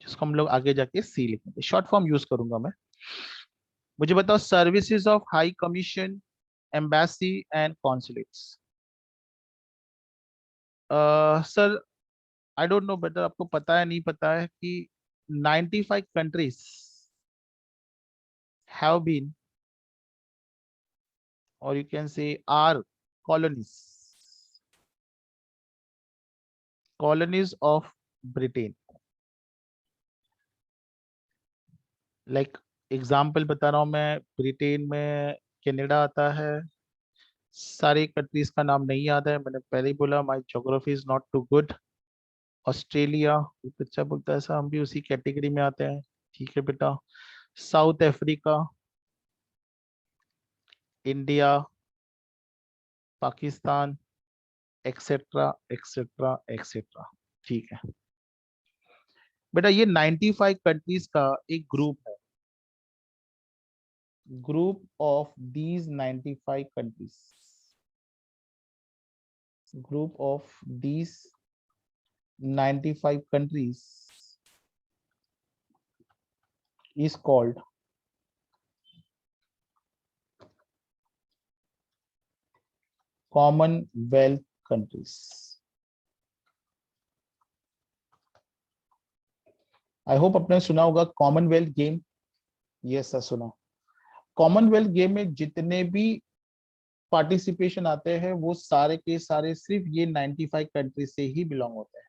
जिसको हम लोग आगे जाके C लिखेंगे, शॉर्ट फॉर्म यूज करूंगा मैं। मुझे बताओ, services of high commission, embassy and consulates. Sir I don't know better, आपको पता है नहीं पता है कि 95 countries have been, or you can say are colonies of Britain। Like example बता रहा हूं मैं, ब्रिटेन में कनाडा आता है। सारे कंट्रीज का नाम नहीं याद है, मैंने पहले ही बोला my geography is not too good. Australia, बच्चा बोलता है ऐसा, हम भी उसी कैटेगरी में आते हैं, ठीक है बेटा। South Africa, India, Pakistan, etcetera etcetera etcetera, ठीक है बेटा। ये 95 कंट्रीज का एक ग्रुप है, group of these 95 countries, group of these 95 countries is called Commonwealth countries। I hope आपने सुना होगा कॉमनवेल्थ गेम, यस सर सुना। कॉमनवेल्थ गेम में जितने भी पार्टिसिपेशन आते हैं वो सारे के सारे सिर्फ ये 95 कंट्री से ही बिलोंग होते हैं।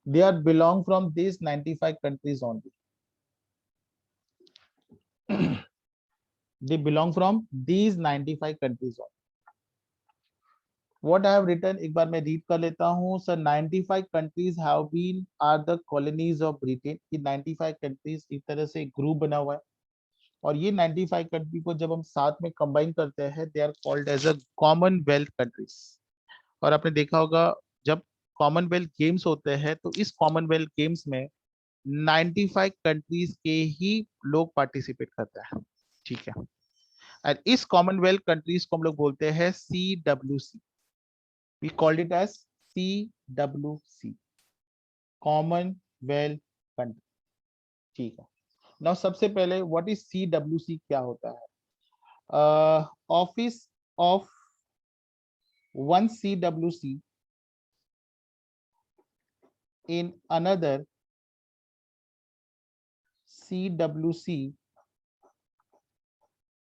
They are belong from this 95 countries only, they belong from these 95 countries only। What I have written, एक बार मैं रीड कर लेता हूँ sir. 95 countries have been are the colonies of Britain। ये 95 countries एक तरह से ग्रुप बना हुआ है, और ये 95 कंट्री को जब हम साथ में कंबाइन करते हैं, they are called as a commonwealth countries. और आपने देखा होगा जब कॉमनवेल्थ गेम्स होते हैं तो इस कॉमनवेल्थ गेम्स में 95 कंट्रीज के ही लोग पार्टिसिपेट करते हैं, ठीक है। और इस कॉमनवेल्थ कंट्रीज को हम लोग बोलते हैं CWC, we called it as CWC, commonwealth country, ठीक है। नाउ सबसे पहले व्हाट इज CWC, क्या होता है? Office of one CWC in another CWC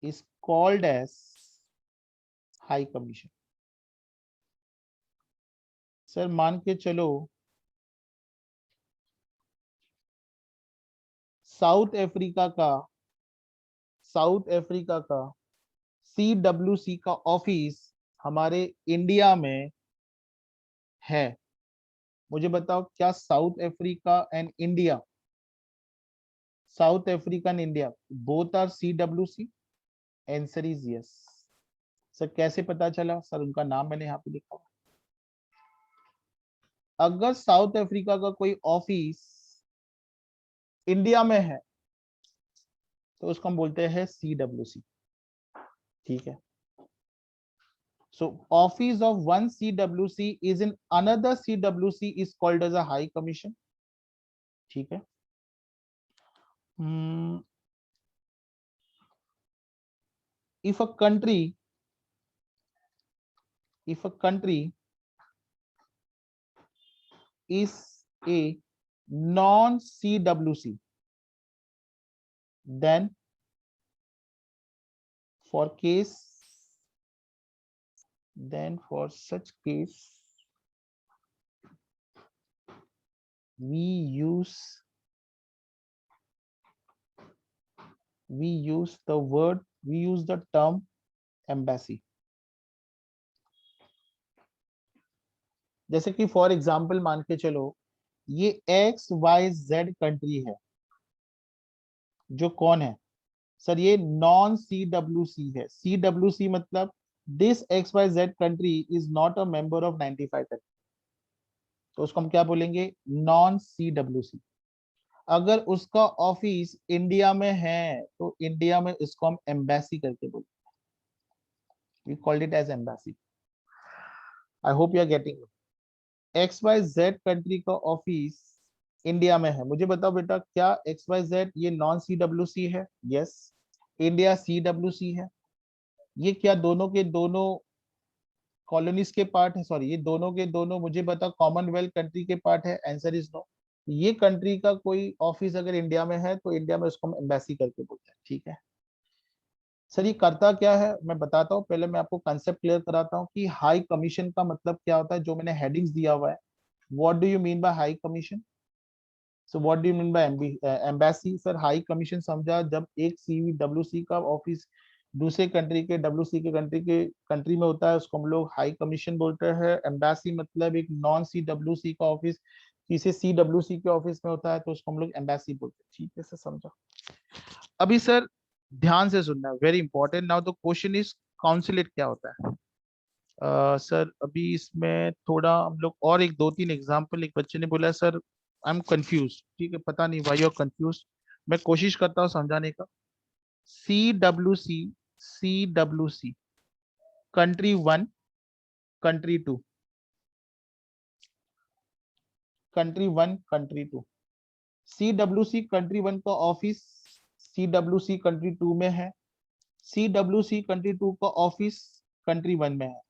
is called as High Commission. Sir मान के चलो साउथ अफ्रीका का CWC का ऑफिस हमारे इंडिया में है। मुझे बताओ क्या South Africa and India, South Africa and India both are CWC? Answer is yes. Sir कैसे पता चला? सर उनका नाम मैंने यहाँ पे लिखा हुआ। अगर साउथ अफ्रीका का कोई ऑफिस इंडिया में है तो उसको हम बोलते हैं CWC, ठीक है। So office of one CWC is in another CWC is called as a high commission, ठीक है। If a country is a non CWC, then for such case we use the term embassy। जैसे कि for example मान के चलो ये XYZ country है, जो कौन है सर? ये नॉन CWC है। CWC मतलब this XYZ country is not a member of 95 country, तो उसको हम क्या बोलेंगे? Non CWC। अगर उसका ऑफिस इंडिया में है तो इंडिया में इसको हम एम्बेसी करके बोलेंगे, we called it as embassy. I hope you are getting. XYZ country का ऑफिस इंडिया में है। मुझे बताओ बेटा क्या XYZ ये नॉन CWC है? यस। इंडिया CWC है। ये क्या दोनों के दोनों कॉलोनीज के पार्ट है? सॉरी, ये दोनों के दोनों मुझे बताओ कॉमनवेल्थ कंट्री के पार्ट है? Answer is no. ये कंट्री का कोई ऑफिस अगर इंडिया में है तो इंडिया में उसको हम एम्बेसी करके बोलते हैं, ठीक है। सर ये करता क्या है मैं बताता हूँ, पहले मैं आपको कंसेप्ट क्लियर कराता हूँ कि हाई कमीशन का मतलब क्या होता है, जो मैंने हेडिंग्स दिया हुआ है। What do you mean bye high commission? So what do you mean bye embassy? Sir high commission समझा जब एक CWC का ऑफिस दूसरे कंट्री के कंट्री में होता है, उसको हम लोग हाई कमीशन बोलते हैं। एम्बेसी मतलब एक नॉन CWC का ऑफिस किसी CWC के ऑफिस में होता है तो उसको हम लोग एम्बेसी बोलते हैं, ठीक है सर, समझा। अभी सर ध्यान से सुनना, very important. Now the question is consulate क्या होता है? सर अभी इसमें थोड़ा हम लोग और एक दो तीन एग्जांपल, एक बच्चे ने बोला सर आई एम कंफ्यूज, ठीक है, पता नहीं व्हाई यू आर कंफ्यूज, मैं कोशिश करता हूँ समझाने का। CWC country 1, country 2, country 1, country 2। CWC country 1 का ऑफिस CWC कंट्री 2 में है, CWC कंट्री 2 का ऑफिस कंट्री 1 में है।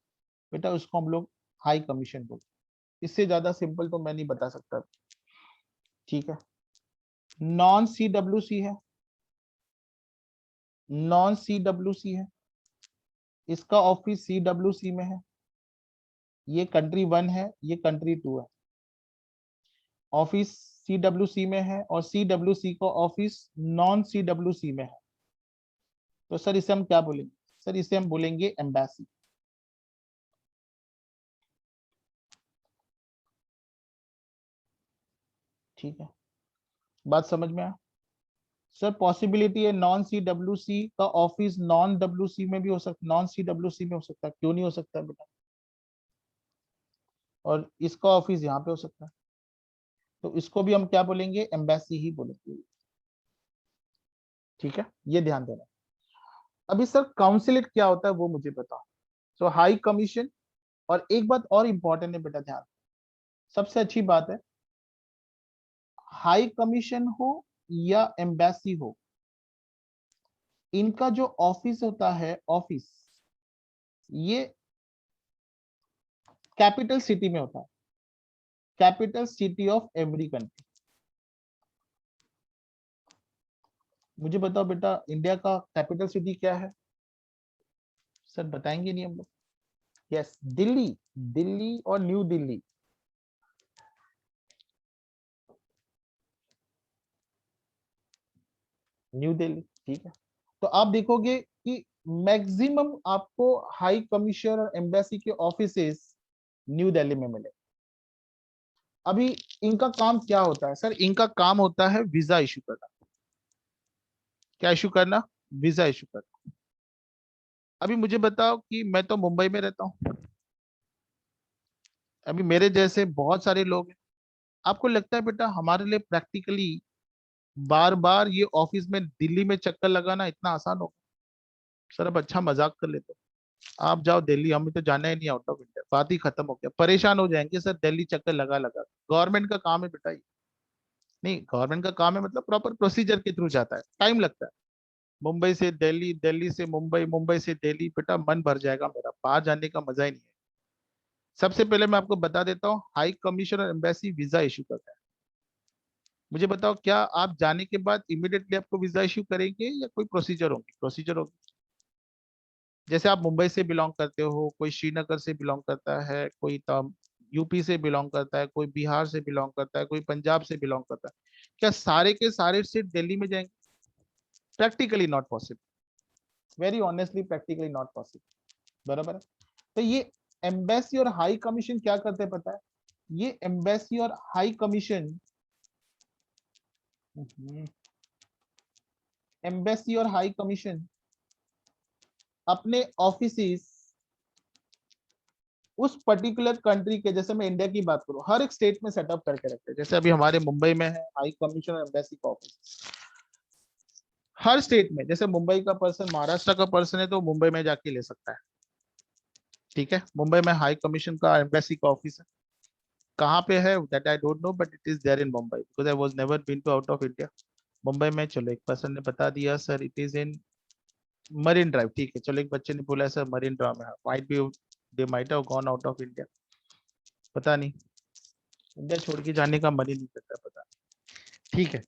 बेटा उसको हम लोग हाई कमीशन बोलते हैं। इससे ज्यादा सिंपल तो मैं नहीं बता सकता, ठीक है। नॉन CWC है, नॉन CWC है, इसका ऑफिस CWC में है, ये कंट्री 1 है, ये कंट्री 2 है, ऑफिस CWC में है और CWC का ऑफिस नॉन CWC में है। तो सर इसे हम क्या बोलेंगे? सर इसे हम बोलेंगे एम्बेसी, ठीक है। बात समझ में आया? सर पॉसिबिलिटी है नॉन CWC का ऑफिस नॉन WC में भी हो सकता, नॉन CWC में हो सकता है, क्यों नहीं हो सकता बेटा? और इसका ऑफिस यहाँ पे हो सकता है। तो इसको भी हम क्या बोलेंगे, एम्बेसी ही बोलेंगे। ठीक है, ये ध्यान देना। अभी सर काउंसिलेट क्या होता है वो मुझे बताओ। सो हाई कमीशन, और एक बात और इंपॉर्टेंट है बेटा, ध्यान, सबसे अच्छी बात है, हाई कमीशन हो या एम्बेसी हो, इनका जो ऑफिस होता है, ऑफिस, ये कैपिटल सिटी में होता है, capital city of every country. मुझे बताओ बेटा, इंडिया का कैपिटल सिटी क्या है? सर बताएंगे नहीं हम लोग? यस, दिल्ली। दिल्ली और न्यू दिल्ली। न्यू दिल्ली, ठीक है। तो आप देखोगे कि मैक्सिमम आपको हाई कमीशन और एम्बेसी के ऑफिसेस न्यू दिल्ली में मिले। अभी इनका काम क्या होता है सर? इनका काम होता है वीजा इशू करना। क्या इशू करना? वीजा इशू करना। अभी मुझे बताओ कि मैं तो मुंबई में रहता हूँ, अभी मेरे जैसे बहुत सारे लोग हैं। आपको लगता है बेटा हमारे लिए प्रैक्टिकली बार बार ये ऑफिस में दिल्ली में चक्कर लगाना इतना आसान होगा? सर अब अच्छा मजाक कर लेते हो, आप जाओ दिल्ली, हमें तो जाना ही नहीं आउट ऑफ इंडिया, बात ही खत्म हो गया, परेशान हो जाएंगे सर दिल्ली चक्कर लगा लगा। गवर्नमेंट का काम है बेटा ये। नहीं, गवर्नमेंट का काम है मतलब प्रॉपर प्रोसीजर के थ्रू जाता है, टाइम लगता है। मुंबई से दिल्ली, दिल्ली से मुंबई, मुंबई से दिल्ली, बेटा मन भर जाएगा मेरा, बाहर जाने का मजा ही नहीं है। सबसे पहले मैं आपको बता देता हूँ, हाई कमीशन और एम्बेसी वीजा इशू करता है। मुझे बताओ, क्या आप जाने के बाद इमीडिएटली आपको वीजा इशू करेंगे या कोई प्रोसीजर होगी? प्रोसीजर होगी। जैसे आप मुंबई से बिलोंग करते हो, कोई श्रीनगर से बिलोंग करता है, कोई यूपी से बिलोंग करता है, कोई बिहार से बिलोंग करता है, कोई पंजाब से बिलोंग करता है, क्या सारे के सारे सीट दिल्ली में जाएंगे? Practically not possible, very honestly practically not possible, बराबर है। तो ये एम्बेसी और हाई कमीशन क्या करते हैं पता है? ये एम्बेसी और हाई कमीशन, एम्बेसी और हाई कमीशन अपने ऑफिसेस उस पर्टिकुलर कंट्री के, जैसे मैं इंडिया की बात करूं, हर एक स्टेट में सेटअप करके रखते हैं। जैसे अभी हमारे मुंबई में है हाई कमीशन और एम्बेसी का ऑफिस, हर स्टेट में। जैसे मुंबई का पर्सन, महाराष्ट्र का पर्सन है तो मुंबई में जाके ले सकता है, ठीक है। मुंबई में हाई कमीशन का, एम्बेसी का ऑफिस है। कहाँ पे है that I don't know, but it is there in Mumbai because I was never been to out of India. Mumbai में, चलो एक पर्सन ने बता दिया sir it is in Marine Drive, ठीक है। चलो एक बच्चे ने बोला सर मरीन ड्राइव में, might be they might have gone out of India, पता नहीं, इंडिया छोड़ के जाने का मन ही नहीं करता, पता नहीं। ठीक है,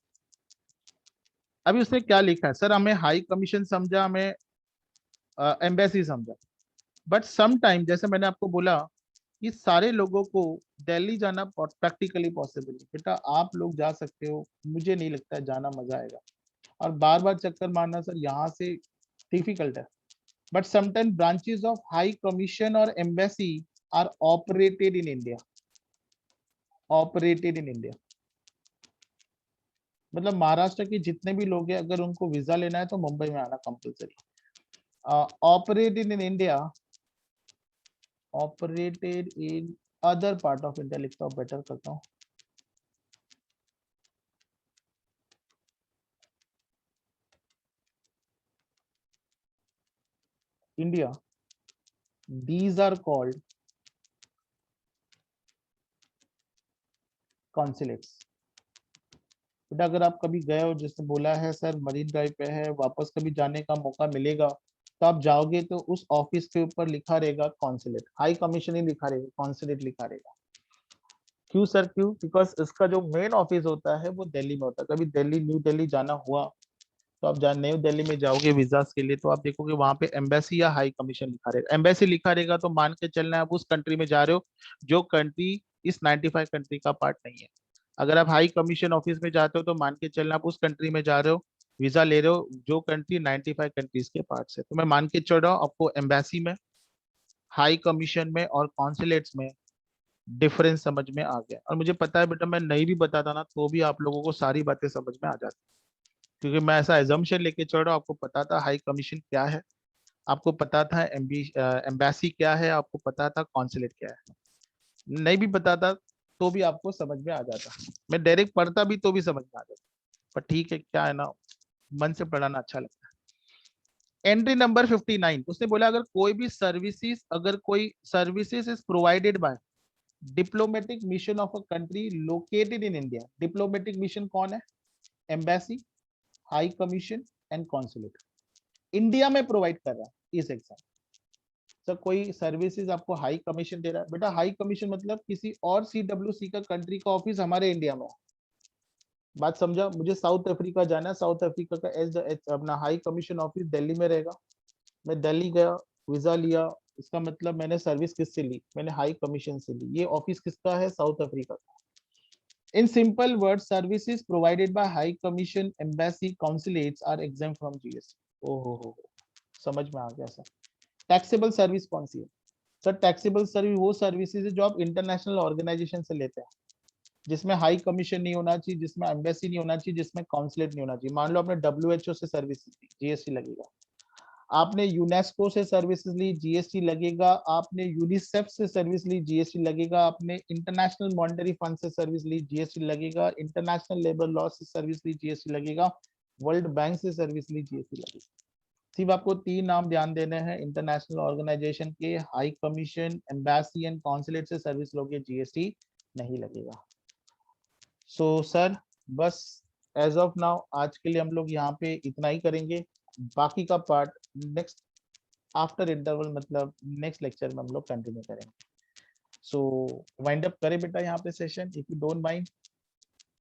अभी उसने क्या लिखा है सर, हमें हाई कमीशन समझा, हमें एम्बेसी समझा, बट सम टाइम, जैसे मैंने आपको बोला, कि सारे लोगों को दिल्ली जाना प्रैक्टिकली पॉसिबल है। बेटा आप लोग जा सकते हो, मुझे नहीं लगता है जाना मजा आएगा, और बार बार चक्कर मारना सर यहाँ से डिफिकल्ट है। But sometime branches of high commission और embassy are operated in India, operated in India. मतलब महाराष्ट्र के जितने भी लोग हैं, अगर उनको वीजा लेना है तो मुंबई में आना compulsory. Operated in India, operated in other part of India, लिखता हूँ, बेटर करता हूँ, India, these are called consulates। बेटा अगर आप कभी गए हो, जैसे बोला है सर मरीन ड्राइव पे है, वापस कभी जाने का मौका मिलेगा तो आप जाओगे तो उस ऑफिस के ऊपर लिखा रहेगा कॉन्सुलेट, हाई कमीशन ही लिखा रहेगा, कॉन्सुलेट लिखा रहेगा। क्यों सर, क्यों? बिकॉज इसका जो मेन ऑफिस होता है वो दिल्ली में होता है। कभी दिल्ली, न्यू दिल्ली जाना हुआ तो आप न्यू दिल्ली में जाओगे वीजा के लिए, तो आप देखोगे वहां पे एम्बेसी या हाई कमीशन लिखा रहेगा। एम्बेसी लिखा रहेगा तो मान के चलना है आप उस कंट्री में जा रहे हो जो कंट्री इस 95 कंट्री का पार्ट नहीं है। अगर आप हाई कमीशन ऑफिस में जाते हो तो मान के चलना आप उस कंट्री में जा रहे हो, वीजा ले रहे हो जो कंट्री 95 कंट्रीज के पार्ट है। तो मैं मान के चल रहा हूँ आपको एम्बेसी में, हाई कमीशन में और कॉन्सुलेट्स में डिफरेंस समझ में आ गया। और मुझे पता है बेटा, मैं नहीं भी बताता ना तो भी आप लोगों को सारी बातें समझ में आ जाती, क्योंकि मैं ऐसा एजम्पशन लेके चल रहा हूँ। आपको पता था हाई कमीशन क्या है, आपको पता था एम्बेसी क्या है, आपको पता था कॉन्सुलेट क्या है। नहीं भी पता था तो भी आपको समझ में आ जाता, मैं डायरेक्ट पढ़ता भी तो भी समझ में आ जाता, पर ठीक है, क्या है ना, मन से पढ़ाना अच्छा लगता है। एंट्री नंबर 59, उसने बोला अगर कोई भी सर्विसेज, अगर कोई services is provided by diplomatic mission of a country located in India. Diplomatic mission कौन है? Embassy, high commission and consulate, India में प्रोवाइड कर रहा है इस एग्जाम। सर कोई सर्विसेज आपको हाई कमीशन दे रहा है, बेटा हाई कमीशन मतलब किसी और CWC का कंट्री का ऑफिस हमारे इंडिया में है। बात समझा? मुझे साउथ अफ्रीका जाना है, साउथ अफ्रीका का अपना हाई कमीशन ऑफिस दिल्ली में रहेगा, मैं दिल्ली गया, वीजा लिया, इसका मतलब मैंने सर्विस किससे ली? मैंने हाई कमीशन से ली। ये ऑफिस किसका है? साउथ अफ्रीका का। In simple word, services provided by high commission, embassy, consulates are exam from GST. ओहो, समझ में आ गया सर। टैक्सेबल सर्विस कौन सी है? सर टैक्सेबल सर्विस वो सर्विसेज है जो आप इंटरनेशनल ऑर्गेनाइजेशन से लेते हैं, जिसमें हाई कमीशन नहीं होना चाहिए, जिसमें एम्बेसी नहीं होना चाहिए, जिसमें कॉन्सुलेट नहीं होना चाहिए। मान लो आपने WHO से सर्विस ली, जीएसटी लगेगा। आपने यूनेस्को से सर्विसेज ली, जीएसटी लगेगा। आपने यूनिसेफ से सर्विस ली, जीएसटी लगेगा। आपने इंटरनेशनल मॉनेटरी फंड से सर्विस ली, जीएसटी लगेगा। इंटरनेशनल लेबर लॉ से सर्विस ली, जीएसटी लगेगा। वर्ल्ड बैंक से सर्विस ली, जीएसटी लगेगा। सिर्फ आपको 3 नाम ध्यान देने हैं इंटरनेशनल ऑर्गेनाइजेशन के, high commission, embassy and consulate से सर्विस लोगे, जीएसटी नहीं लगेगा। सो सर बस एज ऑफ नाउ आज के लिए हम लोग यहाँ पे इतना ही करेंगे। बाकी का पार्ट नेक्स्ट आफ्टर इंटरवल, मतलब नेक्स्ट लेक्चर में हम लोग कंटिन्यू करेंगे। सो वाइंड अप करें बेटा यहाँ पे session, if you don't mind.